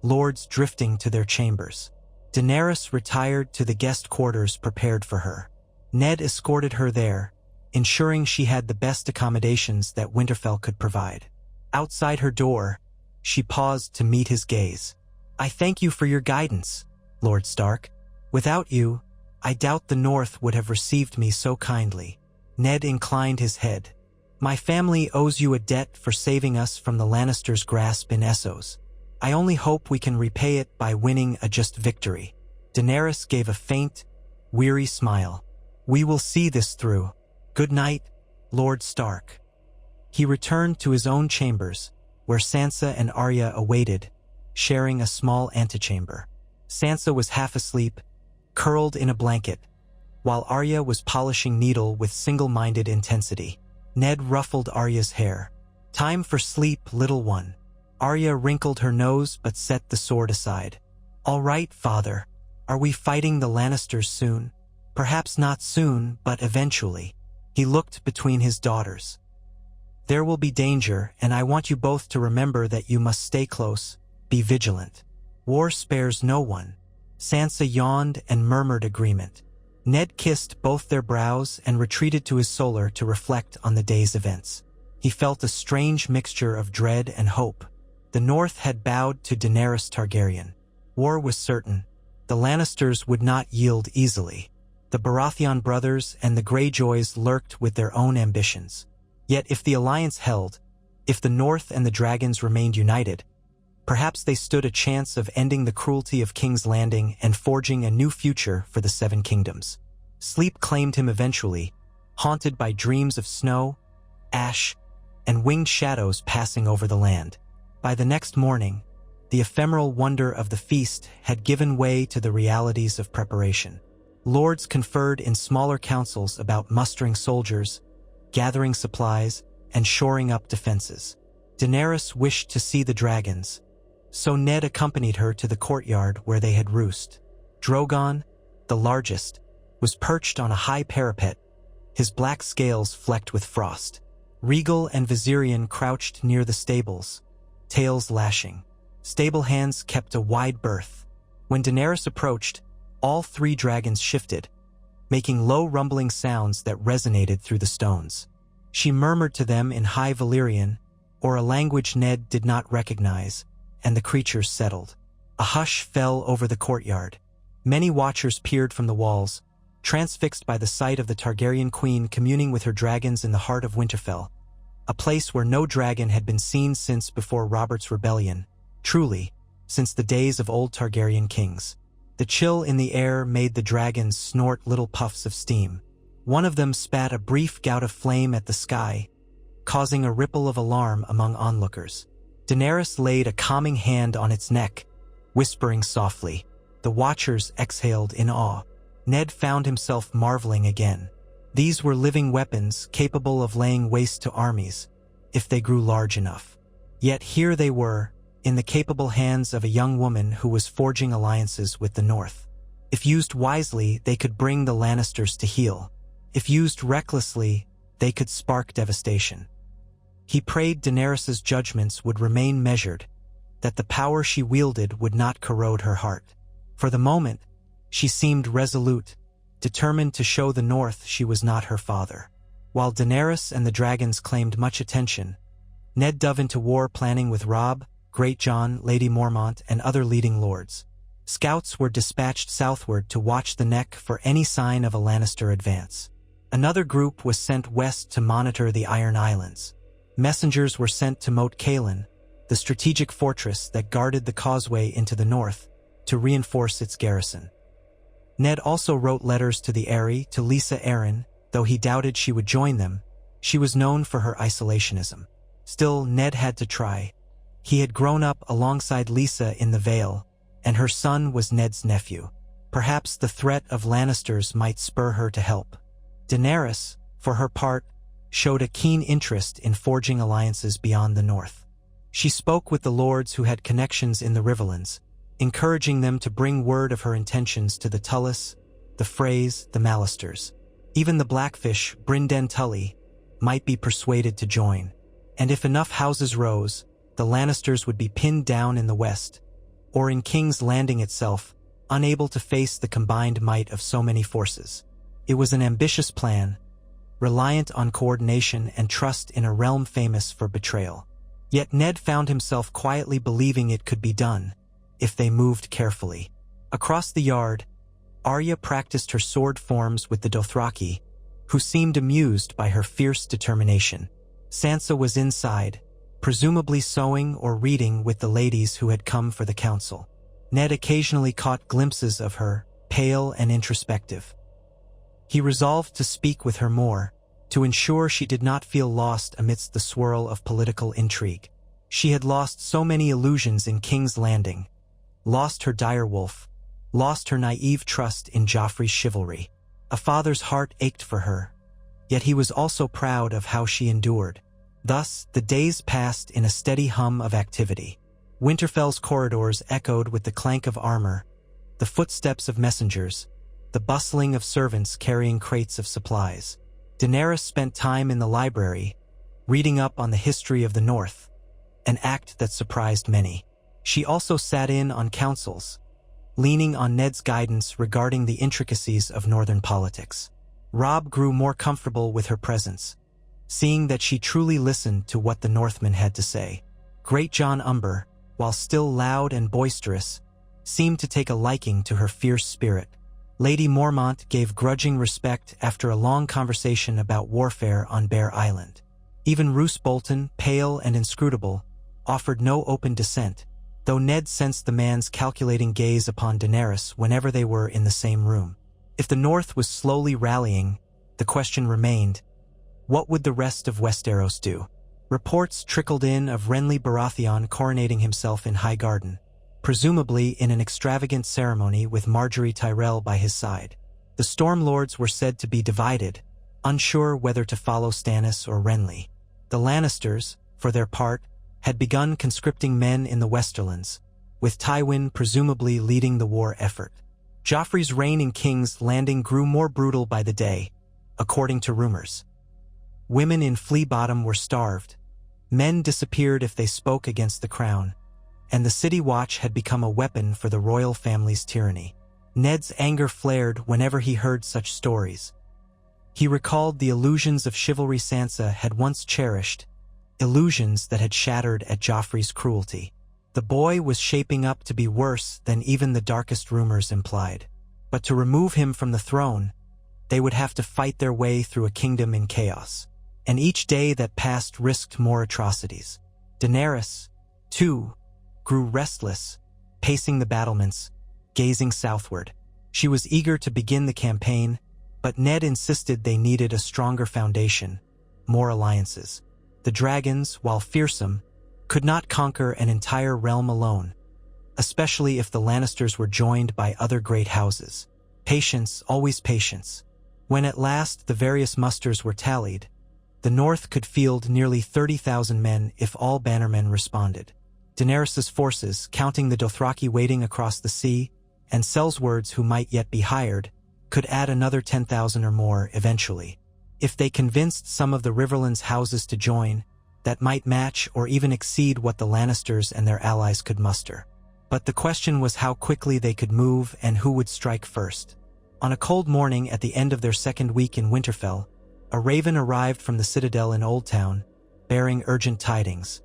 [SPEAKER 1] lords drifting to their chambers. Daenerys retired to the guest quarters prepared for her. Ned escorted her there, ensuring she had the best accommodations that Winterfell could provide. Outside her door, she paused to meet his gaze. "I thank you for your guidance, Lord Stark. Without you, I doubt the North would have received me so kindly." Ned inclined his head. "My family owes you a debt for saving us from the Lannisters' grasp in Essos. I only hope we can repay it by winning a just victory." Daenerys gave a faint, weary smile. "We will see this through. Good night, Lord Stark." He returned to his own chambers, where Sansa and Arya awaited, sharing a small antechamber. Sansa was half asleep, curled in a blanket, while Arya was polishing needle with single-minded intensity. Ned ruffled Arya's hair. "Time for sleep, little one." Arya wrinkled her nose but set the sword aside. "All right, father. Are we fighting the Lannisters soon?" "Perhaps not soon, but eventually." He looked between his daughters. "There will be danger, and I want you both to remember that you must stay close, be vigilant. War spares no one." Sansa yawned and murmured agreement. Ned kissed both their brows and retreated to his solar to reflect on the day's events. He felt a strange mixture of dread and hope. The North had bowed to Daenerys Targaryen. War was certain. The Lannisters would not yield easily. The Baratheon brothers and the Greyjoys lurked with their own ambitions. Yet if the alliance held, if the North and the dragons remained united, perhaps they stood a chance of ending the cruelty of King's Landing and forging a new future for the Seven Kingdoms. Sleep claimed him eventually, haunted by dreams of snow, ash, and winged shadows passing over the land. By the next morning, the ephemeral wonder of the feast had given way to the realities of preparation. Lords conferred in smaller councils about mustering soldiers, gathering supplies, and shoring up defenses. Daenerys wished to see the dragons, so Ned accompanied her to the courtyard where they had roost. Drogon, the largest, was perched on a high parapet, his black scales flecked with frost. Rhaegal and Viserion crouched near the stables, tails lashing. Stable hands kept a wide berth. When Daenerys approached, all three dragons shifted, making low rumbling sounds that resonated through the stones. She murmured to them in High Valyrian, or a language Ned did not recognize, and the creatures settled. A hush fell over the courtyard. Many watchers peered from the walls, transfixed by the sight of the Targaryen queen communing with her dragons in the heart of Winterfell, a place where no dragon had been seen since before Robert's rebellion, truly, since the days of old Targaryen kings. The chill in the air made the dragons snort little puffs of steam. One of them spat a brief gout of flame at the sky, causing a ripple of alarm among onlookers. Daenerys laid a calming hand on its neck, whispering softly. The watchers exhaled in awe. Ned found himself marveling again. These were living weapons capable of laying waste to armies, if they grew large enough. Yet here they were, in the capable hands of a young woman who was forging alliances with the North. If used wisely, they could bring the Lannisters to heel. If used recklessly, they could spark devastation. He prayed Daenerys's judgments would remain measured, that the power she wielded would not corrode her heart. For the moment, she seemed resolute, determined to show the North she was not her father. While Daenerys and the dragons claimed much attention, Ned dove into war planning with Robb, Great John, Lady Mormont, and other leading lords. Scouts were dispatched southward to watch the Neck for any sign of a Lannister advance. Another group was sent west to monitor the Iron Islands. Messengers were sent to Moat Cailin, the strategic fortress that guarded the causeway into the north, to reinforce its garrison. Ned also wrote letters to the Eyrie to Lysa Arryn, though he doubted she would join them. She was known for her isolationism. Still, Ned had to try. He had grown up alongside Lysa in the Vale, and her son was Ned's nephew. Perhaps the threat of Lannisters might spur her to help. Daenerys, for her part, showed a keen interest in forging alliances beyond the north. She spoke with the lords who had connections in the Riverlands, encouraging them to bring word of her intentions to the Tullys, the Freys, the Mallisters. Even the Blackfish, Bryn Den Tully, might be persuaded to join. And if enough houses rose, the Lannisters would be pinned down in the west, or in King's Landing itself, unable to face the combined might of so many forces. It was an ambitious plan, reliant on coordination and trust in a realm famous for betrayal. Yet Ned found himself quietly believing it could be done, if they moved carefully. Across the yard, Arya practiced her sword forms with the Dothraki, who seemed amused by her fierce determination. Sansa was inside, presumably sewing or reading with the ladies who had come for the council. Ned occasionally caught glimpses of her, pale and introspective. He resolved to speak with her more, to ensure she did not feel lost amidst the swirl of political intrigue. She had lost so many illusions in King's Landing, lost her direwolf, lost her naive trust in Joffrey's chivalry. A father's heart ached for her, yet he was also proud of how she endured. Thus, the days passed in a steady hum of activity. Winterfell's corridors echoed with the clank of armor, the footsteps of messengers, the bustling of servants carrying crates of supplies. Daenerys spent time in the library, reading up on the history of the North, an act that surprised many. She also sat in on councils, leaning on Ned's guidance regarding the intricacies of northern politics. Robb grew more comfortable with her presence, seeing that she truly listened to what the Northmen had to say. Great John Umber, while still loud and boisterous, seemed to take a liking to her fierce spirit. Lady Mormont gave grudging respect after a long conversation about warfare on Bear Island. Even Roose Bolton, pale and inscrutable, offered no open dissent, though Ned sensed the man's calculating gaze upon Daenerys whenever they were in the same room. If the North was slowly rallying, the question remained, what would the rest of Westeros do? Reports trickled in of Renly Baratheon coronating himself in Highgarden, presumably in an extravagant ceremony with Margaery Tyrell by his side. The Stormlords were said to be divided, unsure whether to follow Stannis or Renly. The Lannisters, for their part, had begun conscripting men in the Westerlands, with Tywin presumably leading the war effort. Joffrey's reign in King's Landing grew more brutal by the day, according to rumors. Women in Flea Bottom were starved, men disappeared if they spoke against the crown, and the City Watch had become a weapon for the royal family's tyranny. Ned's anger flared whenever he heard such stories. He recalled the illusions of chivalry Sansa had once cherished, illusions that had shattered at Joffrey's cruelty. The boy was shaping up to be worse than even the darkest rumors implied. But to remove him from the throne, they would have to fight their way through a kingdom in chaos. And each day that passed risked more atrocities. Daenerys, too, grew restless, pacing the battlements, gazing southward. She was eager to begin the campaign, but Ned insisted they needed a stronger foundation, more alliances. The dragons, while fearsome, could not conquer an entire realm alone, especially if the Lannisters were joined by other great houses. Patience, always patience. When at last the various musters were tallied, the North could field nearly 30,000 men if all bannermen responded. Daenerys' forces, counting the Dothraki waiting across the sea, and Sellswords who might yet be hired, could add another 10,000 or more eventually. If they convinced some of the Riverlands houses to join, that might match or even exceed what the Lannisters and their allies could muster. But the question was how quickly they could move and who would strike first. On a cold morning at the end of their second week in Winterfell, a raven arrived from the citadel in Old Town, bearing urgent tidings.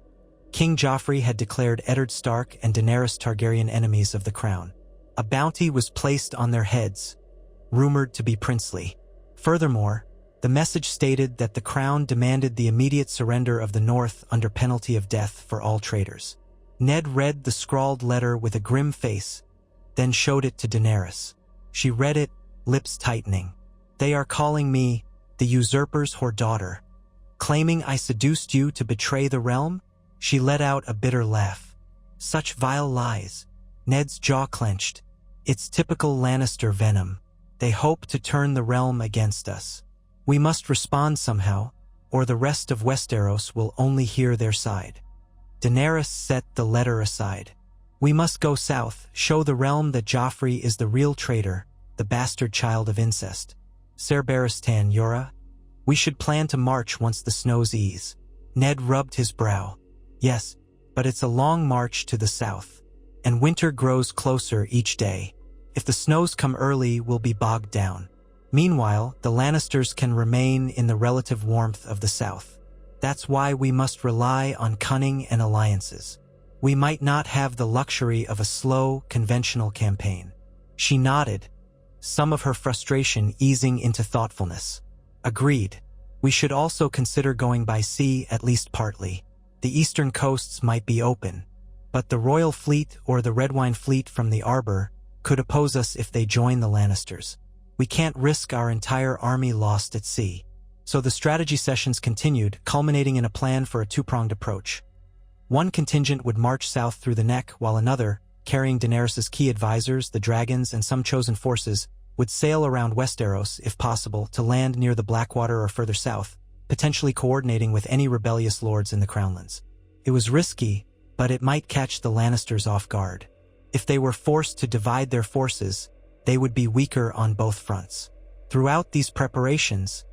[SPEAKER 1] King Joffrey had declared Eddard Stark and Daenerys Targaryen enemies of the crown. A bounty was placed on their heads, rumored to be princely. Furthermore, the message stated that the crown demanded the immediate surrender of the North under penalty of death for all traitors. Ned read the scrawled letter with a grim face, then showed it to Daenerys. She read it, lips tightening. "They are calling me the usurper's whore-daughter, claiming I seduced you to betray the realm?" She let out a bitter laugh. Such vile lies. Ned's jaw clenched. It's typical Lannister venom. They hope to turn the realm against us. We must respond somehow, or the rest of Westeros will only hear their side. Daenerys set the letter aside. "We must go south, show the realm that Joffrey is the real traitor, the bastard child of incest. Ser Barristan Yora, we should plan to march once the snows ease." Ned rubbed his brow. "Yes, but it's a long march to the south, and winter grows closer each day. If the snows come early, we'll be bogged down. Meanwhile, the Lannisters can remain in the relative warmth of the south. That's why we must rely on cunning and alliances. We might not have the luxury of a slow, conventional campaign." She nodded, some of her frustration easing into thoughtfulness. "Agreed. We should also consider going by sea, at least partly. The eastern coasts might be open, but the Royal Fleet or the Redwyne Fleet from the Arbor could oppose us if they join the Lannisters. We can't risk our entire army lost at sea." So the strategy sessions continued, culminating in a plan for a two-pronged approach. One contingent would march south through the Neck, while another, carrying Daenerys' key advisors, the dragons, and some chosen forces, would sail around Westeros, if possible, to land near the Blackwater or further south, potentially coordinating with any rebellious lords in the Crownlands. It was risky, but it might catch the Lannisters off guard. If they were forced to divide their forces, they would be weaker on both fronts. Throughout these preparations,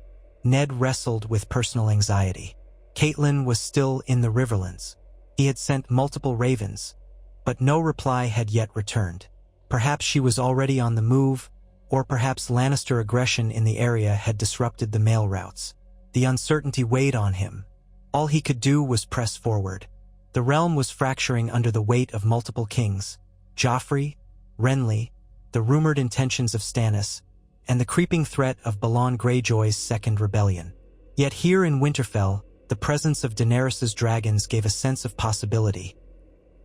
[SPEAKER 1] Ned wrestled with personal anxiety. Catelyn was still in the Riverlands. He had sent multiple ravens, but no reply had yet returned. Perhaps she was already on the move, or perhaps Lannister aggression in the area had disrupted the mail routes. The uncertainty weighed on him. All he could do was press forward. The realm was fracturing under the weight of multiple kings: Joffrey, Renly, the rumored intentions of Stannis, and the creeping threat of Balon Greyjoy's second rebellion. Yet here in Winterfell, the presence of Daenerys' dragons gave a sense of possibility.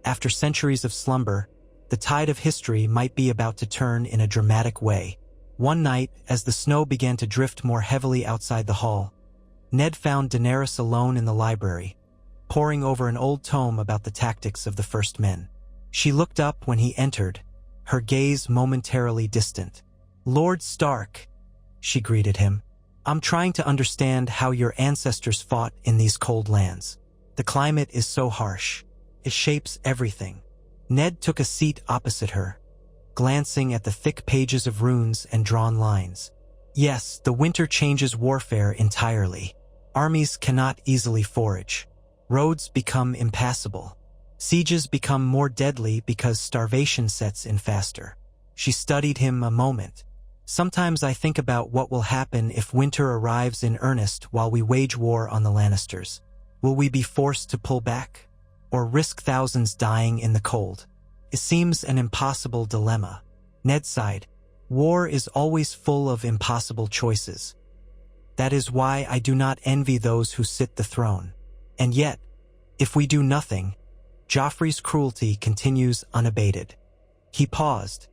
[SPEAKER 1] After centuries of slumber, the tide of history might be about to turn in a dramatic way. One night, as the snow began to drift more heavily outside the hall, Ned found Daenerys alone in the library, poring over an old tome about the tactics of the First Men. She looked up when he entered, her gaze momentarily distant. "Lord Stark," she greeted him. "I'm trying to understand how your ancestors fought in these cold lands. The climate is so harsh. It shapes everything." Ned took a seat opposite her, glancing at the thick pages of runes and drawn lines. "Yes, the winter changes warfare entirely. Armies cannot easily forage. Roads become impassable. Sieges become more deadly because starvation sets in faster." She studied him a moment. "Sometimes I think about what will happen if winter arrives in earnest while we wage war on the Lannisters. Will we be forced to pull back, or risk thousands dying in the cold? It seems an impossible dilemma." Ned sighed. "War is always full of impossible choices. That is why I do not envy those who sit the throne. And yet, if we do nothing, Joffrey's cruelty continues unabated." He paused,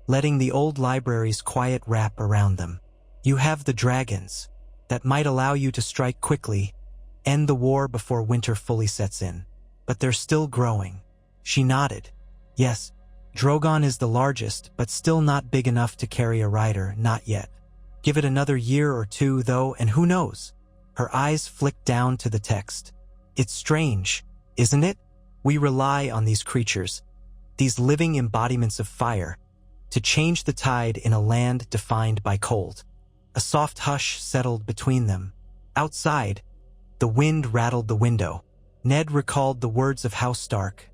[SPEAKER 1] letting the old library's quiet wrap around them. "You have the dragons. That might allow you to strike quickly, end the war before winter fully sets in. But they're still growing." She nodded. "Yes, Drogon is the largest, but still not big enough to carry a rider, not yet. Give it another year or two, though, and who knows?" Her eyes flicked down to the text. "It's strange, isn't it? We rely on these creatures, these living embodiments of fire, to change the tide in a land defined by cold." A soft hush settled between them. Outside, the wind rattled the window. Ned recalled the words of House Stark.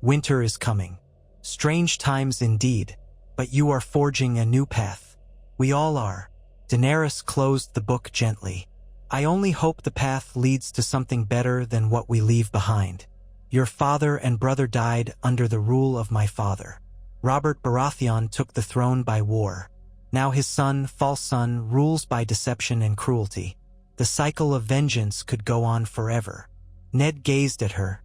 [SPEAKER 1] "Winter is coming. Strange times indeed, but you are forging a new path. We all are." Daenerys closed the book gently. "I only hope the path leads to something better than what we leave behind." Your father and brother died under the rule of my father. Robert Baratheon took the throne by war. Now his son, false son, rules by deception and cruelty. The cycle of vengeance could go on forever. Ned gazed at her,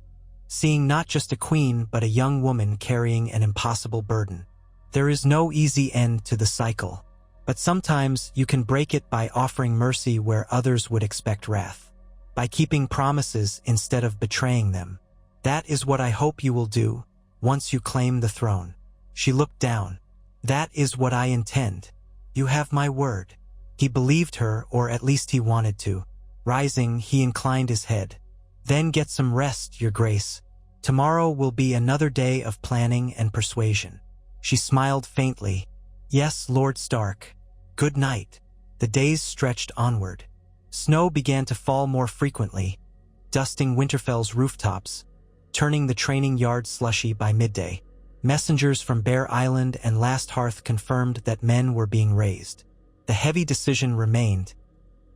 [SPEAKER 1] seeing not just a queen but a young woman carrying an impossible burden. There is no easy end to the cycle, but sometimes you can break it by offering mercy where others would expect wrath, by keeping promises instead of betraying them. That is what I hope you will do once you claim the throne. She looked down. That is what I intend. You have my word. He believed her, or at least he wanted to. Rising, he inclined his head. Then get some rest, Your Grace. Tomorrow will be another day of planning and persuasion. She smiled faintly. Yes, Lord Stark. Good night. The days stretched onward. Snow began to fall more frequently, dusting Winterfell's rooftops, turning the training yard slushy by midday. Messengers from Bear Island and Last Hearth confirmed that men were being raised. The heavy decision remained: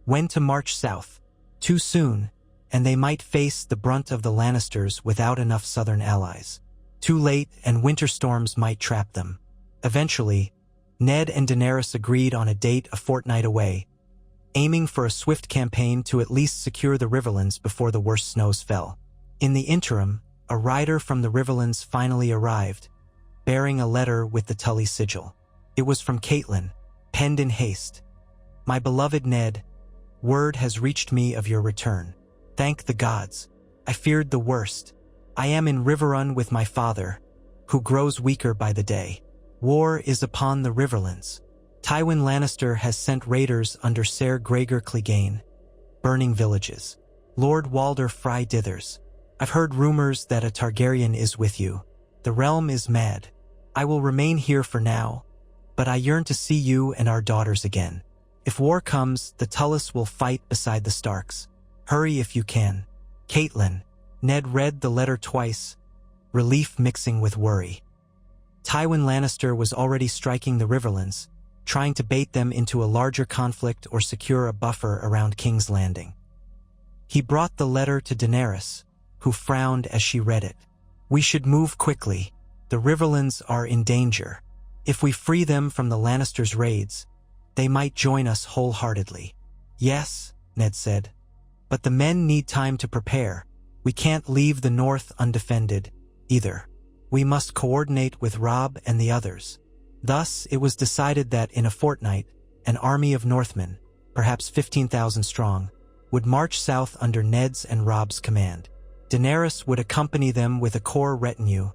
[SPEAKER 1] when to march south. Too soon, and they might face the brunt of the Lannisters without enough southern allies. Too late, and winter storms might trap them. Eventually, Ned and Daenerys agreed on a date a fortnight away, aiming for a swift campaign to at least secure the Riverlands before the worst snows fell. In the interim, a rider from the Riverlands finally arrived, bearing a letter with the Tully sigil. It was from Catelyn, penned in haste. My beloved Ned, word has reached me of your return. Thank the gods. I feared the worst. I am in Riverrun with my father, who grows weaker by the day. War is upon the Riverlands. Tywin Lannister has sent raiders under Ser Gregor Clegane, burning villages. Lord Walder Frey dithers. I've heard rumors that a Targaryen is with you. The realm is mad. I will remain here for now, but I yearn to see you and our daughters again. If war comes, the Tullys will fight beside the Starks. Hurry if you can. Catelyn. Ned read the letter twice, relief mixing with worry. Tywin Lannister was already striking the Riverlands, trying to bait them into a larger conflict or secure a buffer around King's Landing. He brought the letter to Daenerys, who frowned as she read it. We should move quickly. The Riverlands are in danger. If we free them from the Lannisters' raids, they might join us wholeheartedly. Yes, Ned said. But the men need time to prepare. We can't leave the North undefended, either. We must coordinate with Robb and the others. Thus, it was decided that in a fortnight, an army of Northmen, perhaps 15,000 strong, would march south under Ned's and Robb's command. Daenerys would accompany them with a core retinue,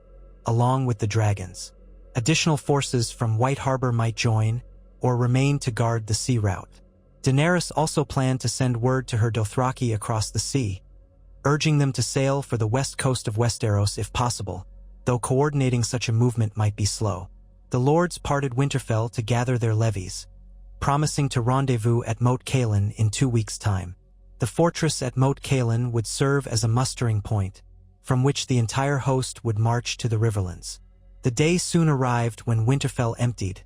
[SPEAKER 1] along with the dragons. Additional forces from White Harbor might join, or remain to guard the sea route. Daenerys also planned to send word to her Dothraki across the sea, urging them to sail for the west coast of Westeros if possible, though coordinating such a movement might be slow. The lords parted Winterfell to gather their levies, promising to rendezvous at Moat Cailin in 2 weeks' time. The fortress at Moat Cailin would serve as a mustering point, from which the entire host would march to the Riverlands. The day soon arrived when Winterfell emptied,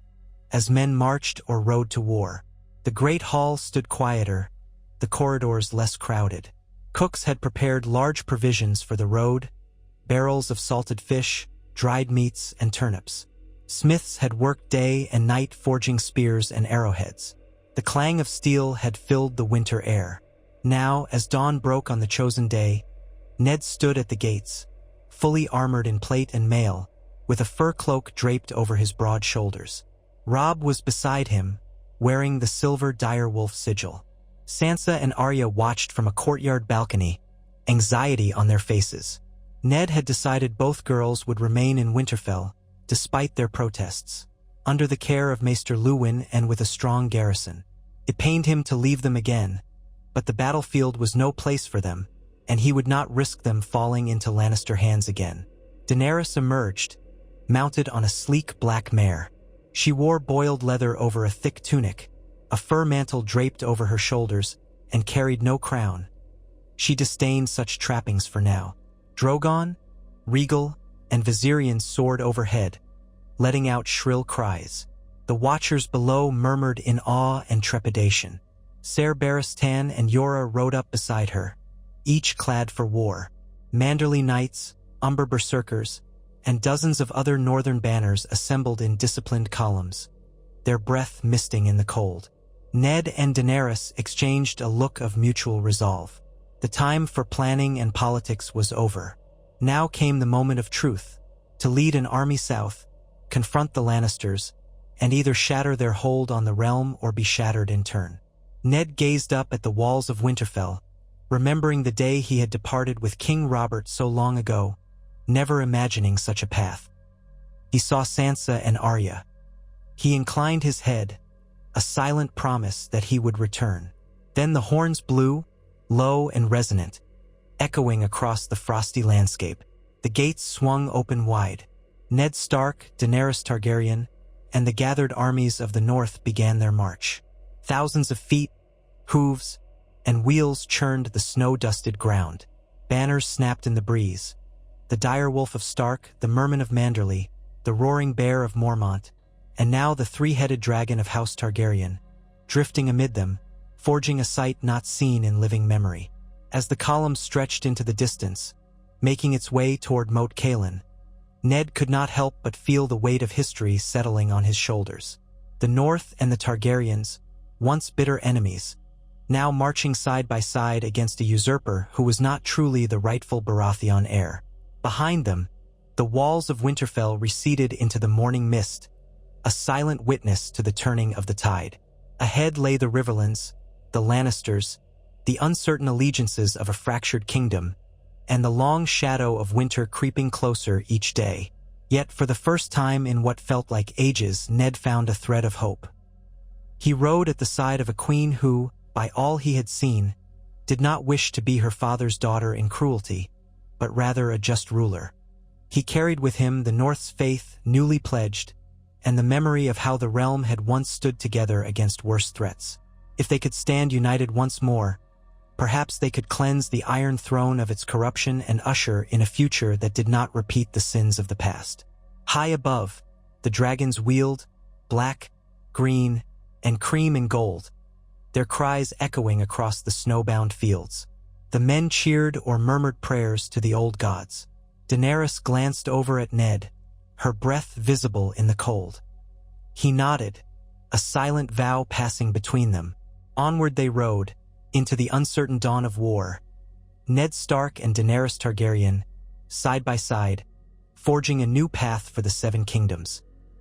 [SPEAKER 1] as men marched or rode to war. The great hall stood quieter, the corridors less crowded. Cooks had prepared large provisions for the road, barrels of salted fish, dried meats, and turnips. Smiths had worked day and night forging spears and arrowheads. The clang of steel had filled the winter air. Now, as dawn broke on the chosen day, Ned stood at the gates, fully armored in plate and mail, with a fur cloak draped over his broad shoulders. Robb was beside him, wearing the silver direwolf sigil. Sansa and Arya watched from a courtyard balcony, anxiety on their faces. Ned had decided both girls would remain in Winterfell, despite their protests, under the care of Maester Luwin and with a strong garrison. It pained him to leave them again, but the battlefield was no place for them, and he would not risk them falling into Lannister hands again. Daenerys emerged, mounted on a sleek black mare. She wore boiled leather over a thick tunic, a fur mantle draped over her shoulders, and carried no crown. She disdained such trappings for now. Drogon, Regal, and Viserion soared overhead, letting out shrill cries. The watchers below murmured in awe and trepidation. Ser Barristan and Yora rode up beside her, each clad for war. Manderly knights, Umber berserkers, and dozens of other northern banners assembled in disciplined columns, their breath misting in the cold. Ned and Daenerys exchanged a look of mutual resolve. The time for planning and politics was over. Now came the moment of truth, to lead an army south, confront the Lannisters, and either shatter their hold on the realm or be shattered in turn. Ned gazed up at the walls of Winterfell, remembering the day he had departed with King Robert so long ago, never imagining such a path. He saw Sansa and Arya. He inclined his head, a silent promise that he would return. Then the horns blew, low and resonant, echoing across the frosty landscape. The gates swung open wide. Ned Stark, Daenerys Targaryen, and the gathered armies of the north began their march. Thousands of feet, hooves, and wheels churned the snow-dusted ground. Banners snapped in the breeze. The direwolf of Stark, the merman of Manderley, the roaring bear of Mormont, and now the three-headed dragon of House Targaryen, drifting amid them, forging a sight not seen in living memory. As the column stretched into the distance, making its way toward Moat Cailin, Ned could not help but feel the weight of history settling on his shoulders. The North and the Targaryens, once bitter enemies, now marching side by side against a usurper who was not truly the rightful Baratheon heir. Behind them, the walls of Winterfell receded into the morning mist, a silent witness to the turning of the tide. Ahead lay the Riverlands, the Lannisters, the uncertain allegiances of a fractured kingdom, and the long shadow of winter creeping closer each day. Yet for the first time in what felt like ages, Ned found a thread of hope. He rode at the side of a queen who, by all he had seen, did not wish to be her father's daughter in cruelty, but rather a just ruler. He carried with him the North's faith newly pledged, and the memory of how the realm had once stood together against worse threats. If they could stand united once more, perhaps they could cleanse the Iron Throne of its corruption and usher in a future that did not repeat the sins of the past. High above, the dragons wheeled, black, green, and cream and gold, their cries echoing across the snowbound fields. The men cheered or murmured prayers to the old gods. Daenerys glanced over at Ned, her breath visible in the cold. He nodded, a silent vow passing between them. Onward they rode, into the uncertain dawn of war, Ned Stark and Daenerys Targaryen, side by side, forging a new path for the Seven Kingdoms.